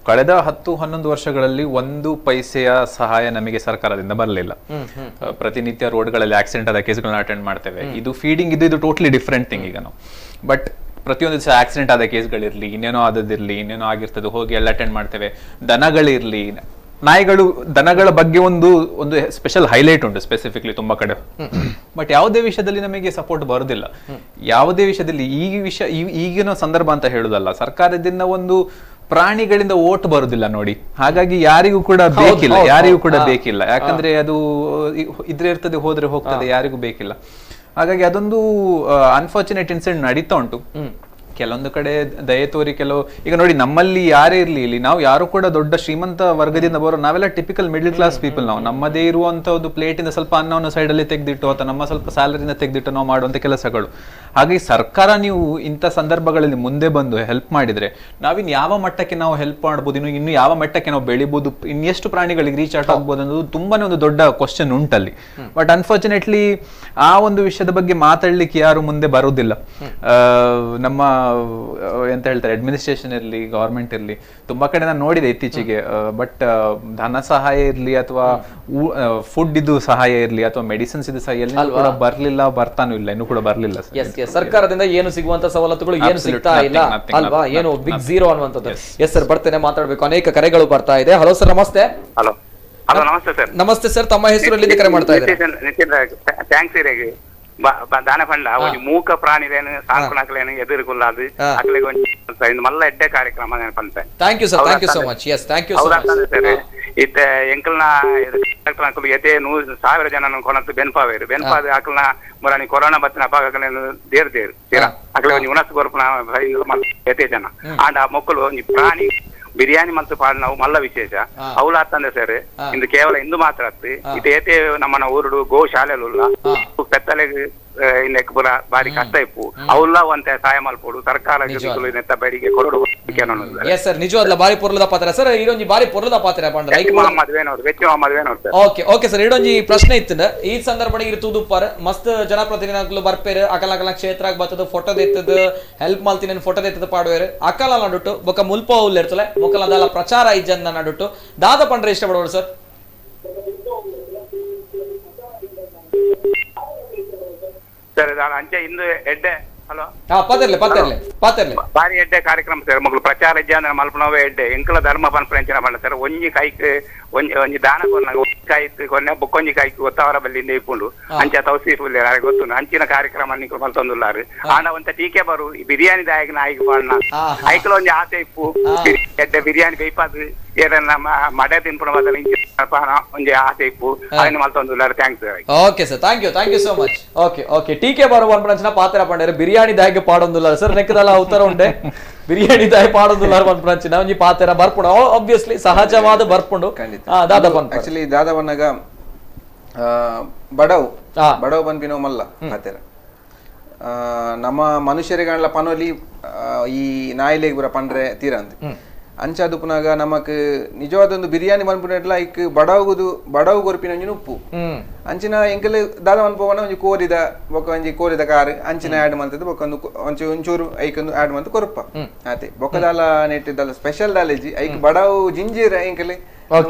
ಕಳೆದ 10-11 ವರ್ಷಗಳಲ್ಲಿ 1 ಪೈಸೆಯ ಸಹಾಯ ನಮಗೆ ಸರ್ಕಾರದಿಂದ ಬರಲಿಲ್ಲ. ಪ್ರತಿನಿತ್ಯ ರೋಡ್ಗಳಲ್ಲಿ ಆಕ್ಸಿಡೆಂಟ್ ಆದ ಕೇಸ್ಗಳನ್ನ ಅಟೆಂಡ್ ಮಾಡ್ತೇವೆ. ಇದು ಫೀಡಿಂಗ್ ಇದು ಟೋಟಲಿ ಡಿಫ್ರೆಂಟ್ ಥಿಂಗ್ ಈಗ ನಾವು. ಬಟ್ ಪ್ರತಿಯೊಂದು ದಿವಸ ಆಕ್ಸಿಡೆಂಟ್ ಆದ ಕೇಸ್ಗಳಿರ್ಲಿ, ಇನ್ನೇನೋ ಆದದಿರ್ಲಿ, ಇನ್ನೇನೋ ಆಗಿರ್ತದೆ, ಹೋಗಿ ಎಲ್ಲ ಅಟೆಂಡ್ ಮಾಡ್ತೇವೆ. ದನಗಳಿರ್ಲಿ, ನಾಯಿಗಳು, ದನಗಳ ಬಗ್ಗೆ ಒಂದು ಸ್ಪೆಷಲ್ ಹೈಲೈಟ್ ಉಂಟು ಸ್ಪೆಸಿಫಿಕ್ಲಿ ತುಂಬಾ ಕಡೆ. ಬಟ್ ಯಾವುದೇ ವಿಷಯದಲ್ಲಿ ನಮಗೆ ಸಪೋರ್ಟ್ ಬರುದಿಲ್ಲ. ಯಾವುದೇ ವಿಷಯದಲ್ಲಿ ಈಗಿನ ಸಂದರ್ಭ ಅಂತ ಹೇಳುದಲ್ಲ, ಸರ್ಕಾರದಿಂದ ಒಂದು ಪ್ರಾಣಿಗಳಿಂದ ಓಟ್ ಬರುದಿಲ್ಲ ನೋಡಿ. ಹಾಗಾಗಿ ಯಾರಿಗೂ ಕೂಡ ಬೇಕಿಲ್ಲ. ಯಾಕಂದ್ರೆ ಅದು ಇದ್ರೆ ಇರ್ತದೆ, ಹೋದ್ರೆ ಹೋಗ್ತದೆ, ಯಾರಿಗೂ ಬೇಕಿಲ್ಲ. ಹಾಗಾಗಿ ಅದೊಂದು ಅನ್ಫಾರ್ಚುನೇಟ್ ಇನ್ಸಿಡೆಂಟ್ ನಡೀತಾ ಉಂಟು. ಕೆಲವೊಂದು ಕಡೆ ದಯೆ ತೋರಿ ಈಗ ನೋಡಿ, ನಮ್ಮಲ್ಲಿ ಯಾರೇ ಇರ್ಲಿ, ಇಲ್ಲಿ ನಾವು ಯಾರು ಕೂಡ ದೊಡ್ಡ ಶ್ರೀಮಂತ ವರ್ಗದಿಂದ ಬರೋ, ನಾವೆಲ್ಲ ಟಿಪಿಕಲ್ ಮಿಡಲ್ ಕ್ಲಾಸ್ ಪೀಪಲ್. ನಾವು ನಮ್ಮದೇ ಇರುವಂತ ಒಂದು ಪ್ಲೇಟ್ ಇಂದ ಸ್ವಲ್ಪ ಅನ್ನವನ್ನು ಸೈಡ್ ಅಲ್ಲಿ ತೆಗೆದಿಟ್ಟು ಅಥವಾ ನಮ್ಮ ಸ್ವಲ್ಪ ಸ್ಯಾಲರಿಯಿಂದ ತೆಗೆದಿಟ್ಟು ನಾವು ಮಾಡುವಂತ ಕೆಲಸಗಳು. ಹಾಗಾಗಿ ಸರ್ಕಾರ ನೀವು ಇಂಥ ಸಂದರ್ಭಗಳಲ್ಲಿ ಮುಂದೆ ಬಂದು ಹೆಲ್ಪ್ ಮಾಡಿದ್ರೆ ನಾವಿನ್ ಯಾವ ಮಟ್ಟಕ್ಕೆ ನಾವು ಹೆಲ್ಪ್ ಮಾಡ್ಬೋದು, ಇನ್ನು ಯಾವ ಮಟ್ಟಕ್ಕೆ ನಾವು ಬೆಳಿಬಹುದು, ಇನ್ನೆಷ್ಟು ಪ್ರಾಣಿಗಳಿಗೆ ರೀಚ್ ಔಟ್ ಆಗ್ಬೋದು ಅನ್ನೋದು ತುಂಬಾನೇ ಒಂದು ದೊಡ್ಡ ಕ್ವಶನ್ ಉಂಟಲ್ಲಿ. ಬಟ್ ಅನ್ಫಾರ್ಚುನೇಟ್ಲಿ ಆ ಒಂದು ವಿಷಯದ ಬಗ್ಗೆ ಮಾತಾಡ್ಲಿಕ್ಕೆ ಯಾರು ಮುಂದೆ ಬರುವುದಿಲ್ಲ. ನಮ್ಮ ಎಂತ ಹೇಳ್ತಾರೆ, ಅಡ್ಮಿನಿಸ್ಟ್ರೇಷನ್ ಇರ್ಲಿ, ಗವರ್ಮೆಂಟ್ ಇರ್ಲಿ, ತುಂಬಾ ಕಡೆ ನಾನು ನೋಡಿದೆ ಇತ್ತೀಚೆಗೆ. ಬಟ್ ಧನ ಸಹಾಯ ಇರ್ಲಿ ಅಥವಾ ಫುಡ್ ಇದು ಸಹಾಯ ಇರ್ಲಿ ಅಥವಾ ಮೆಡಿಸಿನ್ಸ್ ಇದು ಸಹಾಯ ಕೂಡ ಬರ್ಲಿಲ್ಲ, ಬರ್ತಾನು ಇಲ್ಲ, ಇನ್ನೂ ಕೂಡ ಬರ್ಲಿಲ್ಲ. ಸರ್ಕಾರದಿಂದ ಏನು ಸಿಗುವಂತ ಸವಲತ್ತುಗಳು ಏನು ಸಿಗ್ತಾ ಇಲ್ಲ ಅಲ್ವಾ, ಏನು ಬಿಗ್ ಝೀರೋ ಅನ್ನುವಂಥದ್ದು. ಎಸ್ ಸರ್, ಬರ್ತೇನೆ, ಮಾತಾಡ್ಬೇಕು. ಅನೇಕ ಕರೆಗಳು ಬರ್ತಾ ಇದೆ. ಹಲೋ ಸರ್, ನಮಸ್ತೆ. ಹಲೋ ನಮಸ್ತೆ ಸರ್. ನಮಸ್ತೆ ಸರ್, ತಮ್ಮ ಹೆಸರು ಎಲ್ಲಿಂದ ಕರೆ ಮಾಡ್ತಾ ಇದ್ದಾರೆ? ದಾನ ಪಂಡ ಒಂಜಿ ಮೂಕ ಪ್ರಾಣಿಲೇನು ಸಾಂಕುಣಕ್ಲೇನು ಎದುರುಗುಲ್ಲಾದು ಅಕ್ಲೆಗೆ ಒಂಜಿ ಮಲ್ಲ ಎಡ್ಡೆ ಕಾರ್ಯಕ್ರಮ ಪಂತೆ. Thank you sir, thank you so much. Yes, thank you so much. ಇತ್ತೆ ಎಂಕಲ್ನ ಎತೆ 100,000 ಜನ ಕೊನತ್ತು ಬೆನ್ಪಾವೇರು ಬೆನ್ಪಾದ ಅಕಲ್ನ ಮುರಾನಿ ಕೊರೋನಾ ಬತ್ತಿನ ಅಪಾಗಲೇನು ದೇರ್ ತೀರಾ ಅಕ್ಲೆ ಒಂಜಿ ಉಣಸ್ ಗೊರ್ಪುನ ಎತೆ ಜನ ಆಂಡ ಮೊಕ್ಕಲು ಒಂಜಿ ಪ್ರಾಣಿ ಬಿರಿಯಾನಿ ಮತ್ತು ಪಾಡು ನಾವು ಮಲ್ಲ ವಿಶೇಷ ಅವಳು ಆತಂದೆ ಸರ್ ಇಂದು ಕೇವಲ ಇಂದು ಮಾತ್ರ ಆತು ಇದು ಏತೆ ನಮ್ಮನ ಊರುಡು ಗೋ ಶಾಲೆಲ್ಲ ಪೆತ್ತಲೆಗೆ ಇನ್ನೆಕ್ ಪುರ ಬಾರಿ ಕಷ್ಟ ಇಪ್ಪು ಅವಲ್ಲ ಒಂತೆ ಸಹಾಯ ಮಲ್ಪೋಡು ಸರ್ಕಾರ ನೆತ್ತ ಬೇಡಿಕೆ ಕೊರಡು. ಎಸ್ ಸರ್, ನಿಜವಾಗ್ಲ ಬಾರಿ ಪೊರ್ಲದ ಪಾತ್ರ ಸರ್, ಇದೊಂಜಿ ಬಾರಿ ಪೊರ್ಲದ ಪಾತ್ರ ಮದ್ವೆನವ್ರು ವೆಚ್ಚ ಮದ್ವೆನವ್ರು. ಓಕೆ ಓಕೆ ಸರ್, ಇದೊಂಜಿ ಪ್ರಶ್ನೆ ಇತ್ತು ಈ ಸಂದರ್ಭ ಇರ್ತುದು ಪರ್ ಮಸ್ತ್ ಜನಪ್ರತಿನಿಧಿಗಳು ಬರ್ಪೇರು ಅಕಲ ಅಕಲ ಕ್ಷೇತ್ರ ಬರ್ತದ ಫೋಟೋ ಎತ್ತದ ಹೆಲ್ಪ್ ಮಾಡ್ತೀನಿ ಫೋಟೋ ಎತ್ತದ ಪಾಡುವೇರು ಅಕಲ ನಡುಟ್ಟು ಬೊಕ್ಕ ಮುಲ್ಪ ಹುಲ್ ಇರ್ತಲೆ ಮೊಕ್ಕಲ ಅದಲ್ಲ ಪ್ರಚಾರ ಇಜ್ಜನ್ನ ನಡುಟ್ಟು ದಾದ ಪಂಡ್ರೆ ಇಷ್ಟಪಡೋರು ಸರ್. ಸರ್ ಅಂಚೆ ಇಂದು ಎಡ್ಡೆ ಹಲೋ ಬಾರಿ ಎಡ್ಡೆ ಕಾರ್ಯಕ್ರಮ ಸರ್ ಮಗಳು ಪ್ರಚಾರ ಇಜ್ಜ ಅಂದ್ರೆ ಮಲ್ಪನವೇ ಎಡ್ಡೆ ಎಂಕಲ ಧರ್ಮ ಪನ್ಪರೆಂಚಿನ ಬಂಡ ಸರ್ ಒಂಜಿ ಕೈಕ್ ಒಂಜಿ ದಾನ ಕೊನ್ನ ಕಾಯ್ತು ಕೊನೆ ಬೊಕ್ಕೊಂಜಿ ಕೈಕ್ ಗೊತ್ತವರ ಬಲ್ಲಿಂದ ಇಪ್ಪುಂಡು ಅಂಚೆ ತೌಸೀಫ್ ಗೊತ್ತು ಅಂಚಿನ ಕಾರ್ಯಕ್ರಮ ನಿಕ್ಲು ಮಲ್ತೊಂದುಲ್ಲಾರು ಆಂಡ ಒಂತ ಟೀಕೆ ಬರು ಬಿರಿಯಾನಿ ದಾಯಕ ನಾಯಿಗೆ ಪಾಡ್ನ ಐಕಲ ಒಂಜಿ ಆಸೆ ಇಪ್ಪು ಎಡ್ಡೆ ಬಿರಿಯಾನಿ ಬೈಪಾದು ಏರನ್ನ ಮಡೆ ತಿನ್ಪುಣ ಬದಲು ಒಂಜಿ ಆಸೆ ಇಪ್ಪು ಅದನ್ನ ಮಲ್ತೊಂದುಲ್ಲಾರು. Thanks. Okay sir, thank you so much. Okay okay ಟೀಕೆ ಬರುವ ಅನ್ಪಣಂಚಿನ ಪಾತ್ರ ಪಂಡರು ಬಿರಿಯಾನಿ ದಾಯಕ ಪಾಡೊಂದುಲ್ಲಾರು ಸರ್ ನೆಕ್ಕದಲ್ಲ ಉತ್ತರ ಉಂಡೆ ಬಿರಿಯಾನಿ ದಾಯ ಪಾಡೊಂದುಲ್ಲಾರು ಅನ್ಪಣಂಚಿನ ಒಂಜಿ ಪಾತ್ರ ಬರ್ಪುಂಡು ಆಬ್ವಿಯಸ್ಲಿ ಸಹಜವಾದ ಬರ್ಪುಂಡು. ಆಕ್ಚುಲಿ ದಾದ ಬನ್ನಗ ಬಡವ್ ಬಂದ್ಬಿನೋ ಮಲ್ಲ ಪಾತೆರ ನಮ್ಮ ಮನುಷ್ಯರಿಗಾಣ್ಲ ಪನೋಲಿ ಈ ನಾಯಿಲೆಗ್ ಬರ ಪಂಡ್ರೆ ತೀರ ಅಂತ ಅಂಚಾದು ಪುನಗ ನಮಕ್ ನಿಜವಾದೊಂದು ಬಿರಿಯಾನಿ ಮನ್ಪುನೆಟ್ಲ ಐಕ್ ಬಡವು ಗೊರ್ಪಿನ ಒಂಜಿ ಉಪ್ಪು ಅಂಚಿನ ಎಂಕಲ್ ದಾದ ಮನ್ಪೋವನ ಒಂಜಿ ಕೋರಿದ ಕಾರ್ ಅಂಚಿನ ಆಡ್ ಮಾಡ್ತದೆ ಬೊಕ್ಕೊಂದು ಒಂಚೂರು ಐಕೊಂದು ಆಡ್ ಮಾಡ್ತು ಕೊರಪ ಆತೆ ಬೊಕ್ಕದಾಲ ನೆಟ್ಟಿದ್ದಲ್ಲ ಸ್ಪೆಷಲ್ ದಾಲೇಜಿ ಐಕ್ ಬಡವು ಜಿಂಜೀರ್ ಎಂಕಲ್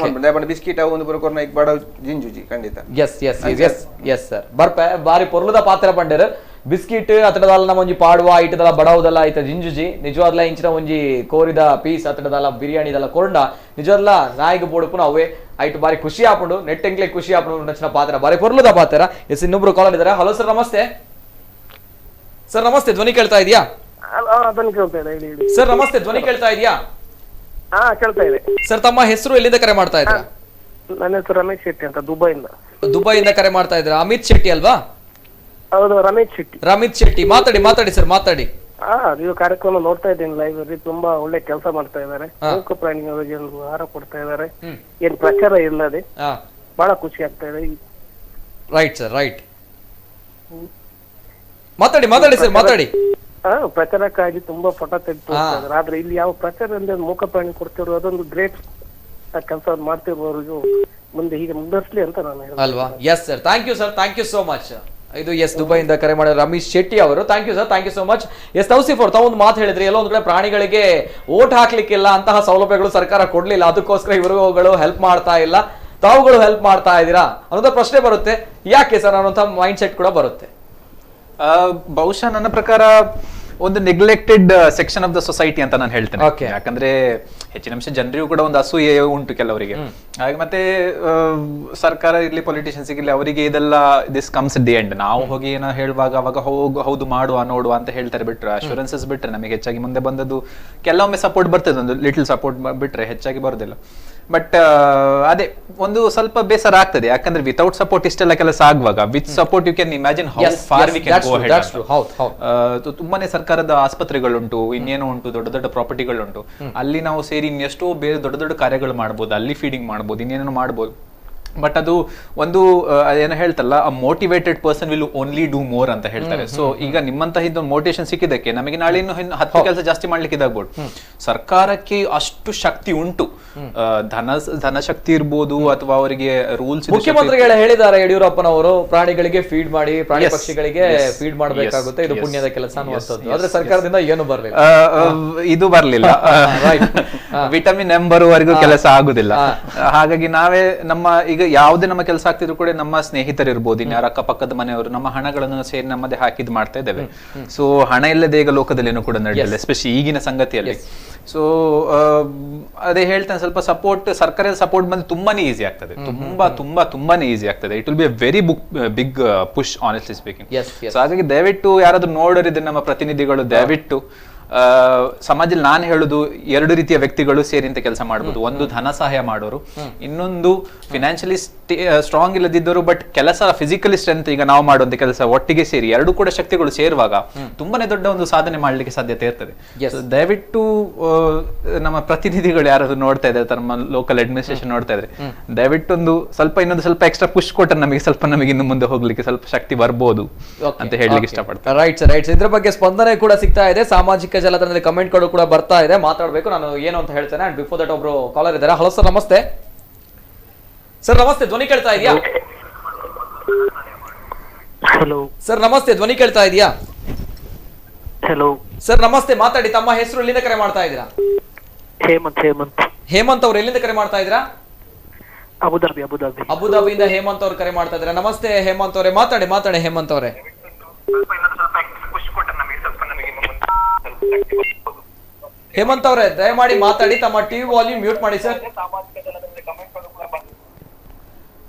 ಬಿಸ್ಕಿಟ್ ಅವು ಒಂದು ಬರಕೋರ್ನ ಐಕ್ ಬಡವು ಜಿಂಜುಜಿ ಖಂಡಿತ. Yes yes yes yes sir ಬರ್ಪ ಬಾರಿ ಪೊರ್ಲದ ಪಾತ್ರ ಪಂಡರು ಬಿಸ್ಕಿಟ್ ಅತಡದಾಲ ನಮ್ಮ ಒಂಜಿ ಪಾಡುವ ಐಟದಲ್ಲ ಬಡವುದಲ್ಲ ಐತ ಜಿಂಜುಜಿ ನಿಜವಾದ್ಲ ಇಂಚಿನ ಒಂಜಿ ಕೋರಿದ ಪೀಸ್ ಅತಡದಾಲ ಬಿರಿಯಾನಿದಲ್ಲ ಕೊಂಡ ನಿಜವಾದ್ಲ ನಾಯಿಗೆ ಬೋಡುಪುನ ಅವೇ ಐಟು ಬಾರಿ ಖುಷಿ ಆಪುಂಡು ನೆಟ್ಟೆಂಗ್ಲೆ ಖುಷಿ ಆಪುಂಡು ನಚ್ಚಿನ ಪಾತ್ರ ಬಾರಿ ಪೊರ್ಲದ ಪಾತ್ರ. ಎಸ್, ಇನ್ನೊಬ್ರು ಕಾಲ್ ಇದ್ದಾರೆ. ಹಲೋ ಸರ್, ನಮಸ್ತೆ ಸರ್. ನಮಸ್ತೆ, ಧ್ವನಿ ಕೇಳ್ತಾ ಇದೆಯಾ ಸರ್? ನಮಸ್ತೆ, ಧ್ವನಿ ಕೇಳ್ತಾ ಇದೆಯಾ ಸರ್? ತಮ್ಮ ಹೆಸರು ಎಲ್ಲಿಂದ ಕರೆ ಮಾಡ್ತಾ ಇದ್ದೀರಾ? ನನ್ನ ಹೆಸರು ರಮೇಶ್ ಶೆಟ್ಟಿ ಅಂತ ದುಬೈಯಿಂದ ಕರೆ ಮಾಡ್ತಾ ಇದ್ದೀರಾ? ಅಮಿತ್ ಶೆಟ್ಟಿ ಅಲ್ವಾ? ಹೌದು, ರಮೇಶ್ ಶೆಟ್ಟಿ. ಮಾತಾಡಿ ಸರ್, ಮಾತಾಡಿ. ನೀವು ಕಾರ್ಯಕ್ರಮ ನೋಡ್ತಾ ಇದ್ದೀನಿ ಲೈವ್ ತುಂಬಾ ಒಳ್ಳೆ ಕೆಲಸ ಮಾಡ್ತಾ ಇದ್ದಾರೆ. ಮೂಕ ಪ್ರಾಣಿಗಳಿಗೆ ಆಹಾರ ಕೊಡ್ತಾ ಇದ್ದಾರೆ, ಏನ್ ಪ್ರಚಾರ ಇಲ್ಲದೆ ಬಹಳ ಖುಷಿ ಆಗ್ತಾ ಇದೆ. Right sir, right. ಮಾತಾಡಿ ಸರ್, ಮಾತಾಡಿ. ಪ್ರಚಾರಕ್ಕಾಗಿ ತುಂಬಾ ಫೋಟೋ ತೆಗೆದು ಆದ್ರೆ ಇಲ್ಲಿ ಯಾವ ಪ್ರಚಾರ ಅಂದ್ರೆ ಮೂಕ ಪ್ರಾಣಿ ಕೊಡ್ತಿರೋ ಅದೊಂದು ಗ್ರೇಟ್ ಕೆಲಸ ಮಾಡ್ತಿರೋರಿಗೂ ಮುಂದೆ ಹೀಗೆ ಮುಂದುವರಿಸಲಿ ಅಂತ ನಾನು ಅಲ್ವಾ? Yes sir, thank you sir, thank you so much. ಇದು ಎಸ್ ದುಬೈಯಿಂದ ಕರೆ ಮಾಡಿದ ರಮೇಶ್ ಶೆಟ್ಟಿ ಅವರು. Thank you sir, thank you so much. Yes Tausif ಅವರು ತಾವೊಂದು ಮಾತು ಹೇಳಿದ್ರಿ, ಎಲ್ಲೋ ಒಂದ್ ಕಡೆ ಪ್ರಾಣಿಗಳಿಗೆ ಓಟ್ ಹಾಕ್ಲಿಕ್ಕಿಲ್ಲ, ಅಂತಹ ಸೌಲಭ್ಯಗಳು ಸರ್ಕಾರ ಕೊಡ್ಲಿಲ್ಲ, ಅದಕ್ಕೋಸ್ಕರ ಇವರುಗಳು ಹೆಲ್ಪ್ ಮಾಡ್ತಾ ಇಲ್ಲ, ತಾವುಗಳು ಹೆಲ್ಪ್ ಮಾಡ್ತಾ ಇದ್ದೀರಾ ಅನ್ನೋದ ಪ್ರಶ್ನೆ ಬರುತ್ತೆ. ಯಾಕೆ ಸರ್ ಅನ್ನೋಂಥ ಮೈಂಡ್ ಸೆಟ್ ಕೂಡ ಬರುತ್ತೆ. ಬಹುಶಃ ನನ್ನ ಪ್ರಕಾರ ಒಂದು neglected section of the society ಅಂತ ನಾನು ಹೇಳ್ತೇನೆ. ಯಾಕಂದ್ರೆ ಹೆಚ್ಚಿನ ಅಂಶ ಜನರಿಗೂ ಕೂಡ ಒಂದು ಅಸೂಯೆ ಉಂಟು ಕೆಲವರಿಗೆ. ಹಾಗೆ ಮತ್ತೆ ಸರ್ಕಾರ ಇರ್ಲಿ, ಪೊಲಿಟಿಷಿಯನ್ಸ್ ಇರ್ಲಿ, ಅವರಿಗೆ ಇದೆಲ್ಲ ದಿಸ್ ಕಮ್ಸ್ ದಿ ಎಂಡ್. ನಾವು ಹೋಗಿ ಏನೋ ಹೇಳುವಾಗ ಅವಾಗ ಹೌದು ಮಾಡುವ ನೋಡುವ ಅಂತ ಹೇಳ್ತಾರೆ ಬಿಟ್ರೆ, ಅಶ್ಯೂರೆನ್ಸಸ್ ಬಿಟ್ರೆ ನಮಗೆ ಹೆಚ್ಚಾಗಿ ಮುಂದೆ ಬಂದದ್ದು ಕೆಲವೊಮ್ಮೆ ಸಪೋರ್ಟ್ ಬರ್ತದೆ, ಒಂದು ಲಿಟಲ್ ಸಪೋರ್ಟ್ ಬಿಟ್ರೆ ಹೆಚ್ಚಾಗಿ ಬರೋದಿಲ್ಲ. ಬಟ್ ಅದೇ ಒಂದು ಸ್ವಲ್ಪ ಬೇಸರ ಆಗ್ತದೆ, ಯಾಕಂದ್ರೆ ವಿತೌಟ್ ಸಪೋರ್ಟ್ ಇಷ್ಟೆಲ್ಲ ಕೆಲಸ ಆಗುವಾಗ with support you can imagine how far we can go ahead. ತುಂಬಾನೇ ಸರ್ಕಾರದ ಆಸ್ಪತ್ರೆಗಳುಂಟು, ಇನ್ನೇನು ಉಂಟು, ದೊಡ್ಡ ದೊಡ್ಡ ಪ್ರಾಪರ್ಟಿಗಳುಂಟು, ಅಲ್ಲಿ ನಾವು ಸೇರಿ ಇನ್ನೆಷ್ಟೋ ಬೇರೆ ದೊಡ್ಡ ದೊಡ್ಡ ಕಾರ್ಯಗಳು ಮಾಡ್ಬೋದು, ಅಲ್ಲಿ ಫೀಡಿಂಗ್ ಮಾಡ್ಬೋದು, ಇನ್ನೇನೋ ಮಾಡ್ಬೋದು. ಬಟ್ ಅದು ಒಂದು ಏನೋ ಹೇಳ್ತಲ್ಲ, a motivated person will only do more ಅಂತ ಹೇಳ್ತಾರೆ. ಸೊ ಈಗ ನಿಮ್ಮಂತಹ ಇದೊಂದು ಮೋಟಿವೇಶನ್ ಸಿಕ್ಕಿದ್ದಕ್ಕೆ ನಮಗೆ ನಾಳೆ ಇನ್ನು 10 ಕೆಲಸ ಜಾಸ್ತಿ ಮಾಡ್ಲಿಕ್ಕೆ ಇದಾಗ್ಬೋದು. ಸರ್ಕಾರಕ್ಕೆ ಅಷ್ಟು ಶಕ್ತಿ ಉಂಟು, ಧನ ಶಕ್ತಿ ಇರ್ಬೋದು ಅಥವಾ ಅವರಿಗೆ ರೂಲ್ಸ್. ಮುಖ್ಯಮಂತ್ರಿಗಳು ಹೇಳಿದ್ದಾರೆ ಯಡಿಯೂರಪ್ಪನವರು, ಪ್ರಾಣಿಗಳಿಗೆ ಫೀಡ್ ಮಾಡಿ, ಪ್ರಾಣಿ ಪಕ್ಷಿಗಳಿಗೆ ಫೀಡ್ ಮಾಡಬೇಕಾಗುತ್ತೆ, ಇದು ಪುಣ್ಯದ ಕೆಲಸ ಅನ್ನುವಂಥದ್ದು. ಆದ್ರೆ ಸರ್ಕಾರದಿಂದ ಏನು ಬರಲಿಲ್ಲ, ಇದು ಬರ್ಲಿಲ್ಲ. ವಿಟಮಿನ್ ಎಂ ಬರುವವರೆಗೂ ಕೆಲಸ ಆಗುದಿಲ್ಲ. ಹಾಗಾಗಿ ನಾವೇ ನಮ್ಮ ಈಗ ಈಗ ಯಾವುದೇ ನಮ್ಮ ಕೆಲಸ ಆಗ್ತಿದ್ರು ಕೂಡ ನಮ್ಮ ಸ್ನೇಹಿತರು ಇರ್ಬೋದು, ಇನ್ಯಾರ ಅಕ್ಕಪಕ್ಕದ ಮನೆಯವರು ನಮ್ಮ ಹಣಗಳನ್ನು ಸೇರಿ ನಮ್ಮದೇ ಹಾಕಿದ್ ಮಾಡ್ತಾ ಇದ್ದೇವೆ. ಸೊ ಹಣ ಇಲ್ಲದೆ ಈಗ ಲೋಕದಲ್ಲಿ ಏನೂ ಕೂಡ ನಡೆಯಲ್ಲ, ಎಸ್ಪೆಷಲಿ ಈಗಿನ ಸಂಗತಿಯಲ್ಲಿ. ಸೊ ಅದೇ ಹೇಳ್ತೇನೆ, ಸ್ವಲ್ಪ ಸಪೋರ್ಟ್, ಸರ್ಕಾರದ ಸಪೋರ್ಟ್ ಬಂದು ತುಂಬಾನೇ ಈಸಿ ಆಗ್ತದೆ, ತುಂಬಾನೇ ಈಸಿ ಆಗ್ತದೆ. It will be a very big push honestly speaking. So ಹಾಗಾಗಿ ದಯವಿಟ್ಟು ಯಾರಾದ್ರೂ ನೋಡೋರಿದ್ರೆ ನಮ್ಮ ಪ್ರತಿನಿಧಿಗಳು ದಯವಿಟ್ಟು ಸಮಾಜದಲ್ಲಿ ನಾನು ಹೇಳುದು 2 ರೀತಿಯ ವ್ಯಕ್ತಿಗಳು ಸೇರಿ ಅಂತ ಕೆಲಸ ಮಾಡಬಹುದು. ಒಂದು ಧನ ಸಹಾಯ ಮಾಡೋರು, ಇನ್ನೊಂದು ಫಿನಾನ್ಷಿಯಲಿ ಸ್ಟ್ರಾಂಗ್ ಇಲ್ಲದಿದ್ದರು ಬಟ್ ಕೆಲಸ ಫಿಸಿಕಲಿ ಸ್ಟ್ರೆಂತ್ ಈಗ ನಾವು ಮಾಡುವಂತ ಕೆಲಸ ಒಟ್ಟಿಗೆ ಸೇರಿ 2 ಕೂಡ ಶಕ್ತಿಗಳು ಸೇರುವಾಗ ತುಂಬಾನೇ ದೊಡ್ಡ ಒಂದು ಸಾಧನೆ ಮಾಡ್ಲಿಕ್ಕೆ ಸಾಧ್ಯತೆ ಇರ್ತದೆ. ದಯವಿಟ್ಟು ನಮ್ಮ ಪ್ರತಿನಿಧಿಗಳು ಯಾರಾದ್ರೂ ನೋಡ್ತಾ ಇದ್ದಾರೆ, ನಮ್ಮ ಲೋಕಲ್ ಅಡ್ಮಿನಿಸ್ಟ್ರೇಷನ್ ನೋಡ್ತಾ ಇದ್ರೆ, ದಯವಿಟ್ಟು ಇನ್ನೊಂದು ಸ್ವಲ್ಪ ಎಕ್ಸ್ಟ್ರಾ ಪುಷ್ ಕೊಟ್ಟರೆ ನಮಗೆ ಇನ್ನು ಮುಂದೆ ಹೋಗ್ಲಿಕ್ಕೆ ಸ್ವಲ್ಪ ಶಕ್ತಿ ಬರ್ಬೋದು ಅಂತ ಹೇಳಲಿಕ್ಕೆ ಇಷ್ಟಪಡ್ತಾರೆ. ರೈಟ್. ಇದ್ರ ಬಗ್ಗೆ ಸ್ಪಂದನೆ ಕೂಡ ಸಿಗ್ತಾ ಇದೆ, ಸಾಮಾಜಿಕ ಜಾಲತಾಣದಲ್ಲಿ ಕಮೆಂಟ್ಗಳು ಕೂಡ ಬರ್ತಾ ಇದೆ. ಮಾತಾಡಬೇಕು ನಾನು ಏನು ಅಂತ ಹೇಳ್ತೇನೆ. ಅಂಡ್ ಬಿಫೋರ್ ದಟ್ ಒಬ್ರು ಕಾಲರ್ ಇದ್ದಾರೆ. ಹಲೋ ಸರ್, ನಮಸ್ತೆ. ಸರ್ ನಮಸ್ತೆ, ಧ್ವನಿ ಕೇಳ್ತಾ ಇದೆಯಾ? ಹಲೋ ಸರ್ ನಮಸ್ತೆ, ಧ್ವನಿ ಕೇಳ್ತಾ ಇದೆಯಾ? ಹಲೋ ಸರ್ ನಮಸ್ತೆ, ಮಾತಾಡಿ. ತಮ್ಮ ಹೆಸರು, ಎಲ್ಲಿಂದ ಕರೆ ಮಾಡ್ತಾ ಇದ್ದೀರಾ? ಹೇಮಂತ್ ಅವ್ರು ಎಲ್ಲಿಂದ ಕರೆ ಮಾಡ್ತಾ ಇದ್ದೀರಾ? ಅಬುದಾಬಿಯಿಂದ ಹೇಮಂತ್ ಅವ್ರು ಕರೆ ಮಾಡ್ತಾ ಇದ್ದೀರಾ. ನಮಸ್ತೆ ಹೇಮಂತ್ ಅವರೇ, ಮಾತಾಡಿ ಹೇಮಂತ್ ಅವರೇ. ಹೇಮಂತ್ ಅವರೇ ದಯಮಾಡಿ ಮಾತಾಡಿ, ತಮ್ಮ ಟಿವಿ ವಾಲ್ಯೂಮ್ ಮ್ಯೂಟ್ ಮಾಡಿ ಸರ್.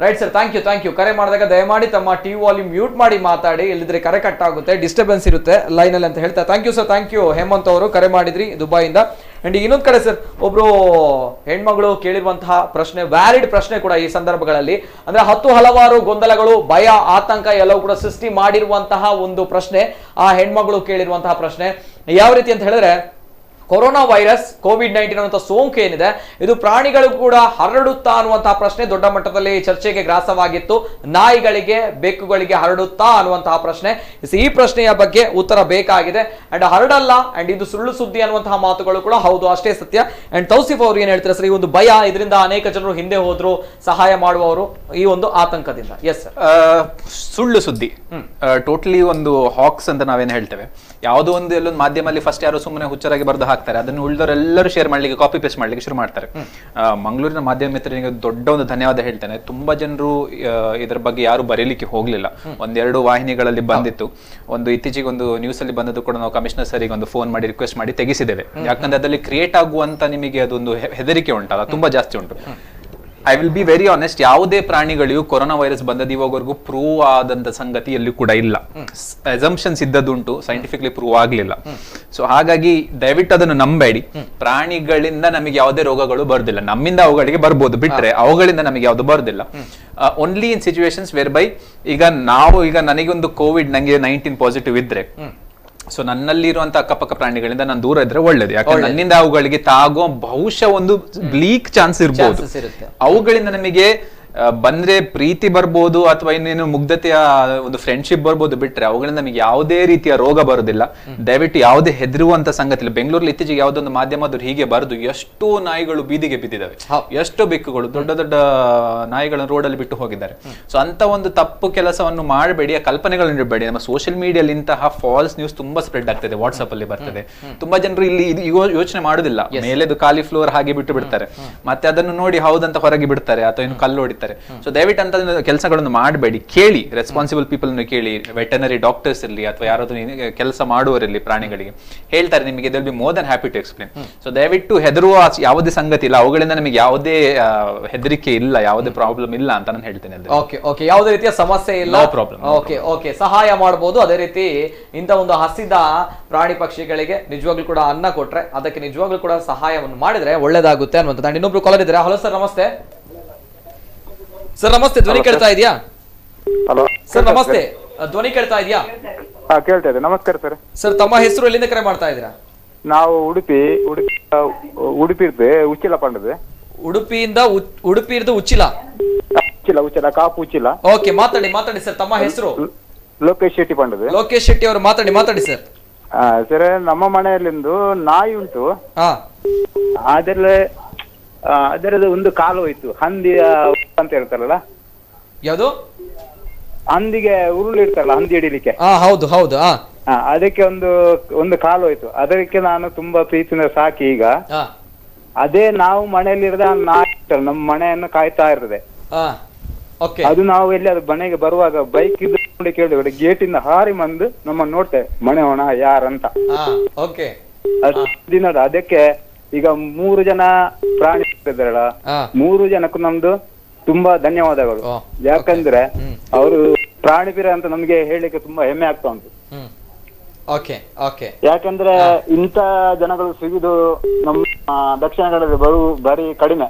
Right sir, thank you. ಕರೆ ಮಾಡಿದಾಗ ದಯಮಾಡಿ ತಮ್ಮ ಟಿವಿ ವಾಲ್ಯೂಮ್ ಮ್ಯೂಟ್ ಮಾಡಿ ಮಾತಾಡಿ, ಇಲ್ಲಿದ್ರೆ ಕರೆ ಕಟ್ ಆಗುತ್ತೆ, ಡಿಸ್ಟರ್ಬೆನ್ಸ್ ಇರುತ್ತೆ ಲೈನ್ ಅಲ್ಲಿ ಅಂತ ಹೇಳ್ತಾ. Thank you sir, thank you Hemant ಅವರು, ಕರೆ ಮಾಡಿದ್ರಿ ದುಬೈಯಿಂದ. ಅಂಡ್ ಇನ್ನೊಂದು ಕಡೆ ಸರ್, ಒಬ್ರು ಹೆಣ್ಮಗಳು ಕೇಳಿರುವಂತಹ ಪ್ರಶ್ನೆ ವ್ಯಾಲಿಡ್ ಪ್ರಶ್ನೆ ಕೂಡ ಈ ಸಂದರ್ಭಗಳಲ್ಲಿ, ಅಂದ್ರೆ ಹಲವಾರು ಗೊಂದಲಗಳು, ಭಯ, ಆತಂಕ ಎಲ್ಲವೂ ಕೂಡ ಸೃಷ್ಟಿ ಮಾಡಿರುವಂತಹ ಒಂದು ಪ್ರಶ್ನೆ, ಆ ಹೆಣ್ಮಗಳು ಕೇಳಿರುವಂತಹ ಪ್ರಶ್ನೆ ಯಾವ ರೀತಿ ಅಂತ ಹೇಳಿದ್ರೆ, ಕೊರೋನಾ ವೈರಸ್ ಕೋವಿಡ್-19 ಅನ್ನುವಂಥ ಸೋಂಕು ಏನಿದೆ ಇದು ಪ್ರಾಣಿಗಳು ಕೂಡ ಹರಡುತ್ತಾ ಅನ್ನುವಂತಹ ಪ್ರಶ್ನೆ ದೊಡ್ಡ ಮಟ್ಟದಲ್ಲಿ ಚರ್ಚೆಗೆ ಗ್ರಾಸವಾಗಿತ್ತು. ನಾಯಿಗಳಿಗೆ, ಬೆಕ್ಕುಗಳಿಗೆ ಹರಡುತ್ತಾ ಅನ್ನುವಂತಹ ಪ್ರಶ್ನೆ, ಈ ಪ್ರಶ್ನೆಯ ಬಗ್ಗೆ ಉತ್ತರ ಬೇಕಾಗಿದೆ. ಅಂಡ್ ಹರಡಲ್ಲ, ಅಂಡ್ ಇದು ಸುಳ್ಳು ಸುದ್ದಿ ಅನ್ನುವಂತಹ ಮಾತುಗಳು ಕೂಡ ಹೌದು, ಅಷ್ಟೇ ಸತ್ಯ. ಅಂಡ್ ತೌಸಿಫ್ ಅವರು ಏನ್ ಹೇಳ್ತಾರೆ ಸರ್, ಈ ಒಂದು ಭಯ, ಇದರಿಂದ ಅನೇಕ ಜನರು ಹಿಂದೆ ಹೋದ್ರು ಸಹಾಯ ಮಾಡುವವರು ಈ ಒಂದು ಆತಂಕದಿಂದ? ಎಸ್ ಸರ್, ಸುಳ್ಳು ಸುದ್ದಿ ಟೋಟಲಿ ಒಂದು ಹಾಕ್ಸ್ ಅಂತ ನಾವೇನು ಹೇಳ್ತೇವೆ. ಯಾವುದೋ ಒಂದು ಎಲ್ಲೊಂದು ಮಾಧ್ಯಮದಲ್ಲಿ ಫಸ್ಟ್ ಯಾರೋ ಸುಮ್ಮನೆ ಹುಚ್ಚರಾಗಿ ಬರೆದು ಹಾಕ್ತಾರೆ, ಅದನ್ನು ಉಳಿದವರೆಲ್ಲರೂ ಶೇರ್ ಮಾಡ್ಲಿಕ್ಕೆ, ಕಾಪಿ ಪೇಸ್ಟ್ ಮಾಡ್ಲಿಕ್ಕೆ ಶುರು ಮಾಡ್ತಾರೆ. ಮಂಗಳೂರಿನ ಮಾಧ್ಯಮ ಮಿತ್ರರಿಗೆ ದೊಡ್ಡ ಒಂದು ಧನ್ಯವಾದ ಹೇಳ್ತೇನೆ. ತುಂಬಾ ಜನರು ಇದರ ಬಗ್ಗೆ ಯಾರು ಬರೀಲಿಕ್ಕೆ ಹೋಗ್ಲಿಲ್ಲ. 1-2 ವಾಹಿನಿಗಳಲ್ಲಿ ಬಂದಿತ್ತು. ಒಂದು ಇತ್ತೀಚೆಗೆ ಒಂದು ನ್ಯೂಸ್ ಅಲ್ಲಿ ಬಂದದ್ದು ಕೂಡ ನಾವು ಕಮಿಷನರ್ ಸರಿಗೆ ಒಂದು ಫೋನ್ ಮಾಡಿ ರಿಕ್ವೆಸ್ಟ್ ಮಾಡಿ ತೆಗೆಸಿದ್ದೇವೆ. ಯಾಕಂದ್ರೆ ಅದರಲ್ಲಿ ಕ್ರಿಯೇಟ್ ಆಗುವಂತ ನಿಮಗೆ ಅದೊಂದು ಹೆದರಿಕೆ ಉಂಟಲ್ಲ, ತುಂಬಾ ಜಾಸ್ತಿ ಉಂಟು. I will be very honest, ಯಾವುದೇ ಪ್ರಾಣಿಗಳಿಗೂ ಕೊರೋನಾ ವೈರಸ್ ಬಂದದ್ದು ಇವಾಗವರೆಗೂ ಪ್ರೂವ್ ಆದಂತ ಸಂಗತಿ ಎಲ್ಲಿ ಕೂಡ ಇಲ್ಲ. ಅಸಂಪ್ಷನ್ಸ್ ಇದ್ದದುಂಟು, ಸೈಂಟಿಫಿಕ್ಲಿ ಪ್ರೂವ್ ಆಗ್ಲಿಲ್ಲ. ಸೊ ಹಾಗಾಗಿ ದಯವಿಟ್ಟು ಅದನ್ನು ನಂಬೇಡಿ. ಪ್ರಾಣಿಗಳಿಂದ ನಮಗೆ ಯಾವುದೇ ರೋಗಗಳು ಬರುದಿಲ್ಲ, ನಮ್ಮಿಂದ ಅವುಗಳಿಗೆ ಬರ್ಬೋದು, ಬಿಟ್ರೆ ಅವುಗಳಿಂದ ನಮಗೆ ಯಾವುದು ಬರುದಿಲ್ಲ. Only in situations where by ಈಗ ನನಗೊಂದು COVID-19 ಪಾಸಿಟಿವ್ ಇದ್ರೆ, ಸೊ ನನ್ನಲ್ಲಿ ಇರುವಂತ ಅಕ್ಕಪಕ್ಕ ಪ್ರಾಣಿಗಳಿಂದ ನಾನು ದೂರ ಇದ್ರೆ ಒಳ್ಳೇದು. ಯಾಕಂದ್ರೆ ನನ್ನಿಂದ ಅವುಗಳಿಗೆ ತಾಗೋ ಬಹುಶಃ ಒಂದು ಬ್ಲೀಕ್ ಚಾನ್ಸ್ ಇರ್ಬೋದು. ಅವುಗಳಿಂದ ನಮಗೆ ಬಂದ್ರೆ ಪ್ರೀತಿ ಬರ್ಬೋದು, ಅಥವಾ ಇನ್ನೇನು ಮುಗ್ಧತೆಯ ಒಂದು ಫ್ರೆಂಡ್ಶಿಪ್ ಬರ್ಬೋದು, ಬಿಟ್ರೆ ಅವುಗಳಿಂದ ನಮಗೆ ಯಾವುದೇ ರೀತಿಯ ರೋಗ ಬರೋದಿಲ್ಲ. ದಯವಿಟ್ಟು ಯಾವುದೇ ಹೆದರುವಂತ ಸಂಗತಿ ಇಲ್ಲ. ಬೆಂಗಳೂರಲ್ಲಿ ಇತ್ತೀಚೆಗೆ ಯಾವುದೊಂದು ಮಾಧ್ಯಮದವರು ಹೀಗೆ ಬರೆದು ಎಷ್ಟೋ ನಾಯಿಗಳು ಬೀದಿಗೆ ಬಿದ್ದಿದ್ದಾವೆ, ಎಷ್ಟೋ ಬೆಕ್ಕುಗಳು, ದೊಡ್ಡ ದೊಡ್ಡ ನಾಯಿಗಳನ್ನು ರೋಡಲ್ಲಿ ಬಿಟ್ಟು ಹೋಗಿದ್ದಾರೆ. ಸೊ ಅಂತ ಒಂದು ತಪ್ಪು ಕೆಲಸವನ್ನು ಮಾಡಬೇಡಿ, ಆ ಕಲ್ಪನೆಗಳನ್ನು ಇಡಬೇಡಿ. ನಮ್ಮ ಸೋಷಿಯಲ್ ಮೀಡಿಯಲ್ಲಿ ಇಂತಹ ಫಾಲ್ಸ್ ನ್ಯೂಸ್ ತುಂಬಾ ಸ್ಪ್ರೆಡ್ ಆಗ್ತದೆ, ವಾಟ್ಸ್ಆಪ್ ಅಲ್ಲಿ ಬರ್ತದೆ. ತುಂಬಾ ಜನರು ಇಲ್ಲಿ ಯೋಚನೆ ಮಾಡುದಿಲ್ಲ, ಮೇಲೆದು ಖಾಲಿ ಫ್ಲೋರ್ ಹಾಗೆ ಬಿಟ್ಟು ಬಿಡ್ತಾರೆ, ಮತ್ತೆ ಅದನ್ನು ನೋಡಿ ಹೌದಂತ ಹೊರಗೆ ಬಿಡ್ತಾರೆ ಅಥವಾ ಇನ್ನು ಕಲ್ಲು ಹೊಡಿತಾರೆ. ಸೊ ದಯವಿಟ್ಟು ಅಂತ ಕೆಲಸಗಳನ್ನು ಮಾಡಬೇಡಿ. ಕೇಳಿ, ರೆಸ್ಪಾನ್ಸಿಬಲ್ ಪೀಪಲ್ ಕೇಳಿ, ವೆಟರ್ನರಿ ಡಾಕ್ಟರ್ಸ್ ಇರಲಿ ಅಥವಾ ಯಾರಾದ್ರೂ ಕೆಲಸ ಮಾಡುವವರಿರಲಿ ಪ್ರಾಣಿಗಳಿಗೆ ಹೇಳ್ತಾರೆ ನಿಮಗೆ, they will be more than happy to explain. So ದಯವಿಟ್ಟು ಹೆದರುವ ಯಾವುದೇ ಸಂಗತಿ ಇಲ್ಲ, ಅವುಗಳಿಂದ ನಮಗೆ ಯಾವುದೇ ಹೆದರಿಕೆ ಇಲ್ಲ, ಯಾವುದೇ ಪ್ರಾಬ್ಲಮ್ ಇಲ್ಲ ಅಂತ ನಾನು ಹೇಳ್ತೇನೆ. ಓಕೆ, ಯಾವುದೇ ರೀತಿಯ ಸಮಸ್ಯೆ ಇಲ್ಲ, ನೋ ಪ್ರಾಬ್ಲಮ್. ಓಕೆ, ಸಹಾಯ ಮಾಡಬಹುದು. ಅದೇ ರೀತಿ ಇಂಥ ಒಂದು ಹಸಿದ ಪ್ರಾಣಿ ಪಕ್ಷಿಗಳಿಗೆ ನಿಜವಾಗ್ಲೂ ಕೂಡ ಅನ್ನ ಕೊಟ್ರೆ ಅದಕ್ಕೆ ನಿಜವಾಗ್ಲೂ ಕೂಡ ಸಹಾಯವನ್ನು ಮಾಡಿದ್ರೆ ಒಳ್ಳೇದಾಗುತ್ತೆ ಅನ್ನುವಂಥದ್ದು. ಇನ್ನೊಬ್ರು ಕಾಲರ್ ಇದ್ದಾರೆ. ಹಲೋ ಸರ್, ನಮಸ್ತೆ. ಸರ್ ನಮಸ್ತೆ, ಧ್ವನಿ ಕೇಳ್ತಾ ಇದೆಯಾ? ಹಲೋ ಸರ್ ನಮಸ್ತೆ, ಧ್ವನಿ ಕೇಳ್ತಾ ಇದೆಯಾ? ಕೇಳ್ತಾ ಇದೆ. ನಮಸ್ಕಾರ ಸರ್. ಸರ್ ತಮ್ಮ ಹೆಸರು, ಎಲ್ಲಿಂದ ಕರೆ ಮಾಡ್ತಾ ಇದ್ದೀರಾ? ನಾವು ಉಡುಪಿ ಉಚ್ಚಿಲ ಪಂಡದೆ. ಉಡುಪಿಯಿಂದ ಉಚ್ಚಿಲ ಕಾಪು ಉಚ್ಚಿಲ. ಓಕೆ, ಮಾತಾಡಿ ಸರ್. ತಮ್ಮ ಹೆಸರು? ಲೋಕೇಶ್ ಶೆಟ್ಟಿ ಪಂಡದೆ. ಲೋಕೇಶ್ ಶೆಟ್ಟಿ ಅವರು ಮಾತಾಡಿ ಸರ್. ಸರ್, ನಮ್ಮ ಮನೆಯಲ್ಲಿಂದು ನಾಯಿ ಉಂಟು. ಅದರದ್ದು ಒಂದು ಕಾಲು ಹೋಯ್ತು, ಹಂದಿ ಅಂತ ಹೇಳ್ತಾರಲ್ಲ, ಯಾವುದು ಹಂದಿಗೆ ಉರುಳು ಇಡ್ತಾರಲ್ಲ, ಹಂದಿ ಹಿಡಿಲಿಕ್ಕೆ. ಹೌದು. ಅದಕ್ಕೆ ಒಂದು ಕಾಲು ಹೋಯ್ತು. ಅದಕ್ಕೆ ನಾನು ತುಂಬಾ ಪ್ರೀತಿಯಿಂದ ಸಾಕಿ ಈಗ ಅದೇ ನಾವು ಮನೆಯಲ್ಲಿ ಇರದ ನಾಯಿ ನಮ್ಮ ಮನೆಯನ್ನು ಕಾಯ್ತಾ ಇರ್ತದೆ. ಅದು ನಾವು ಎಲ್ಲಿ ಅದು ಮನೆಗೆ ಬರುವಾಗ ಬೈಕ್ ಇದ್ದು ಕೇಳಿದ್ರೆ ಗೇಟ್ ಇಂದ ಹಾರಿ ಬಂದು ನಮ್ಮ ನೋಡ್ತೇವೆ ಮನೆ ಹೋಣ ಯಾರಂತ. ಅದಕ್ಕೆ ಈಗ 3 ಜನ ಪ್ರಾಣಿ ಇದ್ದಾರಲ್ಲ, 3 ಜನಕ್ಕೂ ನಮ್ದು ತುಂಬಾ ಧನ್ಯವಾದಗಳು. ಯಾಕಂದ್ರೆ ಅವರು ಪ್ರಾಣಿ ಪ್ರಿಯ ಅಂತ ನಮ್ಗೆ ಹೇಳಿಕ್ಕೆ ತುಂಬಾ ಹೆಮ್ಮೆ ಆಗ್ತಾ ಉಂಟು. ಯಾಕಂದ್ರೆ ಇಂತ ಜನಗಳು ಸಿಗುದು ನಮ್ಮ ದಕ್ಷಿಣ ಕನ್ನಡದಲ್ಲಿ ಬರೀ ಕಡಿಮೆ.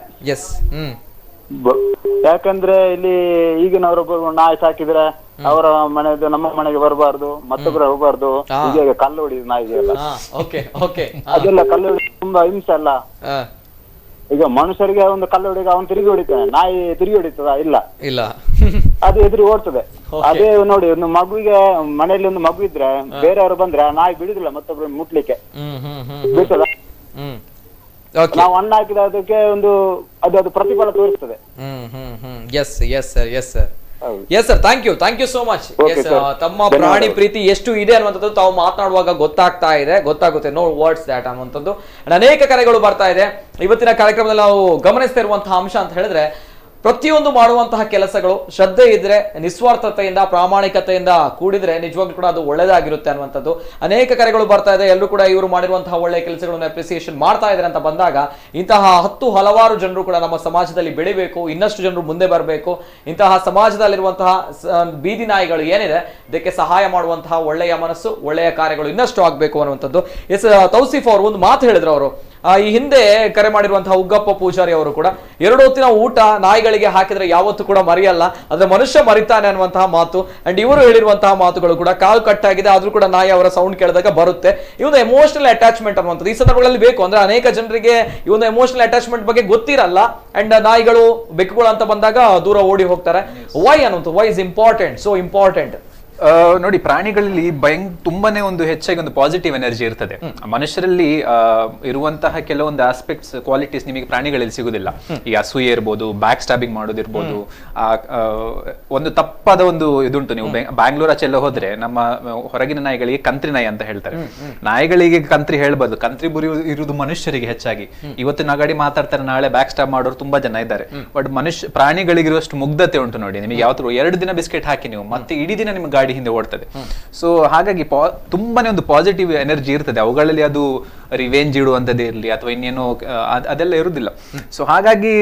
ಯಾಕಂದ್ರೆ ಇಲ್ಲಿ ಈಗಿನವರೊಬ್ಬರು ನಾಯಿ ಸಾಕಿದ್ರೆ ಅವರ ಮನೆದು ನಮ್ಮ ಮನೆಗೆ ಬರಬಾರ್ದು, ಮತ್ತೊಬ್ಬರು ಹೋಗಬಾರ್ದು, ಈಗ ಕಲ್ಲು ಹೊಡಿದು ನಾಯಿಗೆಲ್ಲ ಅದೆಲ್ಲ ಕಲ್ಲು ಹೊಡಿ ತುಂಬಾ ಹಿಂಸೆ ಅಲ್ಲ. ಈಗ ಮನುಷ್ಯರಿಗೆ ಒಂದು ಕಲ್ಲು ಹೊಡಿಗೆ ಅವನು ತಿರುಗಿ ಹೊಡಿತಾನೆ, ನಾಯಿ ತಿರುಗಿ ಹೊಡಿತದ? ಇಲ್ಲ, ಅದು ಎದುರು ಓಡ್ತದೆ. ಅದೇ ನೋಡಿ, ಒಂದು ಮಗುವಿಗೆ ಮನೆಯಲ್ಲಿ ಒಂದು ಮಗು ಇದ್ರೆ ಬೇರೆಯವರು ಬಂದ್ರೆ ಆ ನಾಯಿ ಬಿಡುದಿಲ್ಲ ಮತ್ತೊಬ್ರು ಮುಟ್ಲಿಕ್ಕೆ, ಬಿಡ್ತದ? ನಾವು ಅನ್ನ ಹಾಕಿದ ಅದಕ್ಕೆ ಒಂದು ಅದು ಪ್ರತಿಫಲ ತೋರಿಸ್ತದೆ. Yes sir, thank you so much. ತಮ್ಮ ಪ್ರಾಣಿ ಪ್ರೀತಿ ಎಷ್ಟು ಇದೆ ಅನ್ನುವಂಥದ್ದು ತಾವು ಮಾತನಾಡುವಾಗ ಗೊತ್ತಾಗುತ್ತೆ. ನೋ ವರ್ಡ್ಸ್ ದ್ಯಾಟ್ ಅನ್ನುವಂಥದ್ದು. ಅನೇಕ ಕರೆಗಳು ಬರ್ತಾ ಇದೆ. ಇವತ್ತಿನ ಕಾರ್ಯಕ್ರಮದಲ್ಲಿ ನಾವು ಗಮನಿಸ್ತಾ ಇರುವಂತಹ ಅಂಶ ಅಂತ ಹೇಳಿದ್ರೆ, ಪ್ರತಿಯೊಂದು ಮಾಡುವಂತಹ ಕೆಲಸಗಳು ಶ್ರದ್ಧೆ ಇದ್ರೆ, ನಿಸ್ವಾರ್ಥತೆಯಿಂದ, ಪ್ರಾಮಾಣಿಕತೆಯಿಂದ ಕೂಡಿದ್ರೆ ನಿಜವಾಗ್ಲೂ ಕೂಡ ಅದು ಒಳ್ಳೆದಾಗಿರುತ್ತೆ ಅನ್ನುವಂಥದ್ದು. ಅನೇಕ ಕರೆಗಳು ಬರ್ತಾ ಇದೆ. ಎಲ್ಲರೂ ಕೂಡ ಇವರು ಮಾಡಿರುವಂತಹ ಒಳ್ಳೆಯ ಕೆಲಸಗಳನ್ನು ಅಪ್ರಿಸಿಯೇಷನ್ ಮಾಡ್ತಾ ಇದ್ದಾರೆ ಅಂತ ಬಂದಾಗ, ಇಂತಹ ಹಲವಾರು ಜನರು ಕೂಡ ನಮ್ಮ ಸಮಾಜದಲ್ಲಿ ಬೆಳಿಬೇಕು, ಇನ್ನಷ್ಟು ಜನರು ಮುಂದೆ ಬರಬೇಕು. ಇಂತಹ ಸಮಾಜದಲ್ಲಿರುವಂತಹ ಬೀದಿ ನಾಯಿಗಳು ಏನಿದೆ ಇದಕ್ಕೆ ಸಹಾಯ ಮಾಡುವಂತಹ ಒಳ್ಳೆಯ ಮನಸ್ಸು, ಒಳ್ಳೆಯ ಕಾರ್ಯಗಳು ಇನ್ನಷ್ಟು ಆಗ್ಬೇಕು ಅನ್ನುವಂಥದ್ದು. ತೌಸಿಫ್ ಅವರು ಒಂದು ಮಾತು ಹೇಳಿದ್ರು. ಅವರು ಈ ಹಿಂದೆ ಕರೆ ಮಾಡಿರುವಂತಹ ಉಗ್ಗಪ್ಪ ಪೂಜಾರಿ ಅವರು ಕೂಡ 2 ಹೊತ್ತಿನ ಊಟ ನಾಯಿಗಳಿಗೆ ಹಾಕಿದ್ರೆ ಯಾವತ್ತೂ ಕೂಡ ಮರೆಯಲ್ಲ, ಆದ್ರೆ ಮನುಷ್ಯ ಮರಿತಾನೆ ಅನ್ನುವಂತಹ ಮಾತು. ಅಂಡ್ ಇವರು ಹೇಳಿರುವಂತಹ ಮಾತುಗಳು ಕೂಡ ಕಾಲು ಕಟ್ಟಾಗಿದೆ ಆದ್ರೂ ಕೂಡ ನಾಯಿ ಅವರ ಸೌಂಡ್ ಕೇಳಿದಾಗ ಬರುತ್ತೆ. ಈ ಒಂದು ಎಮೋಷನಲ್ ಅಟ್ಯಾಚ್ಮೆಂಟ್ ಅನ್ನುವಂಥದ್ದು ಈ ಸಂದರ್ಭಗಳಲ್ಲಿ ಬೇಕು. ಅಂದ್ರೆ ಅನೇಕ ಜನರಿಗೆ ಈ ಒಂದು ಎಮೋಷನಲ್ ಅಟ್ಯಾಚ್ಮೆಂಟ್ ಬಗ್ಗೆ ಗೊತ್ತಿರಲ್ಲ. ಅಂಡ್ ನಾಯಿಗಳು, ಬೆಕ್ಕುಗಳು ಅಂತ ಬಂದಾಗ ದೂರ ಓಡಿ ಹೋಗ್ತಾರೆ. ವೈ ಅನ್ನುವಂಥದ್ದು, why is important, so important? ನೋಡಿ, ಪ್ರಾಣಿಗಳಲ್ಲಿ ತುಂಬಾನೇ ಒಂದು ಹೆಚ್ಚಾಗಿ ಒಂದು ಪಾಸಿಟಿವ್ ಎನರ್ಜಿ ಇರ್ತದೆ. ಮನುಷ್ಯರಲ್ಲಿ ಇರುವಂತಹ ಕೆಲವೊಂದು ಆಸ್ಪೆಕ್ಟ್ಸ್, ಕ್ವಾಲಿಟೀಸ್ ನಿಮಗೆ ಪ್ರಾಣಿಗಳಲ್ಲಿ ಸಿಗುದಿಲ್ಲ. ಈ ಅಸೂಯೆ ಇರ್ಬೋದು, ಬ್ಯಾಕ್ ಸ್ಟಾಬಿಂಗ್ ಮಾಡೋದಿರ್ಬೋದು, ಒಂದು ತಪ್ಪಾದ ಒಂದು ಇದುಂಟು. ನೀವು ಬ್ಯಾಂಗ್ಳೂರ್ ಆಚೆಲ್ಲ ಹೋದ್ರೆ ನಮ್ಮ ಹೊರಗಿನ ನಾಯಿಗಳಿಗೆ ಕಂತ್ರಿ ನಾಯಿ ಅಂತ ಹೇಳ್ತಾರೆ. ನಾಯಿಗಳಿಗೆ ಕಂತ್ರಿ ಹೇಳ್ಬಾರ್ದು, ಕಂತ್ರಿ ಬುರಿ ಇರುವುದು ಮನುಷ್ಯರಿಗೆ ಹೆಚ್ಚಾಗಿ. ಇವತ್ತು ನಗಾಡಿ ಮಾತಾಡ್ತಾರೆ, ನಾಳೆ ಬ್ಯಾಕ್ ಸ್ಟಾಬ್ ಮಾಡೋರು ತುಂಬಾ ಜನ ಇದ್ದಾರೆ. ಬಟ್ ಪ್ರಾಣಿಗಳಿಗಿರುವಷ್ಟು ಮುಗ್ಧತೆ ಉಂಟು ನೋಡಿ. ನಿಮಗೆ ಯಾವತ್ತು 2 ದಿನ ಬಿಸ್ಕೆಟ್ ಹಾಕಿ ನೀವು ಮತ್ತೆ ಇಡೀ ದಿನ ನಿಮ್ಗೆ ಗಾಡಿ ಹಿಂದೆ ಓಡ್ತದೆ. ಸೊ ಹಾಗಾಗಿ ತುಂಬಾನೇ ಒಂದು ಪಾಸಿಟಿವ್ ಎನರ್ಜಿ ಇರ್ತದೆ ಅವುಗಳಲ್ಲಿ. ಅದು ರಿವೆಂಜ್ ಇಡುವಂಥದ್ದೇ ಇರಲಿ ಅಥವಾ ಇನ್ನೇನೋ ಅದೆಲ್ಲ ಇರುವುದಿಲ್ಲ. ಸೊ ಹಾಗಾಗಿ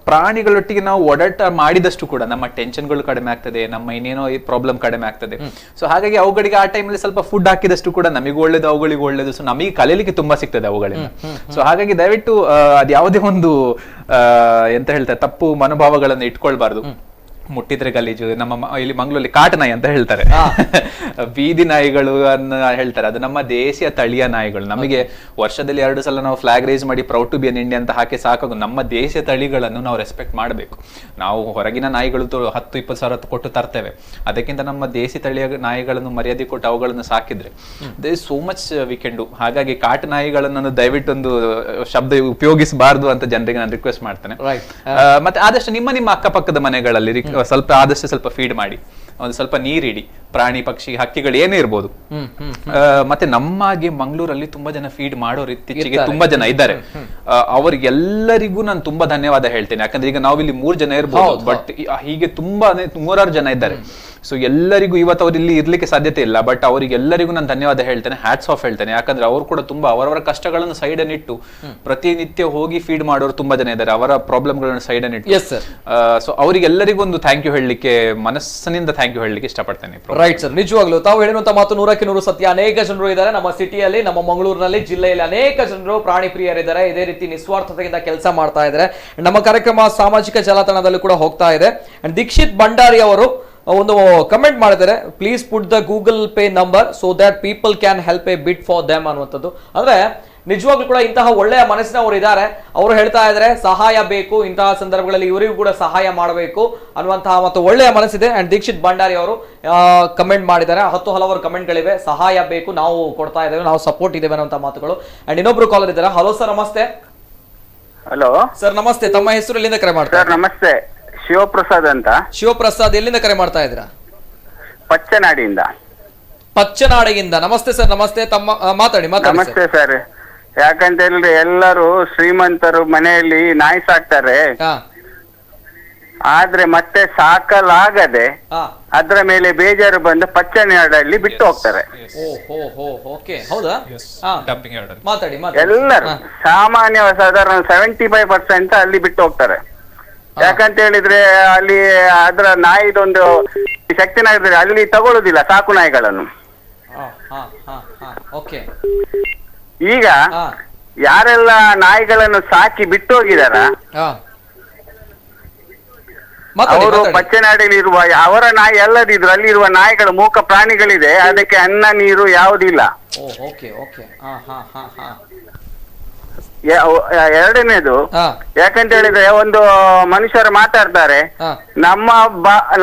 ಪ್ರಾಣಿಗಳೊಟ್ಟಿಗೆ ನಾವು ಓಡಾಟ ಮಾಡಿದಷ್ಟು ಕೂಡ ನಮ್ಮ ಟೆನ್ಷನ್ಗಳು ಕಡಿಮೆ ಆಗ್ತದೆ, ನಮ್ಮ ಇನ್ನೇನೋ ಪ್ರಾಬ್ಲಮ್ ಕಡಿಮೆ ಆಗ್ತದೆ. ಸೊ ಹಾಗಾಗಿ ಅವುಗಳಿಗೆ ಆ ಟೈಮಲ್ಲಿ ಸ್ವಲ್ಪ ಫುಡ್ ಹಾಕಿದಷ್ಟು ಕೂಡ ನಮಗೂ ಒಳ್ಳೇದು, ಅವುಗಳಿಗೂ ಒಳ್ಳೇದು. ಸೊ ನಮಗೆ ಕಲೀಲಿಕ್ಕೆ ತುಂಬಾ ಸಿಗ್ತದೆ ಅವುಗಳಿಂದ. ಸೊ ಹಾಗಾಗಿ ದಯವಿಟ್ಟು ಅದು ಯಾವುದೇ ಒಂದು ಎಂತ ಹೇಳ್ತಾರೆ ತಪ್ಪು ಮನೋಭಾವಗಳನ್ನು ಇಟ್ಕೊಳ್ಬಾರ್ದು. ಮುಟ್ಟಿದ್ರೆ ಗಲೀಜು, ನಮ್ಮ ಇಲ್ಲಿ ಮಂಗಳೂರಲ್ಲಿ ಕಾಟು ನಾಯಿ ಅಂತ ಹೇಳ್ತಾರೆ, ಬೀದಿ ನಾಯಿಗಳು ಅನ್ನ ಹೇಳ್ತಾರೆ. ಅದು ನಮ್ಮ ದೇಶೀಯ ತಳಿಯ ನಾಯಿಗಳು. ನಮಗೆ ವರ್ಷದಲ್ಲಿ 2 ಸಲ ನಾವು ಫ್ಲಾಗ್ ರೈಸ್ ಮಾಡಿ proud to be an India ಅಂತ ಹಾಕಿ ಸಾಕಾಗು. ನಮ್ಮ ದೇಶೀಯ ತಳಿಗಳನ್ನು ನಾವು ರೆಸ್ಪೆಕ್ಟ್ ಮಾಡಬೇಕು. ನಾವು ಹೊರಗಿನ ನಾಯಿಗಳು 10-20 ಸಾವಿರ ಕೊಟ್ಟು ತರ್ತೇವೆ. ಅದಕ್ಕಿಂತ ನಮ್ಮ ದೇಶಿ ತಳಿಯ ನಾಯಿಗಳನ್ನು ಮರ್ಯಾದೆ ಕೊಟ್ಟು ಅವುಗಳನ್ನು ಸಾಕಿದ್ರೆ they is so much weekend. ಹಾಗಾಗಿ ಕಾಟು ನಾಯಿಗಳನ್ನು ದಯವಿಟ್ಟು ಒಂದು ಶಬ್ದ ಉಪಯೋಗಿಸಬಾರ್ದು ಅಂತ ಜನರಿಗೆ ನಾನು ರಿಕ್ವೆಸ್ಟ್ ಮಾಡ್ತೇನೆ. ಮತ್ತೆ ಆದಷ್ಟು ನಿಮ್ಮ ಅಕ್ಕಪಕ್ಕದ ಮನೆಗಳಲ್ಲಿ ಸ್ವಲ್ಪ ಫೀಡ್ ಮಾಡಿ, ಒಂದು ಸ್ವಲ್ಪ ನೀರಿಡಿ. ಪ್ರಾಣಿ, ಪಕ್ಷಿ, ಹಕ್ಕಿಗಳು ಏನೇ ಇರ್ಬೋದು. ಮತ್ತೆ ನಮ್ಮಾಗೆ ಮಂಗಳೂರಲ್ಲಿ ತುಂಬಾ ಜನ ಫೀಡ್ ಮಾಡೋರು ಇತ್ತೀಚೆಗೆ ತುಂಬಾ ಜನ ಇದ್ದಾರೆ. ಅವರಿಗೆಲ್ಲರಿಗೂ ನಾನು ತುಂಬಾ ಧನ್ಯವಾದ ಹೇಳ್ತೇನೆ. ಯಾಕಂದ್ರೆ ಈಗ ನಾವಿಲ್ಲಿ 3 ಜನ ಇರ್ಬೋದು, ಬಟ್ ಹೀಗೆ ತುಂಬಾ 100 ಜನ ಇದ್ದಾರೆ. ಸೊ ಎಲ್ಲರಿಗೂ ಇವತ್ತು ಅವ್ರು ಇಲ್ಲಿ ಇರ್ಲಿಕ್ಕೆ ಸಾಧ್ಯತೆ ಇಲ್ಲ, ಬಟ್ ಅವರಿಗೆಲ್ಲರಿಗೂ ನಾನು ಧನ್ಯವಾದ ಹೇಳ್ತೇನೆ, ಹ್ಯಾಟ್ಸ್ ಆಫ್ ಹೇಳ್ತೇನೆ. ಯಾಕಂದ್ರೆ ಅವರು ಕೂಡ ತುಂಬಾ ಅವರವರ ಕಷ್ಟಗಳನ್ನು ಸೈಡ್ ಅನ್ನಿಟ್ಟು ಪ್ರತಿನಿತ್ಯ ಹೋಗಿ ಫೀಡ್ ಮಾಡೋರು ತುಂಬಾ ಜನ ಇದ್ದಾರೆ, ಅವರ ಪ್ರಾಬ್ಲಮ್ಗಳನ್ನು ಸೈಡ್ ಅನ್ನಿಟ್ಟು. ಸೊ ಅವರಿಗೆಲ್ಲರಿಗೂ ಒಂದು ಥ್ಯಾಂಕ್ ಯು ಹೇಳಲಿಕ್ಕೆ, ಮನಸ್ಸಿನಿಂದ ಥ್ಯಾಂಕ್ ಯು ಹೇಳಲಿಕ್ಕೆ ಇಷ್ಟಪಡ್ತೇನೆ. ರೈಟ್ ಸರ್, ನಿಜವಾಗ್ಲೂ ತಾವು ಹೇಳಿರುವಂತ ಮಾತು 100ಕ್ಕೆ 100 ಸತ್ಯ. ಅನೇಕ ಜನರು ಇದ್ದಾರೆ ನಮ್ಮ ಸಿಟಿಯಲ್ಲಿ, ನಮ್ಮ ಮಂಗಳೂರಿನಲ್ಲಿ, ಜಿಲ್ಲೆಯಲ್ಲಿ ಅನೇಕ ಜನರು ಪ್ರಾಣಿ ಪ್ರಿಯರಿದ್ದಾರೆ. ಇದೇ ರೀತಿ ನಿಸ್ವಾರ್ಥತೆಯಿಂದ ಕೆಲಸ ಮಾಡ್ತಾ ಇದ್ದಾರೆ. ನಮ್ಮ ಕಾರ್ಯಕ್ರಮ ಸಾಮಾಜಿಕ ಜಾಲತಾಣದಲ್ಲೂ ಕೂಡ ಹೋಗ್ತಾ ಇದೆ. ಅಂಡ್ ದೀಕ್ಷಿತ್ ಭಂಡಾರಿ ಅವರು ಒಂದು ಕಮೆಂಟ್ ಮಾಡಿದ್ದಾರೆ, please put the Google pay number so that people can help A bit for them ಅನ್ನುವಂಥದ್ದು. ಅಂದ್ರೆ ನಿಜವಾಗ್ಲೂ ಕೂಡ ಇಂತಹ ಒಳ್ಳೆಯ ಮನಸ್ಸಿನವರು ಇದ್ದಾರೆ. ಅವರು ಹೇಳ್ತಾ ಇದ್ದಾರೆ ಸಹಾಯ ಬೇಕು, ಇಂತಹ ಸಂದರ್ಭಗಳಲ್ಲಿ ಇವರಿಗೂ ಕೂಡ ಸಹಾಯ ಮಾಡಬೇಕು ಅನ್ನುವಂತಹ ಮತ್ತು ಒಳ್ಳೆಯ ಮನಸ್ಸಿದೆ. ಅಂಡ್ ದೀಕ್ಷಿತ್ ಭಂಡಾರಿ ಅವರು ಕಮೆಂಟ್ ಮಾಡಿದ್ದಾರೆ. ಹಲವಾರು ಕಮೆಂಟ್ಗಳಿವೆ, ಸಹಾಯ ಬೇಕು, ನಾವು ಕೊಡ್ತಾ ಇದ್ದೇವೆ, ನಾವು ಸಪೋರ್ಟ್ ಇದ್ದೇವೆ ಅನ್ನುವಂತಹ ಮಾತುಗಳು. ಅಂಡ್ ಇನ್ನೊಬ್ರು ಕಾಲರ್ ಇದ್ದಾರೆ. ಹಲೋ ಸರ್, ನಮಸ್ತೆ. ಹಲೋ ಸರ್, ನಮಸ್ತೆ. ತಮ್ಮ ಹೆಸರು, ಎಲ್ಲಿಂದ ಕರೆ ಮಾಡ್ತಾರೆ? ಸರ್ ನಮಸ್ತೆ, ಶಿವಪ್ರಸಾದ್ ಅಂತ. ಶಿವಪ್ರಸಾದ್, ಎಲ್ಲಿಂದ ಕರೆ ಮಾಡ್ತಾ ಇದ್ದೀರಾ? ಪಚ್ಚನಾಡಿಯಿಂದ. ಪಚ್ಚನಾಡಿಯಿಂದ. ನಮಸ್ತೆ ಸರ್. ನಮಸ್ತೆ. ತಮ್ಮ ಮಾತಾಡಿ. ನಮಸ್ತೆ ಸರ್. ಯಾಕಂತ ಹೇಳಿದ್ರೆ ಎಲ್ಲರೂ ಶ್ರೀಮಂತರು ಮನೆಯಲ್ಲಿ ನಾಯಿ ಸಾಕ್ತಾರೆ. ಆದ್ರೆ ಮತ್ತೆ ಸಾಕಲಾಗದೆ ಅದ್ರ ಮೇಲೆ ಬೇಜಾರು ಬಂದು ಪಚ್ಚನಾಡಲ್ಲಿ ಬಿಟ್ಟು ಹೋಗ್ತಾರೆ. ಮಾತಾಡಿ ಎಲ್ಲರೂ ಸಾಮಾನ್ಯ ಸಾಧಾರಣ 75% ಅಲ್ಲಿ ಬಿಟ್ಟು ಹೋಗ್ತಾರೆ. ಯಾಕಂತ ಹೇಳಿದ್ರೆ ಅಲ್ಲಿ ಅದ್ರ ನಾಯಿದೊಂದು ಶಕ್ತಿ ನಾಯಿದ್ರೆ ಅಲ್ಲಿ ತಗೊಳ್ಳುದಿಲ್ಲ ಸಾಕು ನಾಯಿಗಳನ್ನು. ಈಗ ಯಾರೆಲ್ಲ ನಾಯಿಗಳನ್ನು ಸಾಕಿ ಬಿಟ್ಟು ಹೋಗಿದಾರ ಅವರು ಪಚ್ಚನಾಡಿಯಲ್ಲಿ ಇರುವ ಅವರ ನಾಯಿ ಎಲ್ಲದಿದ್ರು ಅಲ್ಲಿರುವ ನಾಯಿಗಳು ಮೂಕ ಪ್ರಾಣಿಗಳಿದೆ, ಅದಕ್ಕೆ ಅನ್ನ ನೀರು ಯಾವುದಿಲ್ಲ. ಎರಡನೇದು ಯಾಕಂತ ಹೇಳಿದ್ರೆ ಒಂದು ಮನುಷ್ಯರು ಮಾತಾಡ್ತಾರೆ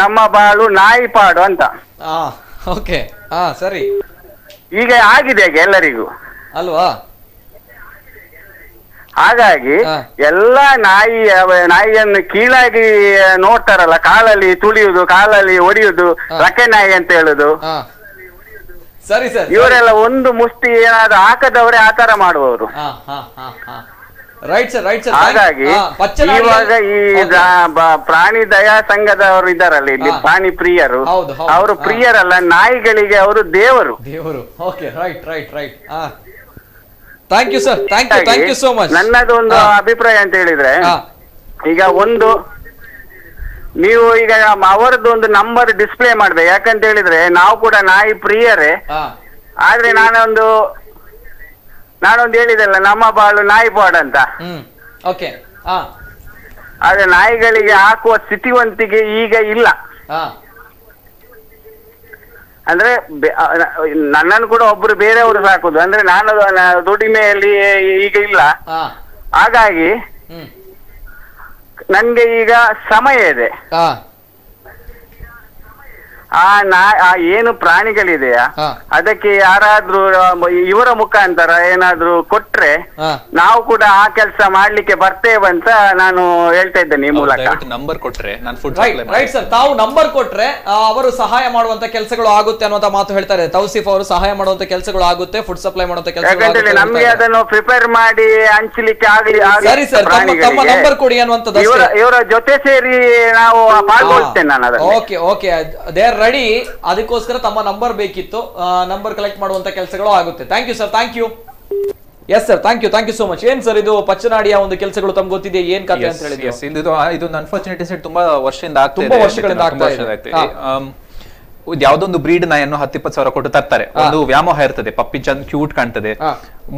ನಮ್ಮ ಬಾಳು ನಾಯಿ ಪಾಡು ಅಂತ. ಸರಿ, ಈಗ ಆಗಿದೆ ಹಾಗೆ ಎಲ್ಲರಿಗೂ ಅಲ್ವಾ? ಹಾಗಾಗಿ ಎಲ್ಲಾ ನಾಯಿಯನ್ನು ಕೀಳಾಗಿ ನೋಡ್ತಾರಲ್ಲ, ಕಾಲಲ್ಲಿ ತುಳಿಯುವುದು, ಕಾಲಲ್ಲಿ ಹೊಡೆಯುವುದು, ರಕ್ಕೆ ನಾಯಿ ಅಂತ ಹೇಳುದು. ಸರಿ ಸರ್, ಇವರೆಲ್ಲ ಒಂದು ಮುಷ್ಟಿ ಏನಾದ್ರು ಹಾಕದವರೇ ಆತರ ಮಾಡುವವರು. ಹಾಗಾಗಿ ಇವಾಗ ಈ ಪ್ರಾಣಿ ದಯಾ ಸಂಘದವರು ಇದ್ದಾರಲ್ಲ ಇಲ್ಲಿ, ಪ್ರಾಣಿ ಪ್ರಿಯರು, ಅವರು ಪ್ರಿಯರಲ್ಲ, ನಾಯಿಗಳಿಗೆ ಅವರು ದೇವರು. Thank you sir, thank you so much. ನನ್ನದು ಒಂದು ಅಭಿಪ್ರಾಯ ಅಂತ ಹೇಳಿದ್ರೆ, ಈಗ ಒಂದು ನೀವು ಈಗ ಅವರದ್ದು ಒಂದು ನಂಬರ್ ಡಿಸ್ಪ್ಲೇ ಮಾಡ್ಬೇಕು. ಯಾಕಂತ ಹೇಳಿದ್ರೆ ನಾವು ಕೂಡ ನಾಯಿ ಪ್ರಿಯರೇ, ಆದ್ರೆ ನಾನೊಂದು ಹೇಳಿದಲ್ಲ ನಮ್ಮ ಬಾಳು ನಾಯಿ ಪಾಡ್ ಅಂತ. ಆದ್ರೆ ನಾಯಿಗಳಿಗೆ ಹಾಕುವ ಸ್ಥಿತಿವಂತಿಗೆ ಈಗ ಇಲ್ಲ. ಅಂದ್ರೆ ನನ್ನನ್ನು ಕೂಡ ಒಬ್ರು ಬೇರೆಯವರು ಸಾಕುದು, ಅಂದ್ರೆ ನಾನು ದುಡಿಮೆಯಲ್ಲಿ ಈಗ ಇಲ್ಲ. ಹಾಗಾಗಿ ನನ್ಗೆ ಈಗ ಸಮಯ ಇದೆ. ಏನು ಪ್ರಾಣಿಗಳಿದೆಯಾ ಅದಕ್ಕೆ ಯಾರಾದ್ರೂ ಇವರ ಮುಖಾಂತರ ಏನಾದ್ರೂ ಕೊಟ್ರೆ ನಾವು ಕೂಡ ಆ ಕೆಲಸ ಮಾಡ್ಲಿಕ್ಕೆ ಬರ್ತೇವಂತ ನಾನು ಹೇಳ್ತಾ ಇದ್ದೇನೆ ಈ ಮೂಲಕ. ನಂಬರ್ ಕೊಟ್ರೆ ರೈಟ್ ಸರ್, ತಾವು ನಂಬರ್ ಕೊಟ್ರೆ ಅವರು ಸಹಾಯ ಮಾಡುವಂತ ಕೆಲಸಗಳು ಆಗುತ್ತೆ ಅನ್ನುವಂತ ಮಾತು ಹೇಳ್ತಾರೆ. ತೌಸಿಫ್ ಅವರು ಸಹಾಯ ಮಾಡುವಂತ ಕೆಲಸಗಳು ಆಗುತ್ತೆ, ಫುಡ್ ಸಪ್ಲೈ ಮಾಡುವಂತ ಕೆಲಸ. ಯಾಕಂದ್ರೆ ನಮ್ಗೆ ಅದನ್ನು ಪ್ರಿಪೇರ್ ಮಾಡಿ ಹಂಚಲಿಕ್ಕೆ ಆಗ್ಲಿ. ಸರಿ ಸರ್, ತಮ್ಮ ನಂಬರ್ ಕೊಡಿ ಅನ್ನುವಂಥದ್ದು. ಇವರ ಜೊತೆ ಸೇರಿ ನಾವು ಪಾಲ್ಗೊಳ್ತೇನೆ ನಾನು ಅದನ್ನು. Okay they are ready. ಅದಕ್ಕೋಸ್ಕರ ತಮ್ಮ ನಂಬರ್ ಬೇಕಿತ್ತು, ನಂಬರ್ ಕಲೆಕ್ಟ್ ಮಾಡುವಂತ ಕೆಲಸಗಳು ಆಗುತ್ತೆ. Thank you sir, thank you. Yes sir, thank you so much. ಏನ್ ಸರ್ ಇದು ಪಚ್ಚನಾಡಿಯ ಒಂದು ಕೆಲಸಗಳು ತಮ್ಗೆ ಗೊತ್ತಿದೆ, ಏನ್ ಕಥೆ ಅಂತ ಹೇಳಿದ್ರೆ? ಇದೊಂದು ಅನ್ಫಾರ್ಚುನೇಟ್ ತುಂಬಾ ವರ್ಷದಿಂದ ತುಂಬಾ ವರ್ಷಗಳಿಂದ ಆಗ್ತಾ ಇದೆ. ಯಾವ್ದೊಂದು ಬ್ರೀಡ್ ನಾಯನ್ನು 10-20 ಸಾವಿರ ಕೊಟ್ಟು ತರ್ತಾರೆ. ಒಂದು ವ್ಯಾಮೋಹ ಇರ್ತದೆ, ಪಪ್ಪಿ ಚಂದ್ ಕ್ಯೂಟ್ ಕಾಣ್ತದೆ,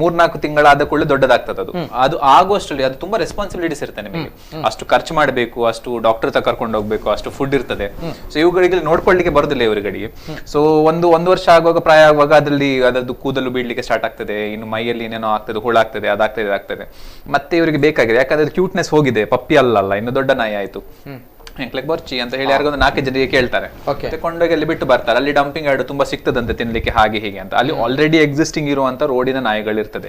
3-4 ತಿಂಗಳಾದ ಕೂಡಲೇ ದೊಡ್ಡದಾಗ್ತದೆ. ಅದು ಆಗುವಷ್ಟರಲ್ಲಿ ಅದು ತುಂಬಾ ರೆಸ್ಪಾನ್ಸಿಬಿಲಿಟೀಸ್ ಇರುತ್ತೆ ನಿಮಗೆ. ಅಷ್ಟು ಖರ್ಚು ಮಾಡಬೇಕು, ಅಷ್ಟು ಡಾಕ್ಟರ್ ತ ಕರ್ಕೊಂಡು ಹೋಗ್ಬೇಕು, ಅಷ್ಟು ಫುಡ್ ಇರ್ತದೆ. ಸೊ ಇವುಗಳಿಗೆ ನೋಡ್ಕೊಳ್ಳಿಕ್ಕೆ ಬರೋದಿಲ್ಲ ಇವರುಗಳಿಗೆ. ಸೊ ಒಂದು ವರ್ಷ ಆಗುವಾಗ, ಪ್ರಾಯ ಆಗುವಾಗ ಅದರದ್ದು ಕೂದಲು ಬೀಳ್ಲಿಕ್ಕೆ ಸ್ಟಾರ್ಟ್ ಆಗ್ತದೆ, ಇನ್ನು ಮೈಯಲ್ಲಿ ಏನೇನೋ ಆಗ್ತದೆ, ಹುಳ ಆಗ್ತದೆ, ಅದಾಗ್ತದೆ. ಮತ್ತೆ ಇವರಿಗೆ ಬೇಕಾಗಿದೆ, ಯಾಕಂದ್ರೆ ಕ್ಯೂಟ್ನೆಸ್ ಹೋಗಿದೆ, ಪಪ್ಪಿ ಅಲ್ಲಲ್ಲ, ಇನ್ನು ದೊಡ್ಡ ನಾಯಿ ಆಯ್ತು, ಬರ್ಚಿ ಅಂತ ಹೇಳಿ ಯಾರಿಗೊಂದು 4 ಜನರಿಗೆ ಕೇಳ್ತಾರೆ, ಕೊಂಡೋಗಿ ಅಲ್ಲಿ ಬಿಟ್ಟು ಬರ್ತಾರೆ. ಅಲ್ಲಿ ಡಂಪಿಂಗ್ ಯಾರ್ಡ್ ತುಂಬಾ ಸಿಗ್ತದಂತೆ ತಿನ್ಲಿಕ್ಕೆ, ಹಾಗೆ ಹೀಗೆ ಅಂತ. ಅಲ್ಲಿ ಆಲ್ರೆಡಿ ಎಕ್ಸಿಸ್ಟಿಂಗ್ ಇರುವಂತ ರೋಡಿನ ನಾಯಿಗಳಿರ್ತದೆ.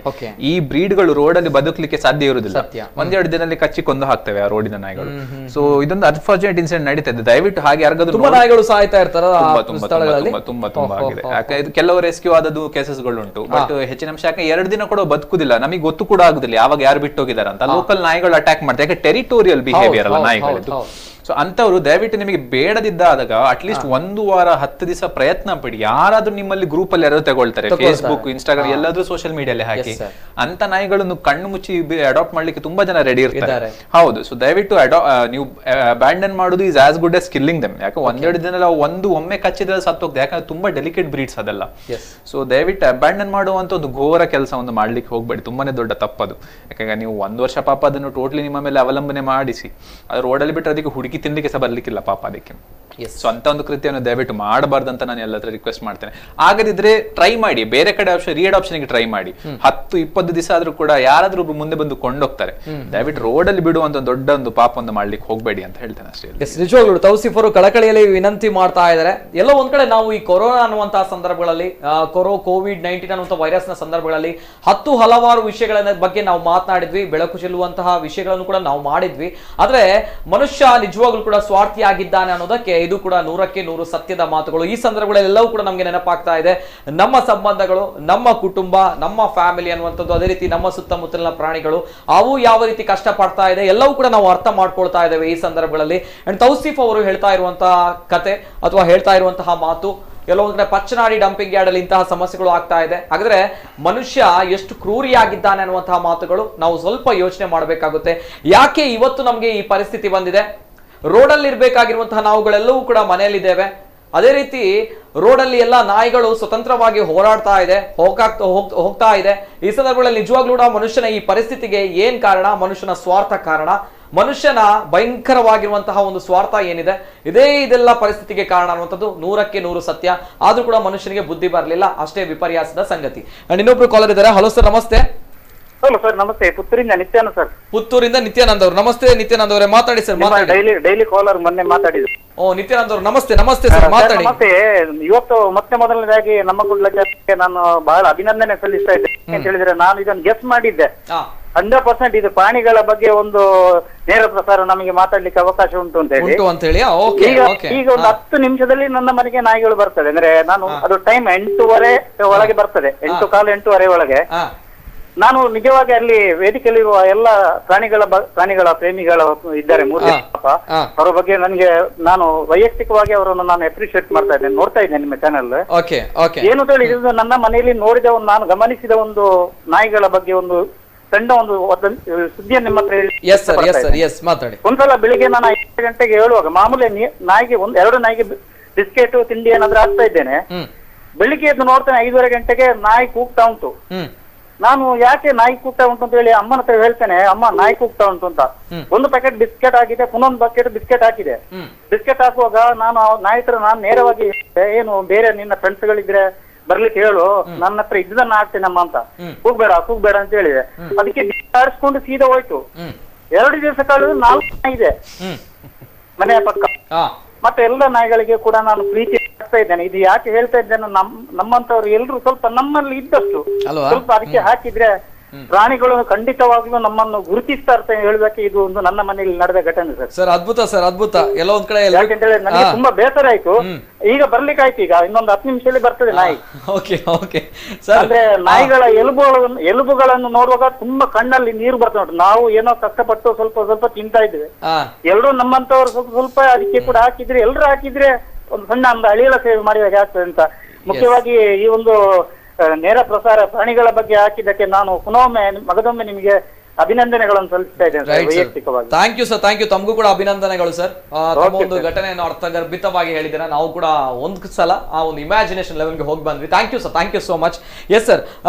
ಈ ಬ್ರೀಡ್ಗಳು ರೋಡಲ್ಲಿ ಬದುಕಲಿಕ್ಕೆ ಸಾಧ್ಯ ಇರುವುದಿಲ್ಲ, 1-2 ದಿನದಲ್ಲಿ ಕಚ್ಚಿ ಕೊಂದು ಹಾಕ್ತವೆ ಆ ರೋಡಿನ ನಾಯಿಗಳು. ಸೊ ಇದೊಂದು ಅನ್ಫಾರ್ಚುನೇಟ್ ಇನ್ಸಿಡೆಂಟ್ ನಡೀತಾ ಇದೆ. ದಯವಿಟ್ಟು ಹಾಗೆ ಯಾರಿಗಾದ್ರೂ ನಾಯಿಗಳು ಸಾಯ್ತಾ ಇರ್ತಾರೆ ತುಂಬಾ ಆಗಿದೆ. ಯಾಕಂದ್ರೆ ಕೆಲವು ರೆಸ್ಕ್ಯೂ ಆದದ್ದು ಕೇಸಸ್ಗಳು ಉಂಟು, ಬಟ್ ಹೆಚ್ಚಿನ ಅಂಶ ಯಾಕೆ 2 ದಿನ ಕೂಡ ಬದುಕುದಿಲ್ಲ, ನಮಗೆ ಗೊತ್ತು ಕೂಡ ಆಗುದಿಲ್ಲ ಯಾವಾಗ ಯಾರು ಬಿಟ್ಟು ಹೋಗಿದಾರ ಅಂತ. ಲೋಕಲ್ ನಾಯಿಗಳು ಅಟ್ಯಾಕ್ ಮಾಡ್ತಾರೆ, ಯಾಕೆ ಟೆರಿಟೋರಿಯಲ್ ಬಿಹೇವಿಯರ್ ಅಲ್ಲ ನಾಯಿಗಳಿದ್ದು. ಸೊ ಅಂತವರು ದಯವಿಟ್ಟು ನಿಮಗೆ ಬೇಡದಿದ್ದಾಗ ಅಟ್ಲೀಸ್ಟ್ 1 ವಾರ 10 ದಿವಸ ಪ್ರಯತ್ನ ಪಡಿ. ಯಾರಾದ್ರೂ ನಿಮ್ಮಲ್ಲಿ ಗ್ರೂಪ್ ಅಲ್ಲಿ ಯಾರಾದ್ರೂ ತಗೊಳ್ತಾರೆ, ಫೇಸ್ಬುಕ್, ಇನ್ಸ್ಟಾಗ್ರಾಮ್, ಎಲ್ಲಾದ್ರೂ ಸೋಷಿಯಲ್ ಮೀಡಿಯಲ್ಲಿ ಹಾಕಿ. ಅಂತ ನಾಯಿಗಳನ್ನು ಕಣ್ಣು ಮುಚ್ಚಿ ಅಡಾಪ್ಟ್ ಮಾಡ್ಲಿಕ್ಕೆ ತುಂಬಾ ಜನ ರೆಡಿ ಇರ್ತಾರೆ. ಹೌದು, ಸೊ ದಯವಿಟ್ಟು ನೀವು ಅಬ್ಯಾಂಡನ್ ಮಾಡೋದು is as good as killing them. ಯಾಕೆ 1-2 ದಿನ ಒಮ್ಮೆ ಕಚ್ಚಿದ್ರೆ ಸತ್ತೋಗ್ತದೆ, ಯಾಕಂದ್ರೆ ತುಂಬಾ ಡೆಲಿಕೇಟ್ ಬ್ರೀಡ್ಸ್ ಅದೆಲ್ಲ. ಸೊ ದಯವಿಟ್ಟು ಅಬ್ಯಾಂಡನ್ ಮಾಡುವಂತ ಒಂದು ಘೋರ ಕೆಲಸವನ್ನು ಮಾಡ್ಲಿಕ್ಕೆ ಹೋಗ್ಬೇಡಿ, ತುಂಬಾನೇ ದೊಡ್ಡ ತಪ್ಪದು. ಯಾಕಂದ್ರೆ ನೀವು 1 ವರ್ಷ ಪಾಪ ಅದನ್ನು ಟೋಟಲಿ ನಿಮ್ಮ ಮೇಲೆ ಅವಲಂಬನೆ ಮಾಡಿಸಿ ಅದು ರೋಡಲ್ಲಿ ಬಿಟ್ಟರೆ ಅದಕ್ಕೆ ಹುಡುಕಿ ತಿನ್ಲಿಕ್ಕೆ ಸಹ ಬರ್ಲಿಕ್ಕಿಲ್ಲ ಪಾಪ ಅದಕ್ಕೆ. ಸೊ ಅಂತ ಒಂದು ಕೃತ್ಯವನ್ನು ದಯವಿಟ್ಟು ಮಾಡಬಾರ್ದು ಅಂತ ನಾನು ಎಲ್ಲತ್ರ ರಿಕ್ವೆಸ್ಟ್ ಮಾಡ್ತೇನೆ. ಆಗದಿದ್ರೆ ಟ್ರೈ ಮಾಡಿ, ಬೇರೆ ಕಡೆ ರೀಅಡಾಪ್ಷನ್ ಟ್ರೈ ಮಾಡಿ. 10-20 ದಿವಸ ಆದ್ರೂ ಕೂಡ ಯಾರಾದ್ರೂ ಮುಂದೆ ಬಂದು ಕೊಂಡೋಗ್ತಾರೆ. ದಯವಿಟ್ಟು ರೋಡಲ್ಲಿ ಬಿಡುವಂತ ದೊಡ್ಡ ಒಂದು ಪಾಪವನ್ನು ಮಾಡ್ಲಿಕ್ಕೆ ಹೋಗ್ಬೇಡಿ ಅಂತ ಹೇಳ್ತೇನೆ ಅಷ್ಟೇ. ನಿಜವಾಗ್ಲೂ ತೌಸಿಫ್ ಅವರು ಕಳಕಳಿಯಲ್ಲಿ ವಿನಂತಿ ಮಾಡ್ತಾ ಇದ್ದಾರೆ. ಎಲ್ಲೋ ಒಂದ್ ಕಡೆ ನಾವು ಈ ಕೊರೋನಾ ಅನ್ನುವಂತಹ ಸಂದರ್ಭಗಳಲ್ಲಿ, ಕೋವಿಡ್-19 ಅನ್ನುವಂಥ ವೈರಸ್ ನ ಸಂದರ್ಭಗಳಲ್ಲಿ ಹಲವಾರು ವಿಷಯಗಳ ಬಗ್ಗೆ ನಾವು ಮಾತನಾಡಿದ್ವಿ, ಬೆಳಕು ಚೆಲ್ಲುವಂತಹ ವಿಷಯಗಳನ್ನು ಕೂಡ ನಾವು ಮಾಡಿದ್ವಿ. ಆದ್ರೆ ಮನುಷ್ಯ ನಿಜ ನಿಜವಾಗ್ಲೂ ಕೂಡ ಸ್ವಾರ್ಥಿಯಾಗಿದ್ದಾನೆ ಅನ್ನೋದಕ್ಕೆ ಇದು ಕೂಡ 100ಕ್ಕೆ 100 ಸತ್ಯದ ಮಾತುಗಳು. ಈ ಸಂದರ್ಭಗಳೆಲ್ಲವೂ ಕೂಡ ನಮಗೆ ನೆನಪಾಗ್ತಾ ಇದೆ ನಮ್ಮ ಸಂಬಂಧಗಳು, ನಮ್ಮ ಕುಟುಂಬ, ನಮ್ಮ ಫ್ಯಾಮಿಲಿ ಅನ್ನುವಂಥದ್ದು. ಅದೇ ರೀತಿ ನಮ್ಮ ಸುತ್ತಮುತ್ತಲಿನ ಪ್ರಾಣಿಗಳು ಅವು ಯಾವ ರೀತಿ ಕಷ್ಟ ಪಡ್ತಾ ಇದೆ ಎಲ್ಲವೂ ಕೂಡ ನಾವು ಅರ್ಥ ಮಾಡ್ಕೊಳ್ತಾ ಇದ್ದೇವೆ ಈ ಸಂದರ್ಭಗಳಲ್ಲಿ. ಅಂಡ್ ತೌಸೀಫ್ ಅವರು ಹೇಳ್ತಾ ಇರುವಂತಹ ಕತೆ ಅಥವಾ ಹೇಳ್ತಾ ಇರುವಂತಹ ಮಾತು, ಕೆಲವೊಂದು ಕಡೆ ಪಚ್ಚನಾಡಿ ಡಂಪಿಂಗ್ ಯಾರ್ಡ್ ಅಲ್ಲಿ ಇಂತಹ ಸಮಸ್ಯೆಗಳು ಆಗ್ತಾ ಇದೆ. ಹಾಗಾದ್ರೆ ಮನುಷ್ಯ ಎಷ್ಟು ಕ್ರೂರಿಯಾಗಿದ್ದಾನೆ ಅನ್ನುವಂತಹ ಮಾತುಗಳು ನಾವು ಸ್ವಲ್ಪ ಯೋಚನೆ ಮಾಡಬೇಕಾಗುತ್ತೆ. ಯಾಕೆ ಇವತ್ತು ನಮಗೆ ಈ ಪರಿಸ್ಥಿತಿ ಬಂದಿದೆ? ರೋಡಲ್ಲಿ ಇರ್ಬೇಕಾಗಿರುವಂತಹ ನಾವುಗಳೆಲ್ಲವೂ ಕೂಡ ಮನೆಯಲ್ಲಿದ್ದೇವೆ. ಅದೇ ರೀತಿ ರೋಡಲ್ಲಿ ಎಲ್ಲ ನಾಯಿಗಳು ಸ್ವತಂತ್ರವಾಗಿ ಹೋರಾಡ್ತಾ ಇದೆ, ಹೋಗ್ತಾ ಇದೆ. ಈ ಸಂದರ್ಭಗಳಲ್ಲಿ ನಿಜವಾಗ್ಲೂ ಕೂಡ ಮನುಷ್ಯನ ಈ ಪರಿಸ್ಥಿತಿಗೆ ಏನ್ ಕಾರಣ? ಮನುಷ್ಯನ ಸ್ವಾರ್ಥ ಕಾರಣ. ಮನುಷ್ಯನ ಭಯಂಕರವಾಗಿರುವಂತಹ ಒಂದು ಸ್ವಾರ್ಥ ಏನಿದೆ, ಇದೆಲ್ಲ ಪರಿಸ್ಥಿತಿಗೆ ಕಾರಣ ಅನ್ನುವಂಥದ್ದು 100ಕ್ಕೆ 100 ಸತ್ಯ. ಆದ್ರೂ ಕೂಡ ಮನುಷ್ಯನಿಗೆ ಬುದ್ಧಿ ಬರಲಿಲ್ಲ, ಅಷ್ಟೇ ವಿಪರ್ಯಾಸದ ಸಂಗತಿ. ಅಂಡ್ ಇನ್ನೊಬ್ರು ಕಾಲರ್ ಇದ್ದಾರೆ. ಹಲೋ ಸರ್, ನಮಸ್ತೆ. ಹಲೋ ಸರ್, ನಮಸ್ತೆ. ಪುತ್ತೂರಿಂದ ನಿತ್ಯಾನಂದ್ ಸರ್. ಪುತ್ತೂರಿಂದ ನಿತ್ಯಾನಂದ್ ಅವರು. ನಮಸ್ತೆ ನಿತ್ಯಾನಂದ್ ಅವರೇ, ಮಾತಾಡಿ ಸರ್. ಡೈಲಿ ಕಾಲರ್ ಮೊನ್ನೆ ಮಾತಾಡಿದ್ರು. ಓ ನಿತ್ಯಾನಂದ್ ಅವರು, ನಮಸ್ತೆ. ನಮಸ್ತೆ ಸರ್, ಮಾತಾಡಿ. ಮತ್ತೆ ಇವತ್ತು ಮತ್ತೆ ಮೊದಲನೇದಾಗಿ ನಮ್ಮ ಗುಡ್ಲಕ್ಕೆ ನಾನು ಬಹಳ ಅಭಿನಂದನೆ ಸಲ್ಲಿಸ್ತಾ ಇದ್ದೆ. ಅಂತ ಹೇಳಿದ್ರೆ ನಾನು ಇದನ್ನು ಗೆಸ್ ಮಾಡಿದ್ದೆ 100% ಇದು ಪ್ರಾಣಿಗಳ ಬಗ್ಗೆ ಒಂದು ನೇರ ಪ್ರಸಾರ ನಮಗೆ ಮಾತಾಡ್ಲಿಕ್ಕೆ ಅವಕಾಶ ಉಂಟು ಅಂತ ಹೇಳಿ. ಈಗ ಒಂದು 10 ನಿಮಿಷದಲ್ಲಿ ನನ್ನ ಮನೆಗೆ ನಾಯಿಗಳು ಬರ್ತದೆ. ಅಂದ್ರೆ ನಾನು ಅದು ಟೈಮ್ 8:30 ಒಳಗೆ ಬರ್ತದೆ, 8:15 ಒಳಗೆ. ನಾನು ನಿಜವಾಗಿ ಅಲ್ಲಿ ವೇದಿಕೆಯಲ್ಲಿರುವ ಎಲ್ಲ ಪ್ರಾಣಿಗಳ ಪ್ರೇಮಿಗಳು ಇದ್ದಾರೆ, 3 ಜನ. ಅವರ ಬಗ್ಗೆ ನಾನು ವೈಯಕ್ತಿಕವಾಗಿ ಅವರನ್ನು ನಾನು ಅಪ್ರಿಶಿಯೇಟ್ ಮಾಡ್ತಾ ಇದ್ದೇನೆ, ನೋಡ್ತಾ ಇದ್ದೇನೆ ನಿಮ್ಮ ಚಾನೆಲ್. ಏನು ಹೇಳಿದ್ರೆ ನನ್ನ ಮನೆಯಲ್ಲಿ ನೋಡಿದ ನಾನು ಗಮನಿಸಿದ ಒಂದು ನಾಯಿಗಳ ಬಗ್ಗೆ ಒಂದು ಸಣ್ಣ ಒಂದು ಸುದ್ದಿಯನ್ನು ನಿಮ್ಮ ಹತ್ರ. ಒಂದ್ಸಲ ಬೆಳಿಗ್ಗೆ ನಾನು 5 ಗಂಟೆಗೆ ಹೇಳುವಾಗ ಮಾಮೂಲಿ ನಾಯಿಗೆ 2 ನಾಯಿಗೆ ಬಿಸ್ಕೆಟ್ ತಿಂಡಿ ಏನಾದ್ರೂ ಹಾಕ್ತಾ ಇದ್ದೇನೆ. ಬೆಳಿಗ್ಗೆ ಎದ್ದು ನೋಡ್ತೇನೆ 5:30 ಗಂಟೆಗೆ ನಾಯಿ ಕೂಗ್ತಾ ಉಂಟು. ನಾನು ಯಾಕೆ ನಾಯಿ ಕೂಗ್ತಾ ಉಂಟು ಅಂತ ಹೇಳಿ ಅಮ್ಮನ ಹತ್ರ ಹೇಳ್ತೇನೆ, ಅಮ್ಮ ನಾಯಿ ಕೂಗ್ತಾ ಉಂಟು ಅಂತ. 1 ಪ್ಯಾಕೆಟ್ ಬಿಸ್ಕೆಟ್ ಹಾಕಿದೆ, ಪುನೊಂದು ಬಕೆಟ್ ಬಿಸ್ಕೆಟ್ ಹಾಕಿದೆ. ಬಿಸ್ಕೆಟ್ ಹಾಕುವಾಗ ನಾನು ನಾಯಿ ಹತ್ರ ನಾನು ನೇರವಾಗಿ ಏನು ಬೇರೆ ನಿನ್ನ ಫ್ರೆಂಡ್ಸ್ ಗಳಿದ್ರೆ ಬರ್ಲಿಕ್ಕೆ ಹೇಳು, ನನ್ನ ಹತ್ರ ಇದನ್ನ ಹಾಕ್ತೇನಮ್ಮ ಅಂತ. ಕೂಗ್ಬೇಡ ಅಂತ ಹೇಳಿದೆ. ಅದಕ್ಕೆ ಆಡಿಸ್ಕೊಂಡು ಸೀದಾ ಹೋಯ್ತು. 2 ದಿವಸ ಕಳೆದು 4 ನಾಯಿ ಇದೆ ಮನೆಯ ಪಕ್ಕ. ಮತ್ತೆ ಎಲ್ಲ ನಾಯಿಗಳಿಗೆ ಕೂಡ ನಾನು ಪ್ರೀತಿ ಆಗ್ತಾ ಇದ್ದೇನೆ. ಇದು ಯಾಕೆ ಹೇಳ್ತಾ ಇದ್ದೇನೆ, ನಮ್ಮಂತವ್ರು ಎಲ್ರು ಸ್ವಲ್ಪ ನಮ್ಮಲ್ಲಿ ಇದ್ದಷ್ಟು ಸ್ವಲ್ಪ ಅದಕ್ಕೆ ಹಾಕಿದ್ರೆ ಪ್ರಾಣಿಗಳು ಖಂಡಿತವಾಗ್ಲೂ ನಮ್ಮನ್ನು ಗುರುತಿಸ್ತಾ ಇರ್ತವೆ ಹೇಳೋದಕ್ಕೆ ಇದು ಒಂದು ನನ್ನ ಮನೆಯಲ್ಲಿ ನಡೆದ ಘಟನೆ ಸರ್. ಸರ್ ಅದ್ಭುತ ಸರ್, ಅದ್ಭುತ. ಎಲ್ಲ ಒಂದ್ ಕಡೆ ಯಾಕೆಂತೇಳಿ ನನಗೆ ತುಂಬಾ ಬೇಸರ ಆಯ್ತು. ಈಗ ಬರ್ಲಿಕ್ಕೆ ಆಯ್ತು, ಈಗ ಇನ್ನೊಂದು 10 ನಿಮಿಷದಲ್ಲಿ ಬರ್ತದೆ ನಾಯಿ. ಅಂದ್ರೆ ನಾಯಿಗಳ ಎಲುಬುಗಳನ್ನು ನೋಡುವಾಗ ತುಂಬಾ ಕಣ್ಣಲ್ಲಿ ನೀರು ಬರ್ತದೆ ನೋಡಿ. ನಾವು ಏನೋ ಕಷ್ಟಪಟ್ಟು ಸ್ವಲ್ಪ ತಿಂತಾ ಇದ್ವಿ, ಎಲ್ಲರೂ ನಮ್ಮಂತವ್ರು ಸ್ವಲ್ಪ ಅದಕ್ಕೆ ಕೂಡ ಹಾಕಿದ್ರೆ, ಎಲ್ರು ಹಾಕಿದ್ರೆ ಒಂದು ಸಣ್ಣ ಅಳಿಯಲ ಸೇವೆ ಮಾಡಿದಾಗ ಆಗ್ತದೆ ಅಂತ. ಮುಖ್ಯವಾಗಿ ಈ ಒಂದು ನೇರ ಪ್ರಸಾರ ಪ್ರಾಣಿಗಳ ಬಗ್ಗೆ ಹಾಕಿದ್ದಕ್ಕೆ ನಾನು ಮಗದೊಮ್ಮೆ ನಿಮಗೆ ಅಭಿನಂದನೆಗಳನ್ನು ಸಲ್ಲಿಸ್ತಾ ಇದ್ದೇನೆ ವೈಯಕ್ತಿಕವಾಗಿ. Thank you sir, thank you. ತಮಗೂ ಕೂಡ ಅಭಿನಂದನೆಗಳು ಸರ್. ತಮ್ಮ ಒಂದು ಘಟನೆಯನ್ನು ಅರ್ಥಗರ್ಭಿತವಾಗಿ ಹೇಳಿದ್ದೀರಾ. ನಾವು ಕೂಡ ಒಂದು ಸಲ ಆ ಒಂದು ಇಮ್ಯಾಜಿನೇಷನ್ ಲೆವೆಲ್ಗೆ ಹೋಗಿ ಬಂದ್ವಿ. Thank you sir, thank you so much. Yes sir,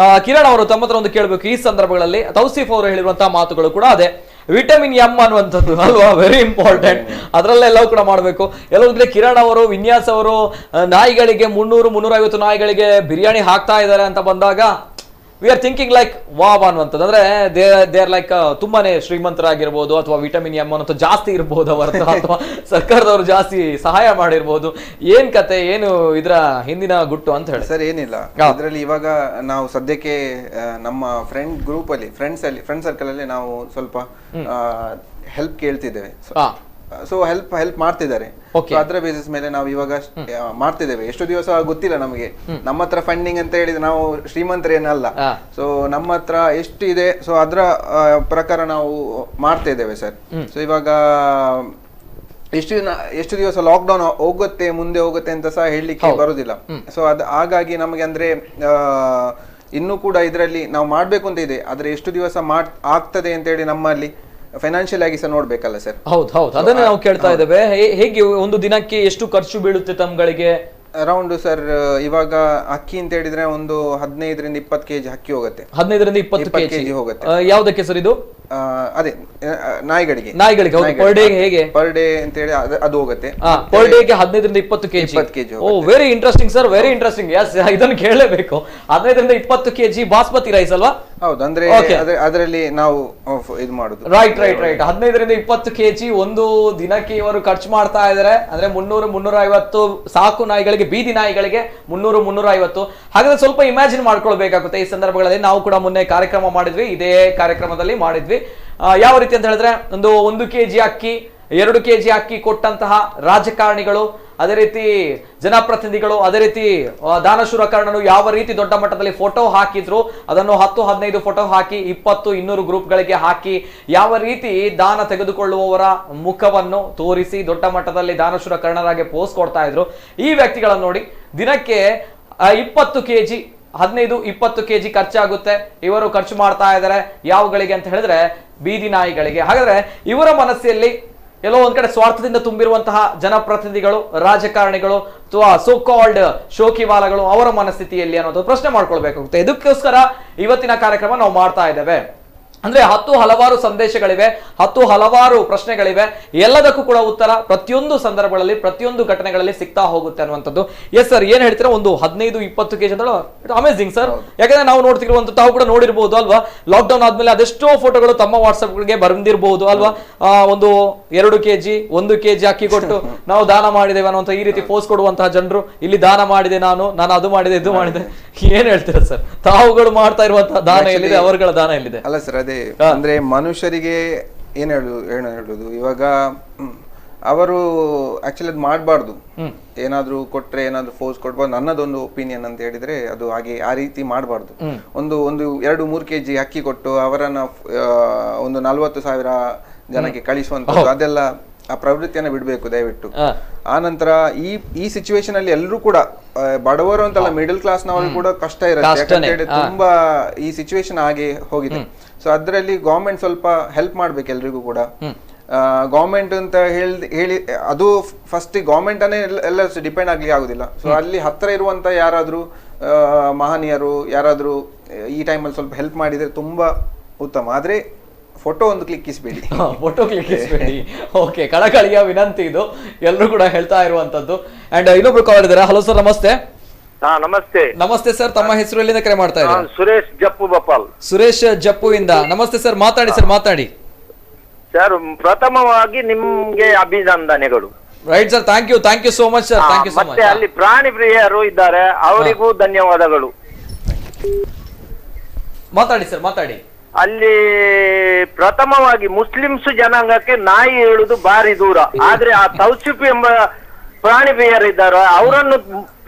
Kiran ಅವರು ತಮ್ಮ ಹತ್ರ ಒಂದು ಕೇಳಬೇಕು. ಈ ಸಂದರ್ಭಗಳಲ್ಲಿ ತೌಸೀಫ್ ಅವರು ಹೇಳಿರುವಂತಹ ಮಾತುಗಳು ಕೂಡ ಅದೇ, ವಿಟಮಿನ್ ಎಂ ಅನ್ನುವಂಥದ್ದು ಅಲ್ವಾ, ವೆರಿ ಇಂಪಾರ್ಟೆಂಟ್. ಅದರಲ್ಲೆಲ್ಲವೂ ಕೂಡ ಮಾಡಬೇಕು. ಎಲ್ಲೊಂದ್ರೆ ಕಿರಣ್ ಅವರು, ವಿನ್ಯಾಸ್ ಅವರು ನಾಯಿಗಳಿಗೆ 300-350 ನಾಯಿಗಳಿಗೆ ಬಿರಿಯಾನಿ ಹಾಕ್ತಾ ಇದ್ದಾರೆ ಅಂತ ಬಂದಾಗ we are thinking like wow ಅನ್ನುವಂಥದ್ದು. ಅಂದ್ರೆ ದೇ ಆರ್ ಲೈಕ್ ತುಂಬಾನೇ ಶ್ರೀಮಂತರಾಗಿರ್ಬೋದು, ಅಥವಾ ವಿಟಮಿನ್ ಎಂ ಅನ್ನೋದು ಜಾಸ್ತಿ ಇರ್ಬೋದು ಅವರ, ಅಥವಾ ಸರ್ಕಾರದವರು ಜಾಸ್ತಿ ಸಹಾಯ ಮಾಡಿರ್ಬೋದು. ಏನ್ ಕತೆ, ಏನು ಇದರ ಹಿಂದಿನ ಗುಟ್ಟು ಅಂತ ಹೇಳಿ? ಸರ್ ಏನಿಲ್ಲ, ಇದರಲ್ಲಿ ಇವಾಗ ನಾವು ಸದ್ಯಕ್ಕೆ ನಮ್ಮ ಫ್ರೆಂಡ್ ಸರ್ಕಲ್ ಅಲ್ಲಿ ನಾವು ಸ್ವಲ್ಪ ಹೆಲ್ಪ್ ಕೇಳ್ತಿದ್ದೇವೆ. ಸೊ ಹೆಲ್ಪ್ ಮಾಡ್ತಿದ್ದಾರೆ. ಅದರ ಬೇಸಿಸ್ ಮೇಲೆ ನಾವು ಇವಾಗ ಮಾಡ್ತಿದ್ದೇವೆ. ಎಷ್ಟು ದಿವಸ ಗೊತ್ತಿಲ್ಲ ನಮಗೆ. ನಮ್ಮ ಹತ್ರ ಫಂಡಿಂಗ್ ಅಂತ ಹೇಳಿದ್ರೆ ನಾವು ಶ್ರೀಮಂತರೇನಲ್ಲ. ಸೊ ನಮ್ಮ ಹತ್ರ ಎಷ್ಟು ಇದೆ, ಸೊ ಅದರ ಪ್ರಕಾರ ನಾವು ಮಾಡ್ತಾ ಇದ್ದೇವೆ ಸರ್. ಸೊ ಇವಾಗ ಎಷ್ಟು ದಿವಸ ಲಾಕ್ಡೌನ್ ಮುಂದೆ ಹೋಗುತ್ತೆ ಅಂತ ಸಹ ಹೇಳಲಿಕ್ಕೆ ಬರುದಿಲ್ಲ. ಸೊ ಹಾಗಾಗಿ ನಮಗೆ ಅಂದ್ರೆ ಇನ್ನೂ ಕೂಡ ಇದರಲ್ಲಿ ನಾವು ಮಾಡ್ಬೇಕು ಅಂತ ಇದೆ. ಆದ್ರೆ ಎಷ್ಟು ದಿವಸ ಆಗ್ತದೆ ಅಂತ ಹೇಳಿ ನಮ್ಮಲ್ಲಿ ಫೈನಾನ್ಷಿಯಲ್ ಆಗಿ ಸಹ ನೋಡ್ಬೇಕಲ್ಲ ಸರ್. ಹೌದು, ಅದನ್ನೇ ನಾವು ಕೇಳ್ತಾ ಇದ್ದೇವೆ. ಹೇಗೆ ಒಂದು ದಿನಕ್ಕೆ ಎಷ್ಟು ಖರ್ಚು ಬೀಳುತ್ತೆ ತಮ್ಗಳಿಗೆ? ಅರೌಂಡ್ ಸರ್ ಇವಾಗ ಅಕ್ಕಿ ಅಂತ ಹೇಳಿದ್ರೆ ಒಂದು 15-20 ಕೆಜಿ ಅಕ್ಕಿ ಹೋಗುತ್ತೆ. 15-20 ಕೆಜಿ ಹೋಗುತ್ತೆ. ಯಾವ್ದಕ್ಕೆ ಸರ್ ಇದು? ಅದೇ ನಾಯಿಗಳಿಗೆ ಪರ್ ಡೇ ಹೇಗೆ? ಪರ್ ಡೇ ಅಂತ ಹೇಳಿ ಅದು ಹೋಗುತ್ತೆ. ಪರ್ ಡೇಗೆ 15-20 KG. Oh very interesting sir, very interesting. Yes, ಇದನ್ನು ಕೇಳಲೇಬೇಕು. 15-20 ಕೆಜಿ ಬಾಸ್ಮತಿ ರೈಸ್ ಅಲ್ವಾ? ಹೌದು, ಅಂದ್ರೆ ಅದರಲ್ಲಿ ನಾವು ಇದು ಮಾಡುದು. ರೈಟ್ 15-20 ಕೆಜಿ ಒಂದು ದಿನಕ್ಕೆ ಇವರು ಖರ್ಚು ಮಾಡ್ತಾ ಇದಾರೆ. ಅಂದ್ರೆ 300-350 ಸಾಕು ನಾಯಿಗಳಿಗೆ, ಬೀದಿ ನಾಯಿಗಳಿಗೆ 300-350. ಹಾಗಾದ್ರೆ ಸ್ವಲ್ಪ ಇಮ್ಯಾಜಿನ್ ಮಾಡ್ಕೊಳ್ಬೇಕಾಗುತ್ತೆ. ಈ ಸಂದರ್ಭಗಳಲ್ಲಿ ನಾವು ಕೂಡ ಮೊನ್ನೆ ಕಾರ್ಯಕ್ರಮ ಮಾಡಿದ್ವಿ, ಇದೇ ಕಾರ್ಯಕ್ರಮದಲ್ಲಿ ಮಾಡಿದ್ವಿ. ಯಾವ ರೀತಿ ಅಂತ ಹೇಳಿದ್ರೆ, 1 ಕೆಜಿ ಅಕ್ಕಿ 2 kg ಅಕ್ಕಿ ಕೊಟ್ಟಂತಹ ರಾಜಕಾರಣಿಗಳು, ಅದೇ ರೀತಿ ಜನಪ್ರತಿನಿಧಿಗಳು, ಅದೇ ರೀತಿ ದಾನಶೂರ ಕರ್ಣನು ಯಾವ ರೀತಿ ದೊಡ್ಡ ಮಟ್ಟದಲ್ಲಿ ಫೋಟೋ ಹಾಕಿದ್ರು ಅದನ್ನು 10-15 ಫೋಟೋ ಹಾಕಿ 20-200 ಗ್ರೂಪ್ಗಳಿಗೆ ಹಾಕಿ ಯಾವ ರೀತಿ ದಾನ ತೆಗೆದುಕೊಳ್ಳುವವರ ಮುಖವನ್ನು ತೋರಿಸಿ ದೊಡ್ಡ ಮಟ್ಟದಲ್ಲಿ ದಾನಶೂರ ಕರ್ಣರಾಗಿ ಪೋಸ್ಟ್ ಕೊಡ್ತಾ ಇದ್ರು. ಈ ವ್ಯಕ್ತಿಗಳನ್ನು ನೋಡಿ ದಿನಕ್ಕೆ 20 kg 15-20 kg ಖರ್ಚಾಗುತ್ತೆ. ಇವರು ಖರ್ಚು ಮಾಡ್ತಾ ಇದ್ದಾರೆ ಯಾವಗಳಿಗೆ ಅಂತ ಹೇಳಿದ್ರೆ ಬೀದಿ ನಾಯಿಗಳಿಗೆ. ಹಾಗಾದ್ರೆ ಇವರ ಮನಸ್ಸಲ್ಲಿ ಎಲ್ಲೋ ಒಂದ್ ಕಡೆ ಸ್ವಾರ್ಥದಿಂದ ತುಂಬಿರುವಂತಹ ಜನಪ್ರತಿನಿಧಿಗಳು, ರಾಜಕಾರಣಿಗಳು ಅಥವಾ ಸೋ ಕಾಲ್ಡ್ ಶೋಕಿವಾಲಗಳು ಅವರ ಮನಸ್ಥಿತಿಯಲ್ಲಿ ಅನ್ನೋದು ಪ್ರಶ್ನೆ ಮಾಡ್ಕೊಳ್ಬೇಕಾಗುತ್ತೆ. ಇದಕ್ಕೋಸ್ಕರ ಇವತ್ತಿನ ಕಾರ್ಯಕ್ರಮ ನಾವು ಮಾಡ್ತಾ ಇದ್ದೇವೆ. ಅಂದ್ರೆ 10 ಹಲವಾರು ಸಂದೇಶಗಳಿವೆ, 10 ಹಲವಾರು ಪ್ರಶ್ನೆಗಳಿವೆ. ಎಲ್ಲದಕ್ಕೂ ಕೂಡ ಉತ್ತರ ಪ್ರತಿಯೊಂದು ಸಂದರ್ಭಗಳಲ್ಲಿ ಪ್ರತಿಯೊಂದು ಘಟನೆಗಳಲ್ಲಿ ಸಿಗ್ತಾ ಹೋಗುತ್ತೆ ಅನ್ನುವಂಥದ್ದು. ಎಸ್ ಸರ್, ಏನ್ ಹೇಳ್ತೀರಾ? ಒಂದು 15-20 kg ಅಂದ್ರೆ ಅಮೇಸಿಂಗ್ ಸರ್. ಯಾಕಂದ್ರೆ ನಾವು ನೋಡ್ತಿರುವಂತ ತಾವು ಕೂಡ ನೋಡಿರ್ಬೋದು ಅಲ್ವಾ, ಲಾಕ್ ಡೌನ್ ಆದ್ಮೇಲೆ ಅದೆಷ್ಟೋ ಫೋಟೋಗಳು ತಮ್ಮ ವಾಟ್ಸ್ಆಪ್ ಗೆ ಬಂದಿರಬಹುದು ಅಲ್ವಾ. ಒಂದು 2 kg 1 kg ಅಕ್ಕಿ ಕೊಟ್ಟು ನಾವು ದಾನ ಮಾಡಿದ್ದೇವೆ ಅನ್ನುವಂತ ಈ ರೀತಿ ಪೋಸ್ಟ್ ಕೊಡುವಂತಹ ಜನರು, ಇಲ್ಲಿ ದಾನ ಮಾಡಿದೆ ನಾನು ಅದು ಮಾಡಿದೆ ಇದು ಮಾಡಿದೆ. ಏನ್ ಹೇಳ್ತೀರಾ ಸರ್? ತಾವುಗಳು ಮಾಡ್ತಾ ಇರುವಂತಹ ದಾನ ಎಲ್ಲಿದೆ, ಅವರುಗಳ ದಾನ ಎಲ್ಲಿದೆ? ಅಲ್ಲ ಸರ್, ಅದೇ ಅಂದ್ರೆ ಮನುಷ್ಯರಿಗೆ ಏನು ಹೇಳುದು ಇವಾಗ ಅವರು ಆಕ್ಚುಲಿ ಅದು ಮಾಡಬಾರ್ದು. ಏನಾದ್ರೂ ಕೊಟ್ರೆ ಏನಾದ್ರೂ ಫೋರ್ಸ್ ಕೊಡ್ಬಾರ್ದು. ನನ್ನದೊಂದು ಒಪಿನಿಯನ್ ಅಂತ ಹೇಳಿದ್ರೆ ಅದು ಹಾಗೆ ಆ ರೀತಿ ಮಾಡಬಾರ್ದು. ಒಂದು 2-3 kg ಅಕ್ಕಿ ಕೊಟ್ಟು ಅವರನ್ನ ಒಂದು 40,000 ಜನಕ್ಕೆ ಕಳಿಸುವಂತ ಅದೆಲ್ಲ ಆ ಪ್ರವೃತ್ತಿಯನ್ನ ಬಿಡ್ಬೇಕು ದಯವಿಟ್ಟು. ಆ ನಂತರ ಈ ಸಿಚುವೇಶನ್ ಅಲ್ಲಿ ಎಲ್ಲರೂ ಕೂಡ ಬಡವರು ಅಂತಲ್ಲ, ಮಿಡಲ್ ಕ್ಲಾಸ್ ನವರು ಕೂಡ ಕಷ್ಟ ಇರುತ್ತೆ. ಯಾಕಂತ ತುಂಬಾ ಈ ಸಿಚುವೇಶನ್ ಹಾಗೆ ಹೋಗಿದೆ. ಸೊ ಅದರಲ್ಲಿ ಗವರ್ಮೆಂಟ್ ಸ್ವಲ್ಪ ಹೆಲ್ಪ್ ಮಾಡ್ಬೇಕು ಎಲ್ರಿಗೂ ಕೂಡ. ಗವರ್ಮೆಂಟ್ ಅಂತ ಹೇಳಿ ಅದು ಫಸ್ಟ್ ಗವರ್ಮೆಂಟ್ ಅನ್ನೇ ಎಲ್ಲ ಡಿಪೆಂಡ್ ಆಗ್ಲಿಕ್ಕೆ ಆಗುದಿಲ್ಲ. ಸೊ ಅಲ್ಲಿ ಹತ್ರ ಇರುವಂತ ಯಾರಾದ್ರೂ ಮಹನೀಯರು ಯಾರಾದ್ರೂ ಈ ಟೈಮಲ್ಲಿ ಸ್ವಲ್ಪ ಹೆಲ್ಪ್ ಮಾಡಿದ್ರೆ ತುಂಬಾ ಉತ್ತಮ. ಆದ್ರೆ ಫೋಟೋ ಒಂದು ಕ್ಲಿಕ್ಕಿಸಬೇಡಿ, ಫೋಟೋ ಕ್ಲಿಕ್ಕಿಸಬೇಡಿ. ಓಕೆ, ಕಳಕಳಿಯ ವಿನಂತಿ ಇದು, ಎಲ್ಲರೂ ಕೂಡ ಹೇಳ್ತಾ ಇರುವಂತದ್ದು. ಅಂಡ್ ಇನ್ನೊಬ್ರು ಕಾಲ್ ಇದ್ದಾರೆ. ಹಲೋ ಸರ್, ನಮಸ್ತೆ. ನಮಸ್ತೆ. ನಮಸ್ತೆ ಸರ್, ತಮ್ಮ ಹೆಸರು ಎಲ್ಲಿಂದ ಕರೆ ಮಾಡ್ತಾ ಇದ್ದಾರೆ? ಸುರೇಶ್ ಜಪ್ಪು ಬಪಾಲ್. ಸುರೇಶ್ ಜಪ್ಪು ಇಂದ. ನಮಸ್ತೆ ಸರ್, ಮಾತಾಡಿ ಸರ್, ಮಾತಾಡಿ ಸರ್. ಪ್ರಥಮವಾಗಿ ನಿಮ್ಗೆ ಅಭಿನಂದನೆಗಳು. Right sir, thank you so much sir, thank you so much. ಮತ್ತೆ ಅಲ್ಲಿ ಪ್ರಾಣಿ ಪ್ರಿಯರು ಇದ್ದಾರೆ, ಅವರಿಗೂ ಧನ್ಯವಾದಗಳು. ಮಾತಾಡಿ ಸರ್, ಮಾತಾಡಿ. ಅಲ್ಲಿ ಪ್ರಥಮವಾಗಿ ಮುಸ್ಲಿಮ್ಸ್ ಜನಾಂಗಕ್ಕೆ ನಾಯಿ ಹೇಳುದು ಬಾರಿ ದೂರ. ಆದ್ರೆ ಆ ತೌಸಿಫ್ ಎಂಬ ಪ್ರಾಣಿ ಪ್ರಿಯರಿದ್ದಾರೆ, ಅವರನ್ನು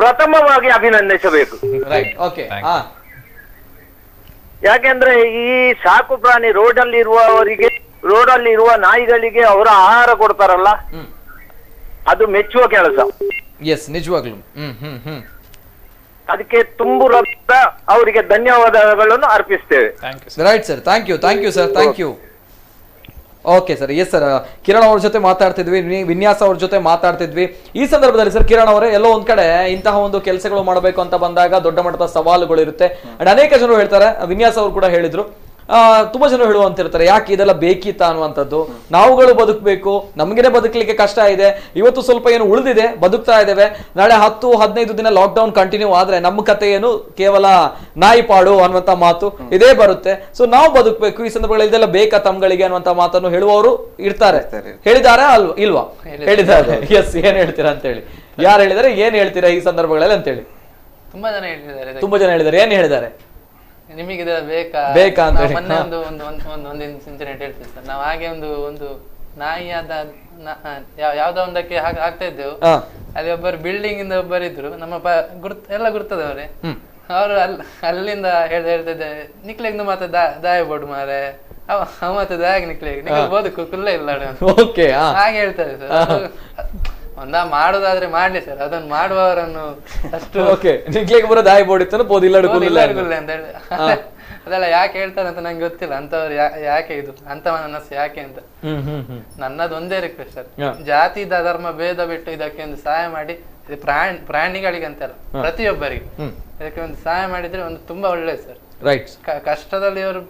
ಪ್ರಥಮವಾಗಿ ಅಭಿನಂದಿಸಬೇಕು. ಯಾಕೆಂದ್ರೆ ಈ ಸಾಕು ಪ್ರಾಣಿ ರೋಡಲ್ಲಿ ಇರುವ ನಾಯಿಗಳಿಗೆ ಅವರ ಆಹಾರ ಕೊಡ್ತಾರಲ್ಲ, ಅದು ಮೆಚ್ಚುವ ಕೆಲಸ. ಎಸ್, ನಿಜವಾಗ್ಲೂ. ಅದಕ್ಕೆ ತುಂಬು ಅವರಿಗೆ ಧನ್ಯವಾದಗಳನ್ನು ಅರ್ಪಿಸ್ತೇವೆ. Right sir, thank you sir, thank you. Okay sir, yes sir, Kiran ಅವ್ರ ಜೊತೆ ಮಾತಾಡ್ತಿದ್ವಿ, ವಿನ್ಯಾಸ ಅವ್ರ ಜೊತೆ ಮಾತಾಡ್ತಿದ್ವಿ. ಈ ಸಂದರ್ಭದಲ್ಲಿ ಸರ್ ಕಿರಣ್ ಅವರೇ, ಎಲ್ಲೋ ಒಂದ್ ಕಡೆ ಇಂತಹ ಒಂದು ಕೆಲಸಗಳು ಮಾಡಬೇಕು ಅಂತ ಬಂದಾಗ ದೊಡ್ಡ ಮಟ್ಟದ ಸವಾಲುಗಳು ಇರುತ್ತೆ. ಅಂಡ್ ಅನೇಕ ಜನರು ಹೇಳ್ತಾರೆ, ವಿನ್ಯಾಸ ಅವರು ಕೂಡ ಹೇಳಿದ್ರು, ತುಂಬಾ ಜನ ಹೇಳುವಂತಿರ್ತಾರೆ, ಯಾಕೆ ಇದೆಲ್ಲ ಬೇಕಿತ್ತ ಅನ್ನುವಂಥದ್ದು. ನಾವುಗಳು ಬದುಕಬೇಕು, ನಮ್ಗೇನೆ ಬದುಕಲಿಕ್ಕೆ ಕಷ್ಟ ಇದೆ, ಇವತ್ತು ಸ್ವಲ್ಪ ಏನು ಉಳಿದಿದೆ, ಬದುಕ್ತಾ ಇದ್ದೇವೆ, ನಾಳೆ 10-15 ದಿನ ಲಾಕ್ ಡೌನ್ ಕಂಟಿನ್ಯೂ ಆದ್ರೆ ನಮ್ಮ ಕತೆ ಏನು ಕೇವಲ ನಾಯಿ ಪಾಡು ಅನ್ನುವಂತ ಮಾತು ಇದೇ ಬರುತ್ತೆ. ಸೊ ನಾವು ಬದುಕಬೇಕು, ಈ ಸಂದರ್ಭಗಳಲ್ಲಿ ಇದೆಲ್ಲ ಬೇಕಾ ತಮ್ಗಳಿಗೆ ಅನ್ನುವಂತ ಮಾತನ್ನು ಹೇಳುವವರು ಇರ್ತಾರೆ. ಹೇಳಿದಾರಾ ಇಲ್ವಾ? ಹೇಳಿದ್ದಾರೆ. ಎಸ್, ಏನ್ ಹೇಳ್ತೀರಾ ಅಂತ ಹೇಳಿ, ಯಾರು ಹೇಳಿದಾರೆ, ಏನ್ ಹೇಳ್ತೀರಾ ಈ ಸಂದರ್ಭಗಳಲ್ಲಿ ಅಂತ ಹೇಳಿ? ತುಂಬಾ ಜನ ಹೇಳಿದ್ದಾರೆ. ಏನ್ ಹೇಳಿದ್ದಾರೆ? ನಿಮಗೆ ಬೇಕಾ ಅಂತ ಮೊನ್ನೆ ಒಂದು ಇನ್ಸಿಡೆಂಟ್ ಹೇಳ್ತೀನಿ ಸರ್. ನಾವು ಹಾಗೆ ಒಂದು ನಾಯಿಯಾದ ಯಾವ್ದೋ ಒಂದಕ್ಕೆ ಆಗ್ತಾ ಇದ್ದೆವು. ಅಲ್ಲಿ ಒಬ್ಬರು ಬಿಲ್ಡಿಂಗ್ ಇಂದ ಒಬ್ಬರಿದ್ರು, ನಮ್ಮ ಎಲ್ಲ ಗುರ್ತದವ್ರೆ. ಅವರು ಅಲ್ಲಿಂದ ಹೇಳ್ತಿದ್ದೆ, ನಿಕ್ಲೆಗ್ ಮತ್ತೆ ದಾಯ ಬೋಡು ಮಾರೆ, ಅವ ಮತ್ತೆ ದಾಯಾಗ ನಿಕ್ಲೆಗ್ ಬದುಕು ಕುಲ್ಲ ಇಲ್ಲ ಹಾಗೆ ಹೇಳ್ತಾರೆ ಸರ್. ಮಾಡುದಾದ್ರೆ ಮಾಡ್ಲಿ ಸರ್, ಅದನ್ನ ಮಾಡುವವರನ್ನು ಅಷ್ಟು ಬರೋ ದಾಯಿ ಬೋಡಿತ್ತು ಅಂತ ಹೇಳಿ ಅದೆಲ್ಲ ಯಾಕೆ ಹೇಳ್ತಾರೆ ಅಂತ ನಂಗೆ ಗೊತ್ತಿಲ್ಲ. ಅಂತವ್ರು ಯಾಕೆ ಇದು ಅಂತ ಮನಸ್ಸು ಯಾಕೆ ಅಂತ. ನನ್ನದು ಒಂದೇ ರಿಕ್ವೆಸ್ಟ್ ಸರ್, ಜಾತಿ ಧರ್ಮ ಭೇದ ಬಿಟ್ಟು ಇದಕ್ಕೆ ಒಂದು ಸಹಾಯ ಮಾಡಿ. ಪ್ರಾಣಿಗಳಿಗೆ ಅಂತಲ್ಲ, ಪ್ರತಿಯೊಬ್ಬರಿಗೆ ಇದಕ್ಕೆ ಒಂದು ಸಹಾಯ ಮಾಡಿದ್ರೆ ಒಂದು ತುಂಬಾ ಒಳ್ಳೇದು ಸರ್. ಕಷ್ಟದಲ್ಲಿ ಇವರು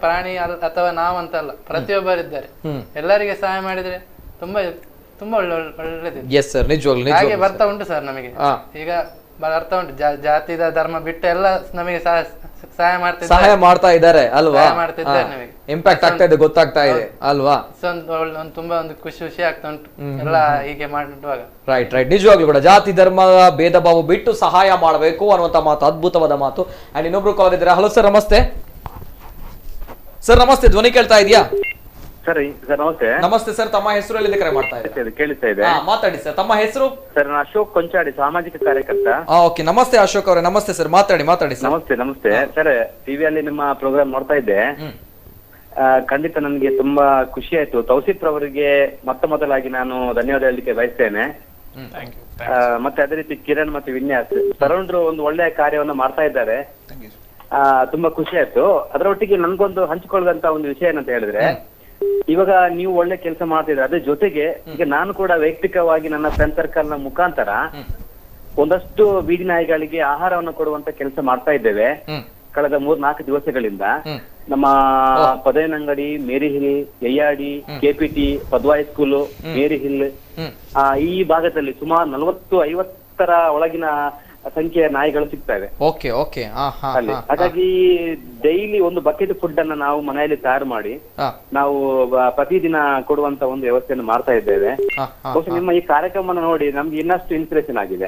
ಪ್ರಾಣಿ ಅಥವಾ ನಾವಂತಲ್ಲ, ಪ್ರತಿಯೊಬ್ಬರಿದ್ದಾರೆ. ಎಲ್ಲರಿಗೆ ಸಹಾಯ ಮಾಡಿದ್ರೆ ತುಂಬಾ ತುಂಬಾ ಒಳ್ಳೇದು. ಹಾಗೆ ಬರ್ತಾ ಉಂಟು ಸರ್ ನಮಗೆ, ಈಗ ಬರ್ತಾ ಉಂಟು. ಜಾತಿ ಧರ್ಮ ಬಿಟ್ಟು ಎಲ್ಲ ನಮಗೆ ಸಹಾಯ ಮಾಡ್ತಾ ಇದ್ದಾರೆ ಅಲ್ವಾ? ಇಂಪ್ಯಾಕ್ಟ್ ಆಗ್ತಾ ಇದೆ, ಗೊತ್ತಾಗ್ತಾ ಇದೆ ಅಲ್ವಾ? ತುಂಬಾ ಒಂದು ಖುಷಿ ಆಗ್ತಾ ಉಂಟು ಎಲ್ಲ ಹೀಗೆ ಮಾಡುವಾಗ. ರೈಟ್, ನಿಜವಾಗ್ಲೂ ಕೂಡ ಜಾತಿ ಧರ್ಮ ಭೇದ ಭಾವ ಬಿಟ್ಟು ಸಹಾಯ ಮಾಡಬೇಕು ಅನ್ನುವಂತ ಮಾತು ಅದ್ಭುತವಾದ ಮಾತು. ಅಂಡ್ ಇನ್ನೊಬ್ರು ಕಾಲ್ ಇದ್ದಾರೆ. ಹಲೋ ಸರ್, ನಮಸ್ತೆ. ಸರ್ ನಮಸ್ತೆ, ಧ್ವನಿ ಕೇಳ್ತಾ ಇದೆಯಾ? ಸರ್ ನಮಸ್ತೆ. ನಮಸ್ತೆ ಸರ್, ತಮ್ಮ ಹೆಸರು ಎಲ್ಲಿಂದ ಕರೆ ಮಾಡ್ತಾ ಇದ್ದಾರೆ? ಕೇಳಿಸ್ತಾ ಇದೆ. ಮಾತಾಡಿ ಸರ್, ತಮ್ಮ ಹೆಸರು? ಸರ್ ನಾನು ಅಶೋಕ್ ಕೊಂಚಾಡಿ, ಸಾಮಾಜಿಕ ಕಾರ್ಯಕರ್ತ. ಓಕೆ, ನಮಸ್ತೆ ಅಶೋಕ್ ಅವರೇ. ನಮಸ್ತೆ ಸರ್, ಮಾತಾಡಿ ಸರ್. ನಮಸ್ತೆ ಸರ್, ಟಿವಿಯಲ್ಲಿ ನಿಮ್ಮ ಪ್ರೋಗ್ರಾಮ್ ನೋಡ್ತಾ ಇದ್ದೆ. ಖಂಡಿತ ನನಗೆ ತುಂಬಾ ಖುಷಿ ಆಯ್ತು. ತೌಸಿಫ್ ಅವರಿಗೆ ಮೊದಲಾಗಿ ನಾನು ಧನ್ಯವಾದ ಹೇಳಲಿಕ್ಕೆ ಬಯಸ್ತೇನೆ. ಮತ್ತೆ ಅದೇ ರೀತಿ ಕಿರಣ್ ಮತ್ತೆ ವಿನ್ಯಾಸ್ ತರುಣ್ರು ಒಂದು ಒಳ್ಳೆಯ ಕಾರ್ಯವನ್ನು ಮಾಡ್ತಾ ಇದ್ದಾರೆ. ತುಂಬಾ ಖುಷಿ ಆಯ್ತು. ಅದರೊಟ್ಟಿಗೆ ನನ್ಗೊಂದು ಹಂಚಿಕೊಳ್ಳುವಂತ ಒಂದು ವಿಷಯ ಏನಂತ ಹೇಳಿದ್ರೆ, ಇವಾಗ ನೀವು ಒಳ್ಳೆ ಕೆಲಸ ಮಾಡ್ತಿದ್ರೆ ಅದ್ರ ಜೊತೆಗೆ ಈಗ ನಾನು ಕೂಡ ವೈಯಕ್ತಿಕವಾಗಿ ನನ್ನ ಫ್ರೆಂಡ್ ಸರ್ಕಲ್ ನ ಮುಖಾಂತರ ಒಂದಷ್ಟು ಬೀದಿ ನಾಯಿಗಳಿಗೆ ಆಹಾರವನ್ನು ಕೊಡುವಂತ ಕೆಲಸ ಮಾಡ್ತಾ ಇದ್ದೇವೆ ಕಳೆದ 3-4 ದಿವಸಗಳಿಂದ. ನಮ್ಮ ಪದೇನಂಗಡಿ, ಮೇರಿ ಹಿಲ್, ಯಯ್ಯಾಡಿ, ಕೆಪಿಟಿ, ಪದ್ವಾಯಿ ಸ್ಕೂಲು, ಮೇರಿ ಹಿಲ್ ಈ ಭಾಗದಲ್ಲಿ ಸುಮಾರು 40-50 ಒಳಗಿನ ಸಂಖ್ಯೆಯ ನಾಯಿಗಳು ಸಿಗ್ತವೆ. ಅಲ್ಲಿ ಹಾಗಾಗಿ ಡೈಲಿ ಒಂದು ಬಕೆಟ್ ಫುಡ್ ಅನ್ನ ನಾವು ಮನೆಯಲ್ಲಿ ತಯಾರು ಮಾಡಿ ನಾವು ಪ್ರತಿದಿನ ಕೊಡುವಂತ ಒಂದು ವ್ಯವಸ್ಥೆಯನ್ನು ಮಾಡ್ತಾ ಇದ್ದೇವೆ. ನಿಮ್ಮ ಈ ಕಾರ್ಯಕ್ರಮ ನೋಡಿ ನಮ್ಗೆ ಇನ್ನಷ್ಟು ಇನ್ಸ್ಪಿರೇಷನ್ ಆಗಿದೆ.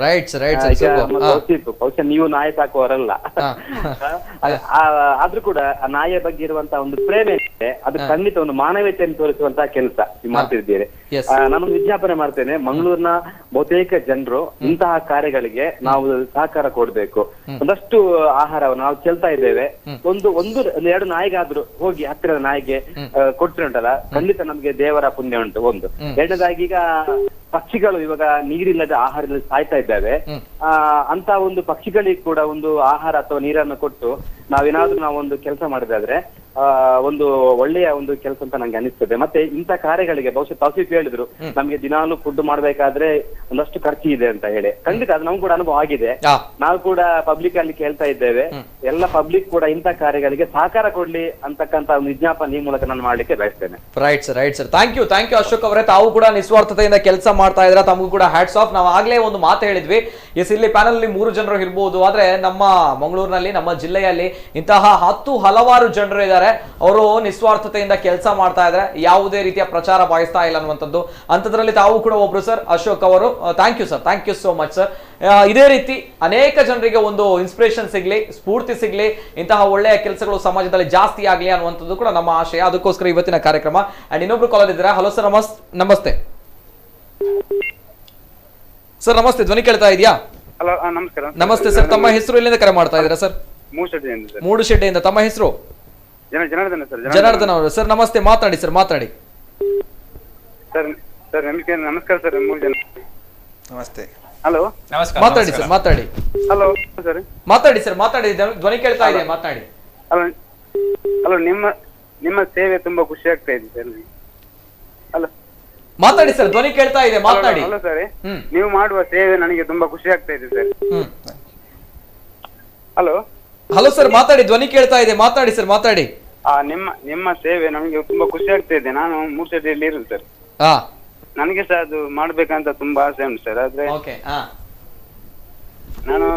ಬಹುಶಃ ನೀವು ನಾಯಿ ಸಾಕುವವರಲ್ಲ, ಆದ್ರೂ ಕೂಡ ಆ ನಾಯಿಯ ಬಗ್ಗೆ ಇರುವಂತಹ ಒಂದು ಪ್ರೇಮ ಏನಿದೆ ಅದು ಖಂಡಿತ ಒಂದು ಮಾನವೀಯತೆಯನ್ನು ತೋರಿಸುವಂತಹ ಕೆಲಸ ಮಾಡ್ತಿದ್ದೀರಿ. ನಾನೊಂದು ವಿಜ್ಞಾಪನೆ ಮಾಡ್ತೇನೆ, ಮಂಗಳೂರಿನ ಬಹುತೇಕ ಜನರು ಇಂತಹ ಕಾರ್ಯಗಳಿಗೆ ನಾವು ಸಹಕಾರ ಕೊಡ್ಬೇಕು. ಒಂದಷ್ಟು ಆಹಾರವನ್ನು ನಾವು ಚೆಲ್ತಾ ಇದ್ದೇವೆ. ಒಂದು 2 ನಾಯಿಗಾದ್ರೂ ಹೋಗಿ ಹತ್ತಿರದ ನಾಯಿಗೆ ಕೊಟ್ಟರೆ ಉಂಟಲ್ಲ, ಖಂಡಿತ ನಮ್ಗೆ ದೇವರ ಪುಣ್ಯ ಉಂಟು. ಒಂದು ಎರಡನೇದಾಗಿ ಈಗ ಪಕ್ಷಿಗಳು ಇವಾಗ ನೀರಿಲ್ಲದೆ ಆಹಾರದಲ್ಲಿ ಸಾಯ್ತಾ ಇದ್ದಾವೆ. ಅಂತ ಒಂದು ಪಕ್ಷಿಗಳಿಗೆ ಕೂಡ ಒಂದು ಆಹಾರ ಅಥವಾ ನೀರನ್ನು ಕೊಟ್ಟು ನಾವೊಂದು ಕೆಲಸ ಮಾಡಿದಾದ್ರೆ ಒಂದು ಒಳ್ಳೆಯ ಒಂದು ಕೆಲಸ ಅಂತ ನಂಗೆ ಅನಿಸ್ತದೆ. ಮತ್ತೆ ಇಂಥ ಕಾರ್ಯಗಳಿಗೆ ಬಹುಶಃ ತೌಸಿಫ್ ಹೇಳಿದ್ರು ನಮ್ಗೆ ದಿನಾಲು ಫುಡ್ ಮಾಡ್ಬೇಕಾದ್ರೆ ಒಂದಷ್ಟು ಖರ್ಚು ಇದೆ ಅಂತ ಹೇಳಿ. ಖಂಡಿತ ಅದು ನಮ್ಗೆ ಕೂಡ ಅನುಭವ ಆಗಿದೆ. ನಾವು ಕೂಡ ಪಬ್ಲಿಕ್ ಅಲ್ಲಿ ಕೇಳ್ತಾ ಇದ್ದೇವೆ, ಎಲ್ಲ ಪಬ್ಲಿಕ್ ಕೂಡ ಇಂಥ ಕಾರ್ಯಗಳಿಗೆ ಸಹಕಾರ ಕೊಡ್ಲಿ ಅಂತಕ್ಕಂತ ಒಂದು ವಿಜ್ಞಾಪನೆ ಈ ಮೂಲಕ ನಾನು ಮಾಡ್ಲಿಕ್ಕೆ ಬಯಸ್ತೇನೆ. Right sir, thank you Ashok ಅವರೇ. ತಾವು ಕೂಡ ನಿಸ್ವಾರ್ಥತೆಯಿಂದ ಕೆಲಸ ಮಾಡ್ತಾ ಇದ್ರ, ತಮಗೂ ಕೂಡ ಹ್ಯಾಟ್ಸ್ ಆಫ್. ನಾವು ಆಗ್ಲೇ ಒಂದು ಮಾತು ಹೇಳಿದ್ವಿ, ಇಲ್ಲಿ ಪ್ಯಾನಲ್ ಅಲ್ಲಿ 3 ಜನರು ಇರ್ಬೋದು, ಆದ್ರೆ ನಮ್ಮ ಮಂಗಳೂರಿನಲ್ಲಿ, ನಮ್ಮ ಜಿಲ್ಲೆಯಲ್ಲಿ ಇಂತಹ ಹಲವಾರು ಜನರು ಇದ್ದಾರೆ. ಅವರು ನಿಸ್ವಾರ್ಥತೆಯಿಂದ ಕೆಲಸ ಮಾಡ್ತಾ ಇದ್ದಾರೆ, ಯಾವುದೇ ರೀತಿಯ ಪ್ರಚಾರ ಬಯಸ್ತಾ ಇಲ್ಲ ಅನ್ನುವಂಥದ್ದು. ಅಂತದ್ರಲ್ಲಿ ತಾವು ಕೂಡ ಒಬ್ರು ಸರ್, ಅಶೋಕ್ ಅವರು. Thank you sir, thank you so much sir. ಇದೇ ರೀತಿ ಅನೇಕ ಜನರಿಗೆ ಒಂದು ಇನ್ಸ್ಪಿರೇಷನ್ ಸಿಗ್ಲಿ, ಸ್ಫೂರ್ತಿ ಸಿಗ್ಲಿ, ಇಂತಹ ಒಳ್ಳೆಯ ಕೆಲಸಗಳು ಸಮಾಜದಲ್ಲಿ ಜಾಸ್ತಿ ಆಗ್ಲಿ ಅನ್ನುವಂಥದ್ದು ಕೂಡ ನಮ್ಮ ಆಶಯ. ಅದಕ್ಕೋಸ್ಕರ ಇವತ್ತಿನ ಕಾರ್ಯಕ್ರಮ. ಅಂಡ್ ಇನ್ನೊಬ್ರು ಕಾಲರ್ ಇದ್ದಾರೆ. ಹಲೋ ಸರ್, ನಮಸ್ತೆ ಸರ್. ನಮಸ್ತೆ, ಧ್ವನಿ ಕೇಳ್ತಾ ಇದೆಯಾ? ಹಲೋ, ನಮಸ್ಕಾರ. ನಮಸ್ತೆ ಸರ್, ತಮ್ಮ ಹೆಸರು ಎಲ್ಲಿಂದ ಕರೆ ಮಾಡ್ತಾ ಇದ್ದೀರಾ ಸರ್? ಮೂಡುಶೆಡ್ಡಿಯಿಂದ. ತಮ್ಮ ಹೆಸರು? ಜನಾರ್ದನ್ ಅವರು. ಸರ್ ನಮಸ್ತೆ, ಮಾತಾಡಿ ಸರ್, ಮಾತಾಡಿ. ಸರ್ ನಮಸ್ಕಾರ ಸರ್. ನಮಸ್ತೆ. ಹಲೋ, ಮಾತಾಡಿ ಸರ್, ಮಾತಾಡಿ. ಹಲೋ ಸರ್, ಮಾತಾಡಿ ಸರ್, ಮಾತಾಡಿ. ಧ್ವನಿ ಕೇಳ್ತಾ ಇದೆ, ಮಾತಾಡಿ. ಹಲೋ, ನಿಮ್ಮ ಸೇವೆ ತುಂಬಾ ಖುಷಿ ಆಗ್ತಾ ಇದೆ ಸರ್. ಹಲೋ, ಮಾತಾಡಿ ಸರ್, ಧ್ವನಿ ಕೇಳ್ತಾ ಇದೆ, ಮಾತಾಡಿ. ಹಲೋ ಸರ್, ನೀವು ಮಾಡುವ ಸೇವೆ ನನಗೆ ತುಂಬಾ ಖುಷಿ ಆಗ್ತಾ ಇದೆ ಸರ್. ಹಲೋ ಸರ್, ಮಾತಾಡಿ. ಧ್ವನಿ ಕೇಳ್ತಾ ಇದೆ, ಮಾತಾಡಿ ಸರ್, ಮಾತಾಡಿ. ನಿಮ್ಮ ಸೇವೆ ನಮಗೆ ತುಂಬಾ ಖುಷಿ ಆಗ್ತಾ ಇದೆ. ನಾನು ಮೂರ್ಸೆಟ್ಟಿಯಲ್ಲಿ ಇರುದು ಸರ್. ನನಗೆ ಸಹ ಅದು ಮಾಡ್ಬೇಕಂತ ತುಂಬಾ ಆಸೆ ಉಂಟು ಸರ್. ಆದ್ರೆ ನಾನು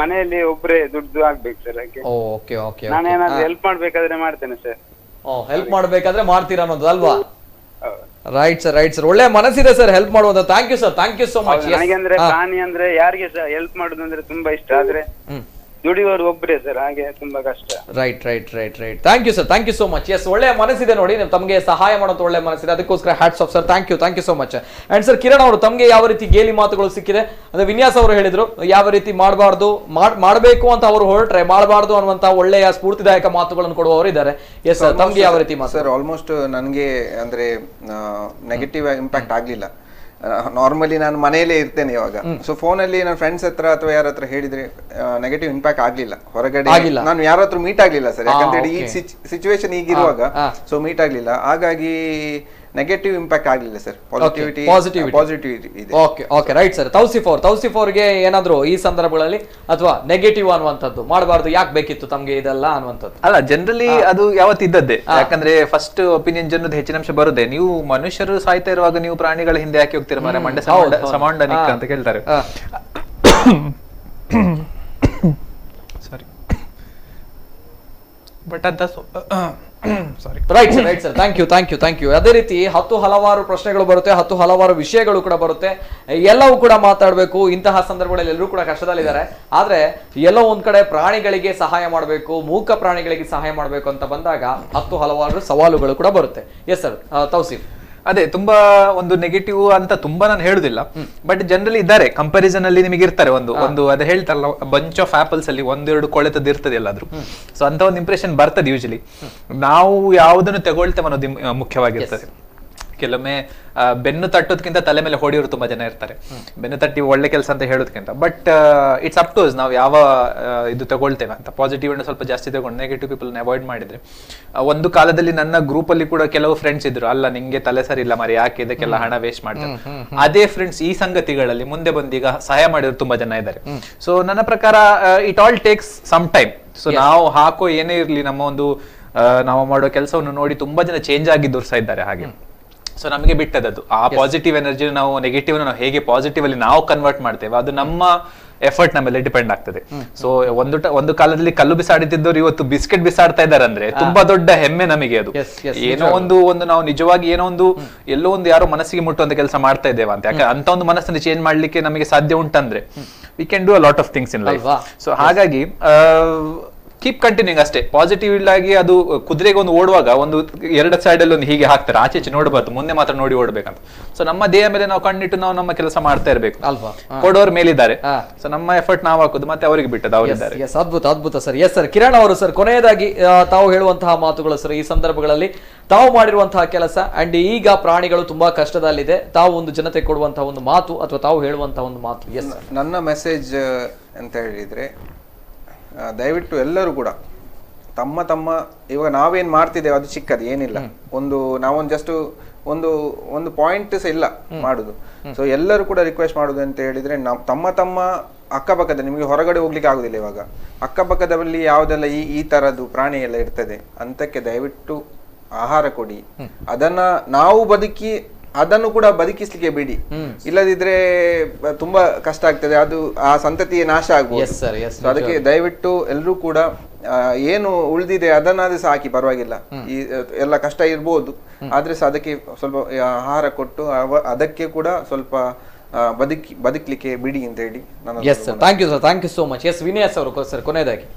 ಮನೆಯಲ್ಲಿ ಒಬ್ಬರೇ ದುಡ್ಡು ಆಗ್ಬೇಕು ಸರ್. ಹಾಗೆ ನಾನೇನಾದ್ರೂ ಹೆಲ್ಪ್ ಮಾಡ್ಬೇಕಾದ್ರೆ ಮಾಡ್ತೇನೆ ಸರ್. ಹೆಲ್ಪ್ ಮಾಡ್ಬೇಕಾದ್ರೆ ಮಾಡ್ತೀರಾ ಅನ್ನೋದು ಅಲ್ವಾ? ರೈಟ್ ಸರ್, ಒಳ್ಳೆ ಮನಸ್ಸಿದೆ ಸರ್ ಹೆಲ್ಪ್ ಮಾಡುವಂತ. Thank you sir, thank you so much. ನನಗೆ ಅಂದ್ರೆ ಪ್ರಾಣಿ ಅಂದ್ರೆ ಯಾರಿಗೆ ಸಹ ಹೆಲ್ಪ್ ಮಾಡುದು ಅಂದ್ರೆ ತುಂಬಾ ಇಷ್ಟ. ಆದ್ರೆ ದುಡಿಯೋರು ಒಬ್ಬರೇ ಸರ್, ಹಾಗೆ ತುಂಬಾ ಕಷ್ಟ. Right. Thank you sir, thank you so much. Yes, ಒಳ್ಳೆ ಮನಸ್ಸಿದೆ ನೋಡಿ, ತಮಗೆ ಸಹಾಯ ಮಾಡೋದು ಒಳ್ಳೆ ಮನಸ್ಸಿದೆ. ಅದಕ್ಕೋಸ್ಕರ hats off sir. Thank you so much. And sir, Kiran ಅವರು, ತಮಗೆ ಯಾವ ರೀತಿ ಗೇಲಿ ಮಾತುಗಳು ಸಿಕ್ಕಿದೆ? ಅಂದ್ರೆ ವಿನ್ಯಾಸ್ ಅವರು ಹೇಳಿದ್ರು ಯಾವ ರೀತಿ ಮಾಡಬಾರ್ದು, ಮಾಡಬೇಕು ಅಂತ ಅವರು ಹೊರಟ್ರೆ ಮಾಡಬಾರ್ದು ಅನ್ನುವಂತ ಒಳ್ಳೆಯ ಸ್ಫೂರ್ತಿದಾಯಕ ಮಾತುಗಳನ್ನು ಕೊಡುವವರು ಇದ್ದಾರೆ. ಎಸ್ ಸರ್, ತಮಗೆ ಯಾವ ರೀತಿ ಮಾತು? ಸರ್, ಆಲ್ಮೋಸ್ಟ್ ನನಗೆ ಅಂದ್ರೆ ನೆಗೆಟಿವ್ ಇಂಪ್ಯಾಕ್ಟ್ ಆಗ್ಲಿಲ್ಲ. ನಾರ್ಮಲಿ ನಾನು ಮನೆಯಲ್ಲೇ ಇರ್ತೇನೆ ಇವಾಗ. ಸೊ ಫೋನಲ್ಲಿ ನನ್ನ ಫ್ರೆಂಡ್ಸ್ ಹತ್ರ ಅಥವಾ ಯಾರ ಹತ್ರ ಹೇಳಿದ್ರೆ ನೆಗೆಟಿವ್ ಇಂಪ್ಯಾಕ್ಟ್ ಆಗ್ಲಿಲ್ಲ. ಹೊರಗಡೆ ನಾನು ಯಾರ ಹತ್ರ ಮೀಟ್ ಆಗ್ಲಿಲ್ಲ ಸರ್, ಯಾಕಂದ್ರೆ ಈ ಸಿಚುವೇಶನ್ ಈಗಿರುವಾಗ ಸೊ ಮೀಟ್ ಆಗ್ಲಿಲ್ಲ. ಹಾಗಾಗಿ ನೆಗೆಟಿವ್ ಇಂಪ್ಯಾಕ್ಟ್ ಆಗಲಿಲ್ಲ ಸರ್. ಪಾಸಿಟಿವಿಟಿ ಇದೆ. Okay right sir. ತೌಸಿಫ್ ಅವರಿಗೆ ಏನಾದ್ರು ಈ ಸಂದರ್ಭಗಳಲ್ಲಿ ಅಥವಾ ನೆಗೆಟಿವ್ ಅನ್ನುವಂಥದ್ದು ಮಾಡಬಾರ್ದು, ಯಾಕೆ ಬೇಕಿತ್ತು ತಮಗೆ ಇದೆಲ್ಲ ಅನ್ನುವಂಥದ್ದು? ಅಲ್ಲ, ಜನರಲಿ ಅದು ಯಾವತ್ತಿದ್ದದ್ದೇ. ಯಾಕಂದ್ರೆ ಫಸ್ಟ್ ಒಪಿನಿಯನ್ ಜನದ ಹೆಚ್ಚಿನ ಅಂಶ ಬರುದೇ, ನೀವು ಮನುಷ್ಯರು ಸಾಯ್ತಾ ಇರುವಾಗ ನೀವು ಪ್ರಾಣಿಗಳ ಹಿಂದೆ ಯಾಕೆ ಹೋಗ್ತೀರ ಮಾರೆ, ಮಂಡೆ ಸಮಾಂಡ ನಿಕ್ಕ ಅಂತ ಕೇಳ್ತಾರೆ. Sorry, but sorry. Right sir, thank you. ಅದೇ ರೀತಿ 10 ಹಲವಾರು ಪ್ರಶ್ನೆಗಳು ಬರುತ್ತೆ, 10 ಹಲವಾರು ವಿಷಯಗಳು ಕೂಡ ಬರುತ್ತೆ, ಎಲ್ಲವೂ ಕೂಡ ಮಾತಾಡಬೇಕು. ಇಂತಹ ಸಂದರ್ಭಗಳಲ್ಲಿ ಎಲ್ಲರೂ ಕೂಡ ಕಷ್ಟದಲ್ಲಿದ್ದಾರೆ. ಆದ್ರೆ ಎಲ್ಲೋ ಒಂದ್ ಕಡೆ ಪ್ರಾಣಿಗಳಿಗೆ ಸಹಾಯ ಮಾಡಬೇಕು, ಮೂಕ ಪ್ರಾಣಿಗಳಿಗೆ ಸಹಾಯ ಮಾಡಬೇಕು ಅಂತ ಬಂದಾಗ 10 ಹಲವಾರು ಸವಾಲುಗಳು ಕೂಡ ಬರುತ್ತೆ. Yes sir, Tauseef. ಅದೇ ತುಂಬಾ ಒಂದು ನೆಗೆಟಿವ್ ಅಂತ ತುಂಬಾ ನಾನು ಹೇಳುದಿಲ್ಲ, ಬಟ್ ಜನರಲಿ ಇದ್ದಾರೆ ಕಂಪಾರಿಸನ್ ಅಲ್ಲಿ ನಿಮಗೆ ಇರ್ತಾರೆ. ಒಂದು ಅದು ಹೇಳ್ತಾರಲ್ಲ, ಬಂಚ್ ಆಫ್ ಆಪಲ್ಸ್ ಅಲ್ಲಿ ಒಂದೆರಡು ಕೊಳೆತದ್ದು ಇರ್ತದೆ ಎಲ್ಲಾದ್ರೂ. ಸೊ ಅಂತ ಒಂದು ಇಂಪ್ರೆಷನ್ ಬರ್ತದೆ. ಯೂಶಲಿ ನಾವು ಯಾವುದನ್ನು ತಗೊಳ್ತೇವೆ ಅನ್ನೋದು ಮುಖ್ಯವಾಗಿರ್ತದೆ. ಕೆಲವೊಮ್ಮೆ ಬೆನ್ನು ತಟ್ಟೋದಕ್ಕಿಂತ ತಲೆ ಮೇಲೆ ಹೊಡೆಯೋರು ತುಂಬಾ ಜನ ಇರ್ತಾರೆ, ಬೆನ್ನು ತಟ್ಟಿ ಒಳ್ಳೆ ಕೆಲಸ ಅಂತ ಹೇಳೋದಕ್ಕಿಂತ. But it's up to us, ನಾವು ಯಾವ ಇದು ತಗೊಳ್ತೇವೆ ಅಂತ. ಪಾಸಿಟಿವ್ ಅನ್ನು ಸ್ವಲ್ಪ ಜಾಸ್ತಿ ತಗೊಂಡು ನೆಗೆಟಿವ್ ಪೀಪಲ್ ಅವಾಯ್ಡ್ ಮಾಡಿದ್ರೆ. ಒಂದು ಕಾಲದಲ್ಲಿ ನನ್ನ ಗ್ರೂಪ್ ಅಲ್ಲಿ ಕೂಡ ಕೆಲವು ಫ್ರೆಂಡ್ಸ್ ಇದ್ರು, ಅಲ್ಲ ನಿಂಗೆ ತಲೆ ಸರಿ ಇಲ್ಲ ಮರಿ, ಯಾಕೆ ಇದಕ್ಕೆಲ್ಲ ಹಣ ವೇಸ್ಟ್ ಮಾಡ್ತಾರೆ. ಅದೇ ಫ್ರೆಂಡ್ಸ್ ಈ ಸಂಗತಿಗಳಲ್ಲಿ ಮುಂದೆ ಬಂದೀಗ ಸಹಾಯ ಮಾಡಿದ್ರು ತುಂಬಾ ಜನ ಇದ್ದಾರೆ. ಸೊ ನನ್ನ ಪ್ರಕಾರ it all takes some time. So ನಾವು ಹಾಕೋ ಏನೇ ಇರ್ಲಿ, ನಮ್ಮ ಒಂದು ನಾವು ಮಾಡೋ ಕೆಲಸವನ್ನು ನೋಡಿ ತುಂಬಾ ಜನ ಚೇಂಜ್ ಆಗಿದ್ದು ಸಹ ಇದ್ದಾರೆ ಹಾಗೆ. ಸೊ ನಮಗೆ ಬಿಟ್ಟದ್ದು ಆ ಪಾಸಿಟಿವ್ ಎನರ್ಜಿ ನಾವು ನೆಗೆಟಿವ್ ನಾವು ಹೇಗೆ ಪಾಸಿಟಿವ್ ಅಲ್ಲಿ ನಾವು ಕನ್ವರ್ಟ್ ಮಾಡ್ತೇವೆ, ಅದು ನಮ್ಮ ಎಫರ್ಟ್ ನಮ್ಮ ಮೇಲೆ ಡಿಪೆಂಡ್ ಆಗ್ತದೆ. ಸೊ ಒಂದು ಕಾಲದಲ್ಲಿ ಕಲ್ಲು ಬಿಸಾಡುತ್ತಿದ್ದವರು ಇವತ್ತು ಬಿಸ್ಕೆಟ್ ಬಿಸಾಡ್ತಾ ಇದ್ದಾರೆ ಅಂದ್ರೆ ತುಂಬಾ ದೊಡ್ಡ ಹೆಮ್ಮೆ ನಮಗೆ. ಅದು ಏನೋ ಒಂದು ನಾವು ನಿಜವಾಗಿ ಏನೋ ಎಲ್ಲೋ ಒಂದು ಯಾರೋ ಮನಸ್ಸಿಗೆ ಮುಟ್ಟುವಂತ ಕೆಲಸ ಮಾಡ್ತಾ ಇದ್ದೇವೆ ಅಂತ. ಯಾಕೆ ಅಂತ ಒಂದು ಮನಸ್ಸನ್ನು ಚೇಂಜ್ ಮಾಡ್ಲಿಕ್ಕೆ ನಮಗೆ ಸಾಧ್ಯ ಉಂಟಂದ್ರೆ we can do a lot of things in life. So ಹಾಗಾಗಿ ಕೀಪ್ ಕಂಟಿನ್ಯೂಂಗ್ ಅಷ್ಟೇ. ಪಾಸಿಟಿವ್ ಆಗಿ ಅದು ಕುದುರೆಗೆ ಒಂದು ಓಡುವಾಗ ಒಂದು ಎರಡು ಸೈಡ್ ಅಲ್ಲಿ ಒಂದು ಹೀಗೆ ಹಾಕ್ತಾರೆ, ಆಚೆ ನೋಡಬಾರ್ದು, ಮುಂದೆ ಮಾತ್ರ ನೋಡಿ ಓಡ್ಬೇಕಂತ. ಸೊ ನಮ್ಮ ದೇಹ ಮೇಲೆ ನಾವು ಕಣ್ಣಿಟ್ಟು ನಾವು ನಮ್ಮ ಕೆಲಸ ಮಾಡ್ತಾ ಇರ್ಬೇಕು ಅಲ್ವಾ. ಕೊಡೋರ್ ಮೇಲಿದ್ದಾರೆ, ಸೊ ನಮ್ಮ ಎಫರ್ಟ್ ನಾವು ಹಾಕುದು, ಮತ್ತೆ ಅವರಿಗೆ ಬಿಟ್ಟದ್ದು ಅವರಿದ್ದಾರೆ. ಅದ್ಭುತ ಸರ್. ಎಸ್ ಸರ್, ಕಿರಣ್ ಅವರು ಸರ್, ಕೊನೆಯದಾಗಿ ತಾವು ಹೇಳುವಂತಹ ಮಾತುಗಳು ಸರ್, ಈ ಸಂದರ್ಭಗಳಲ್ಲಿ ತಾವು ಮಾಡಿರುವಂತಹ ಕೆಲಸ ಅಂಡ್ ಈಗ ಪ್ರಾಣಿಗಳು ತುಂಬಾ ಕಷ್ಟದಲ್ಲಿದೆ, ತಾವು ಒಂದು ಜನತೆ ಕೊಡುವಂತಹ ಒಂದು ಮಾತು ಅಥವಾ ತಾವು ಹೇಳುವಂತಹ ಒಂದು ಮಾತು. ಎಸ್, ನನ್ನ ಮೆಸೇಜ್ ಅಂತ ಹೇಳಿದ್ರೆ, ದಯವಿಟ್ಟು ಎಲ್ಲರೂ ಕೂಡ ತಮ್ಮ ಇವಾಗ ನಾವೇನ್ ಮಾಡ್ತಿದ್ದೇವೆ ಅದು ಚಿಕ್ಕದು ಏನಿಲ್ಲ, ನಾವೊಂದು ಜಸ್ಟ್ ಒಂದು ಪಾಯಿಂಟ್ ಸಹ ಇಲ್ಲ ಮಾಡುದು. ಸೊ ಎಲ್ಲರೂ ಕೂಡ ರಿಕ್ವೆಸ್ಟ್ ಮಾಡುದು ಅಂತ ಹೇಳಿದ್ರೆ, ತಮ್ಮ ಅಕ್ಕಪಕ್ಕದ, ನಿಮಗೆ ಹೊರಗಡೆ ಹೋಗ್ಲಿಕ್ಕೆ ಆಗುದಿಲ್ಲ, ಇವಾಗ ಅಕ್ಕಪಕ್ಕದಲ್ಲಿ ಯಾವ್ದೆಲ್ಲ ಈ ತರದ್ದು ಪ್ರಾಣಿ ಎಲ್ಲ ಇರ್ತದೆ ಅಂತಕ್ಕೆ ದಯವಿಟ್ಟು ಆಹಾರ ಕೊಡಿ. ಅದನ್ನ ನಾವು ಅದನ್ನು ಕೂಡ ಬದುಕಿಸ್ಲಿಕ್ಕೆ ಬಿಡಿ, ಇಲ್ಲದಿದ್ರೆ ತುಂಬಾ ಕಷ್ಟ ಆಗ್ತದೆ, ಅದು ಆ ಸಂತತಿಯ ನಾಶ ಆಗ್ಬೋದು. ಅದಕ್ಕೆ ದಯವಿಟ್ಟು ಎಲ್ಲರೂ ಕೂಡ ಏನು ಉಳಿದಿದೆ ಅದನ್ನಾದ್ರೂ ಸಹ ಹಾಕಿ, ಪರವಾಗಿಲ್ಲ, ಈ ಎಲ್ಲ ಕಷ್ಟ ಇರ್ಬೋದು, ಆದ್ರೆ ಸಹ ಅದಕ್ಕೆ ಸ್ವಲ್ಪ ಆಹಾರ ಕೊಟ್ಟು ಅದಕ್ಕೆ ಕೂಡ ಸ್ವಲ್ಪ ಬದುಕಲಿಕ್ಕೆ ಬಿಡಿ ಅಂತ ಹೇಳಿ ನಾನು. Yes sir, thank you so much. Yes, Vinayas ಅವರು ಸರ್, ಕೊನೆಯದಾಗಿ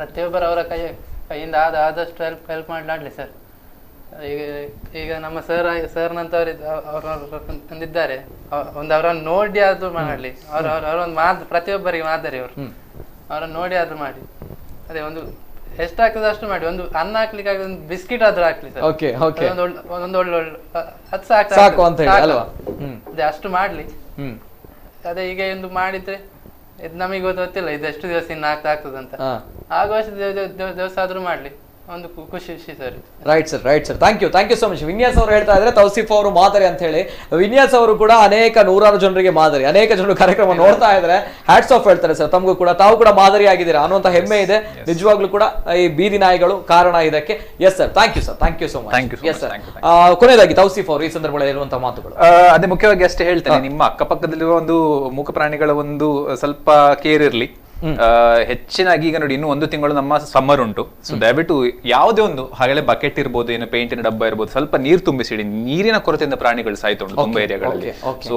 ಪ್ರತಿಯೊಬ್ಬರು ಅವರ ಕೈಯಿಂದ ಆದಷ್ಟು ಹೆಲ್ಪ್ ಮಾಡ್ಲಿ ಸರ್. ಈಗ ನಮ್ಮ ಸರ್ನಂತವ್ರು ತಂದಿದ್ದಾರೆ, ಅವರನ್ನು ನೋಡಿ ಆದ್ರೂ ಮಾಡ್ಲಿ, ಅವರೊಂದು ಪ್ರತಿಯೊಬ್ಬರಿಗೆ ಮಾದರಿ ಅವರು, ಅವರನ್ನು ನೋಡಿ ಆದ್ರೂ ಮಾಡಿ. ಅದೇ ಒಂದು ಎಷ್ಟಾಗ್ತದೆ ಅಷ್ಟು ಮಾಡಿ, ಒಂದು ಅನ್ನ ಹಾಕ್ಲಿಕ್ಕೆ ಆಗ ಒಂದು ಬಿಸ್ಕಿಟ್ ಆದ್ರೂ ಹಾಕ್ಲಿ ಸರ್. ಒಂದು ಒಳ್ಳೆ ಅದು ಸಾಕು ಅಂತ ಹೇಳಿ ಅಲ್ವಾ. ಅದೇ ಅಷ್ಟು ಮಾಡ್ಲಿ. ಅದೇ ಈಗ ಒಂದು ಮಾಡಿದ್ರೆ ಇದು ನಮಗೆ ಗೊತ್ತಿಲ್ಲ ಇದು ಎಷ್ಟು ದಿವಸ ಇನ್ನು ಆಗ್ತದಂತ, ಆಗುವಷ್ಟು ದಿವಸ ಆದ್ರೂ ಮಾಡ್ಲಿ, ಒಂದು ಖುಷಿ ವಿಷಯ sir. Right sir, thank you so much. Vinyas ಅವರು ಹೇಳ್ತಾ ಇದ್ರೆ ತೌಸೀಫ್ ಅವರು ಮಾದರಿ ಅಂತ ಹೇಳಿ. ವಿನ್ಯಾಸ್ ಅವರು ಕೂಡ ನೂರಾರು ಜನರಿಗೆ ಮಾದರಿ, ಅನೇಕ ಜನರು ಕಾರ್ಯಕ್ರಮ ನೋಡ್ತಾ ಇದ್ರೆ ಹ್ಯಾಟ್ಸ್ ಆಫ್ ಹೇಳ್ತಾರೆ ಸರ್. ತಮಗೂ ಕೂಡ ತಾವು ಕೂಡ ಮಾದರಿ ಆಗಿದ್ದೀರಾ ಅನ್ನುವಂತ ಹೆಮ್ಮೆ ಇದೆ. ನಿಜವಾಗ್ಲೂ ಕೂಡ ಈ ಬೀದಿ ನಾಯಿಗಳು ಕಾರಣ ಇದಕ್ಕೆ. Yes sir, thank you so much. Yes sir, ಕೊನೆಯದಾಗಿ ತೌಸೀಫ್ ಅವರು ಈ ಸಂದರ್ಭದಲ್ಲಿ ಇರುವಂತಹ ಮಾತುಗಳು. ಅದೇ ಮುಖ್ಯವಾಗಿ ಅಷ್ಟೇ ಹೇಳ್ತೇನೆ, ನಿಮ್ಮ ಅಕ್ಕಪಕ್ಕದಲ್ಲಿರುವ ಒಂದು ಮೂಕ ಪ್ರಾಣಿಗಳ ಒಂದು ಸ್ವಲ್ಪ ಕೇರ್ ಇರ್ಲಿ. ಹೆಚ್ಚಿನಾಗಿ ಈಗ ನೋಡಿ, ಇನ್ನು 1 ತಿಂಗಳು ನಮ್ಮ ಸಮ್ಮರ್ ಉಂಟು. ಸೊ ದಯವಿಟ್ಟು ಯಾವುದೇ ಒಂದು ಹಾಗೆ ಬಕೆಟ್ ಇರ್ಬೋದು, ಏನು ಪೇಂಟಿನ ಡಬ್ಬ ಇರ್ಬೋದು, ಸ್ವಲ್ಪ ನೀರು ತುಂಬಿಸಿಡಿ. ನೀರಿನ ಕೊರತೆಯಿಂದ ಪ್ರಾಣಿಗಳು ಸಾಯ್ತುಂಟು ತುಂಬಾ ಏರಿಯಾಗಳಲ್ಲಿ. ಸೊ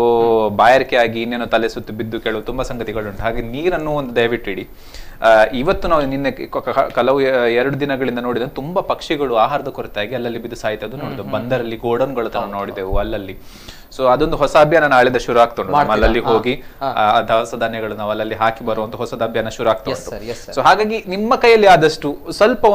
ಬಾಯಾರಿಕೆ ಆಗಿ ಇನ್ನೇನೋ ತಲೆ ಸುತ್ತು ಬಿದ್ದು ಕೆಲವು ತುಂಬಾ ಸಂಗತಿಗಳುಂಟು. ಹಾಗೆ ನೀರನ್ನು ಒಂದು ದಯವಿಟ್ಟು ಇಡಿ. ಇವತ್ತು ನಾವು ನಿನ್ನೆ ಕೆಲವು 2 ದಿನಗಳಿಂದ ನೋಡಿದ ತುಂಬಾ ಪಕ್ಷಿಗಳು ಆಹಾರದ ಕೊರತೆಯಾಗಿ ಅಲ್ಲಲ್ಲಿ ಬಿದ್ದು ಸಾಯ್ತದ್ದು ನೋಡಿದ್ವು. ಬಂದರಲ್ಲಿ ಗೋಡನ್ಗಳು ನಾವು ನೋಡಿದೆವು ಅಲ್ಲಲ್ಲಿ. ಸೊ ಅದೊಂದು ಹೊಸ ಅಭಿಯಾನ ನಾಳೆಯಿಂದ ಶುರು ಆಗ್ತಾ ಉಂಟು. ಅಲ್ಲಲ್ಲಿ ಹೋಗಿ ದವಸ ಧಾನ್ಯಗಳು ನಾವು ಅಲ್ಲಲ್ಲಿ ಹಾಕಿ ಬರುವಂತ ಹೊಸದ ಅಭಿಯಾನ ಶುರು ಆಗ್ತಾ ಉಂಟು. ಸೊ ಹಾಗಾಗಿ ನಿಮ್ಮ ಕೈಯಲ್ಲಿ ಆದಷ್ಟು ಸ್ವಲ್ಪ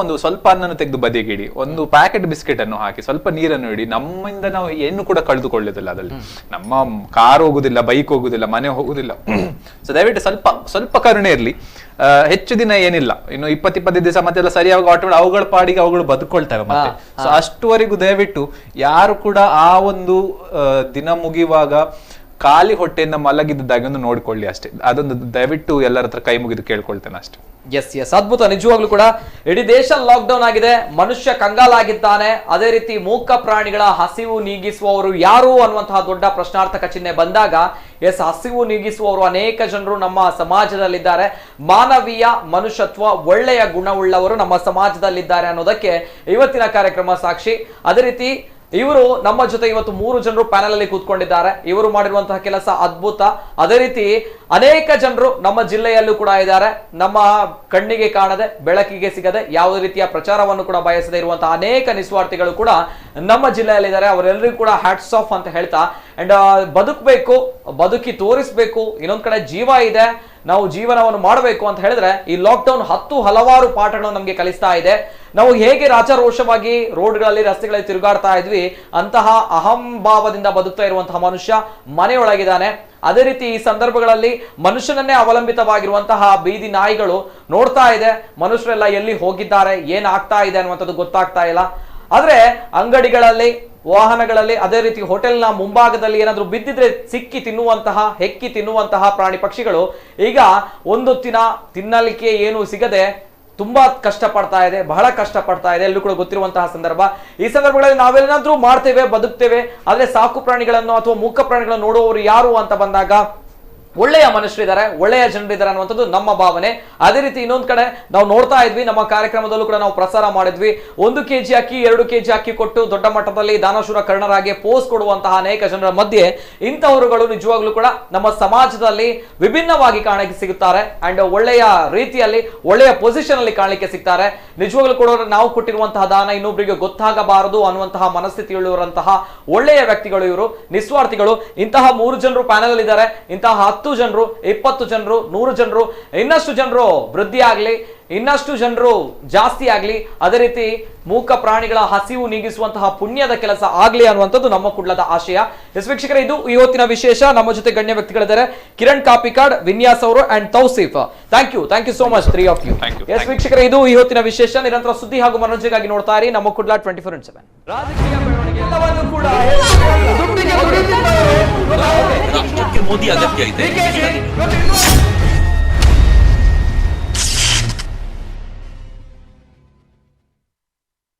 ಅನ್ನನ್ನು ತೆಗೆದು ಬದಿಗಿಡಿ, ಒಂದು ಪ್ಯಾಕೆಟ್ ಬಿಸ್ಕೆಟ್ ಅನ್ನು ಹಾಕಿ, ಸ್ವಲ್ಪ ನೀರನ್ನು ಇಡಿ. ನಮ್ಮಿಂದ ನಾವು ಏನು ಕೂಡ ಕಳೆದುಕೊಳ್ಳುದಿಲ್ಲ ಅದ್ರಲ್ಲಿ. ನಮ್ಮ ಕಾರ್ ಹೋಗುದಿಲ್ಲ, ಬೈಕ್ ಹೋಗುದಿಲ್ಲ, ಮನೆ ಹೋಗುದಿಲ್ಲ. ಸೊ ದಯವಿಟ್ಟು ಸ್ವಲ್ಪ ಕರುಣೆ ಇರ್ಲಿ. ಹೆಚ್ಚು ದಿನ ಏನಿಲ್ಲ, ಇನ್ನು 20-25 ದಿವಸ ಮತ್ತೆಲ್ಲ ಸರಿಯಾಗಿ ಆಟೋಮೇಟಿಕ್ ಅವುಗಳ ಪಾಡಿಗೆ ಅವುಗಳು ಬದುಕೊಳ್ತವೆ ಮತ್ತೆ. ಸೊ ಅಷ್ಟುವರೆಗೂ ದಯವಿಟ್ಟು ಯಾರು ಕೂಡ ಆ ಒಂದು ದಿನ ಮುಗಿಯುವಾಗ ಖಾಲಿ ಹೊಟ್ಟೆಯಿಂದ ಮಲಗಿದ್ದಾಗಿ ಒಂದು ನೋಡ್ಕೊಳ್ಳಿ ಅಷ್ಟೇ. ಅದೊಂದು ದಯವಿಟ್ಟು ಎಲ್ಲರ ಹತ್ರ ಕೈ ಮುಗಿದು ಕೇಳ್ಕೊಳ್ತೇನೆ ಅಷ್ಟೇ. ಎಸ್ ಅದ್ಭುತ. ನಿಜವಾಗ್ಲೂ ಕೂಡ ಇಡೀ ದೇಶ ಲಾಕ್ಡೌನ್ ಆಗಿದೆ, ಮನುಷ್ಯ ಕಂಗಾಲಾಗಿದ್ದಾನೆ. ಅದೇ ರೀತಿ ಮೂಕ ಪ್ರಾಣಿಗಳ ಹಸಿವು ನೀಗಿಸುವವರು ಯಾರು ಅನ್ನುವಂತಹ ದೊಡ್ಡ ಪ್ರಶ್ನಾರ್ಥಕ ಚಿಹ್ನೆ ಬಂದಾಗ ಎಸ್, ಹಸಿವು ನೀಗಿಸುವವರು ಅನೇಕ ಜನರು ನಮ್ಮ ಸಮಾಜದಲ್ಲಿದ್ದಾರೆ. ಮಾನವೀಯ ಮನುಷ್ಯತ್ವ, ಒಳ್ಳೆಯ ಗುಣವುಳ್ಳವರು ನಮ್ಮ ಸಮಾಜದಲ್ಲಿದ್ದಾರೆ ಅನ್ನೋದಕ್ಕೆ ಇವತ್ತಿನ ಕಾರ್ಯಕ್ರಮ ಸಾಕ್ಷಿ. ಅದೇ ರೀತಿ ಇವರು ನಮ್ಮ ಜೊತೆ ಇವತ್ತು 3 ಜನರು ಪ್ಯಾನೆಲ್ ಅಲ್ಲಿ ಕೂತ್ಕೊಂಡಿದ್ದಾರೆ. ಇವರು ಮಾಡಿರುವಂತಹ ಕೆಲಸ ಅದ್ಭುತ. ಅದೇ ರೀತಿ ಅನೇಕ ಜನರು ನಮ್ಮ ಜಿಲ್ಲೆಯಲ್ಲೂ ಕೂಡ ಇದ್ದಾರೆ. ನಮ್ಮ ಕಣ್ಣಿಗೆ ಕಾಣದೆ, ಬೆಳಕಿಗೆ ಸಿಗದೆ, ಯಾವುದೇ ರೀತಿಯ ಪ್ರಚಾರವನ್ನು ಕೂಡ ಬಯಸದೆ ಇರುವಂತಹ ಅನೇಕ ನಿಸ್ವಾರ್ಥಿಗಳು ಕೂಡ ನಮ್ಮ ಜಿಲ್ಲೆಯಲ್ಲಿದ್ದಾರೆ. ಅವರೆಲ್ಲರಿಗೂ ಕೂಡ ಹ್ಯಾಟ್ಸ್ ಆಫ್ ಅಂತ ಹೇಳ್ತಾ, ಅಂಡ್ ಬದುಕಬೇಕು, ಬದುಕಿ ತೋರಿಸ್ಬೇಕು, ಇನ್ನೊಂದ್ ಕಡೆ ಜೀವ ಇದೆ, ನಾವು ಜೀವನವನ್ನು ಮಾಡಬೇಕು ಅಂತ ಹೇಳಿದ್ರೆ ಈ ಲಾಕ್ಡೌನ್ ಹಲವಾರು ಪಾಠಗಳನ್ನು ನಮಗೆ ಕಲಿಸ್ತಾ ಇದೆ. ನಾವು ಹೇಗೆ ರಾಜಾರೋಷವಾಗಿ ರೋಡ್ಗಳಲ್ಲಿ, ರಸ್ತೆಗಳಲ್ಲಿ ತಿರುಗಾಡ್ತಾ ಇದ್ವಿ, ಅಂತಹ ಅಹಂಭಾವದಿಂದ ಬದುಕ್ತಾ ಇರುವಂತಹ ಮನುಷ್ಯ ಮನೆಯೊಳಗಿದ್ದಾನೆ. ಅದೇ ರೀತಿ ಈ ಸಂದರ್ಭಗಳಲ್ಲಿ ಮನುಷ್ಯನನ್ನೇ ಅವಲಂಬಿತವಾಗಿರುವಂತಹ ಬೀದಿ ನಾಯಿಗಳು ನೋಡ್ತಾ ಇದೆ ಮನುಷ್ಯರೆಲ್ಲ ಎಲ್ಲಿ ಹೋಗಿದ್ದಾರೆ, ಏನಾಗ್ತಾ ಇದೆ ಅನ್ನುವಂಥದ್ದು ಗೊತ್ತಾಗ್ತಾ ಇಲ್ಲ. ಆದ್ರೆ ಅಂಗಡಿಗಳಲ್ಲಿ, ವಾಹನಗಳಲ್ಲಿ, ಅದೇ ರೀತಿ ಹೋಟೆಲ್ನ ಮುಂಭಾಗದಲ್ಲಿ ಏನಾದ್ರೂ ಬಿದ್ದಿದ್ರೆ ಸಿಕ್ಕಿ ತಿನ್ನುವಂತಹ, ಹೆಕ್ಕಿ ತಿನ್ನುವಂತಹ ಪ್ರಾಣಿ ಪಕ್ಷಿಗಳು ಈಗ ಒಂದೊತ್ತಿನ ತಿನ್ನಲಿಕ್ಕೆ ಏನು ಸಿಗದೆ ತುಂಬಾ ಕಷ್ಟಪಡ್ತಾ ಇದೆ, ಬಹಳ ಕಷ್ಟಪಡ್ತಾ ಇದೆ, ಎಲ್ಲರೂ ಕೂಡ ಗೊತ್ತಿರುವಂತಹ ಸಂದರ್ಭ. ಈ ಸಂದರ್ಭಗಳಲ್ಲಿ ನಾವೇನಾದ್ರೂ ಮಾಡ್ತೇವೆ, ಬದುಕ್ತೇವೆ. ಆದ್ರೆ ಸಾಕು ಪ್ರಾಣಿಗಳನ್ನು ಅಥವಾ ಮೂಕ ಪ್ರಾಣಿಗಳನ್ನು ನೋಡುವವರು ಯಾರು ಅಂತ ಬಂದಾಗ ಒಳ್ಳೆಯ ಮನುಷ್ಯರಿದ್ದಾರೆ, ಒಳ್ಳೆಯ ಜನರಿದ್ದಾರೆ ಅನ್ನುವಂಥದ್ದು ನಮ್ಮ ಭಾವನೆ. ಅದೇ ರೀತಿ ಇನ್ನೊಂದು ಕಡೆ ನಾವು ನೋಡ್ತಾ ಇದ್ವಿ, ನಮ್ಮ ಕಾರ್ಯಕ್ರಮದಲ್ಲೂ ಕೂಡ ನಾವು ಪ್ರಸಾರ ಮಾಡಿದ್ವಿ, 1 kg ಅಕ್ಕಿ 2 kg ಅಕ್ಕಿ ಕೊಟ್ಟು ದೊಡ್ಡ ಮಟ್ಟದಲ್ಲಿ ದಾನಶೂರ ಕರ್ಣರಾಗಿ ಪೋಸ್ ಕೊಡುವಂತಹ ಅನೇಕ ಜನರ ಮಧ್ಯೆ ಇಂಥವರುಗಳು ನಿಜವಾಗ್ಲೂ ಕೂಡ ನಮ್ಮ ಸಮಾಜದಲ್ಲಿ ವಿಭಿನ್ನವಾಗಿ ಕಾಣಕ್ಕೆ ಸಿಗುತ್ತಾರೆ. ಅಂಡ್ ಒಳ್ಳೆಯ ರೀತಿಯಲ್ಲಿ, ಒಳ್ಳೆಯ ಪೊಸಿಷನ್ ಅಲ್ಲಿ ಕಾಣಲಿಕ್ಕೆ ಸಿಗ್ತಾರೆ. ನಿಜವಾಗ್ಲೂ ಕೂಡ ನಾವು ಕೊಟ್ಟಿರುವಂತಹ ದಾನ ಇನ್ನೊಬ್ಬರಿಗೆ ಗೊತ್ತಾಗಬಾರದು ಅನ್ನುವಂತಹ ಮನಸ್ಥಿತಿಯುಳ್ಳವರಂತಹ ಒಳ್ಳೆಯ ವ್ಯಕ್ತಿಗಳು ಇವರು, ನಿಸ್ವಾರ್ಥಿಗಳು. ಇಂತಹ 3 ಜನರು ಪ್ಯಾನೆಲ್ ಅಲ್ಲಿ ಇದ್ದಾರೆ. ಇಂತಹ 10 ಜನರು, 20 ಜನರು, 100 ಜನರು, ಇನ್ನಷ್ಟು ಜನರು ವೃದ್ಧಿ ಆಗ್ಲಿ, ಇನ್ನಷ್ಟು ಜನರು ಜಾಸ್ತಿ ಆಗ್ಲಿ. ಅದೇ ರೀತಿ ಮೂಕ ಪ್ರಾಣಿಗಳ ಹಸಿವು ನೀಗಿಸುವಂತಹ ಪುಣ್ಯದ ಕೆಲಸ ಆಗ್ಲಿ ಅನ್ನುವಂಥದ್ದು ನಮ್ಮ ಕುಡ್ಲದ ಆಶಯ. ಎಸ್ ವೀಕ್ಷಕರೇ, ಇದು ಇವತ್ತಿನ ವಿಶೇಷ. ನಮ್ಮ ಜೊತೆ ಗಣ್ಯ ವ್ಯಕ್ತಿಗಳಿದ್ದಾರೆ, ಕಿರಣ್ ಕಾಪಿಕಾಡ್, ವಿನ್ಯಾಸ್ ಅವರು and Tausif. Thank you so much 3 of you. Yes ವೀಕ್ಷಕರೇ, ಇದು ಇವತ್ತಿನ ವಿಶೇಷ. ನಿರಂತರ ಸುದ್ದಿ ಹಾಗೂ ಮನೋರಂಜನೆಗಾಗಿ ನೋಡ್ತಾ ಇರಿ ನಮ್ಮ ಕುಡ್ಲ 24/7. ರಾಜಕೀಯ ಬೆಳವಣಿಗೆ ಎಲ್ಲವನ್ನೂ ಕೂಡ ರಾಷ್ಟ್ರಕ್ಕೆ ಮೋದಿ ಅಗತ್ಯ ಇದೆ.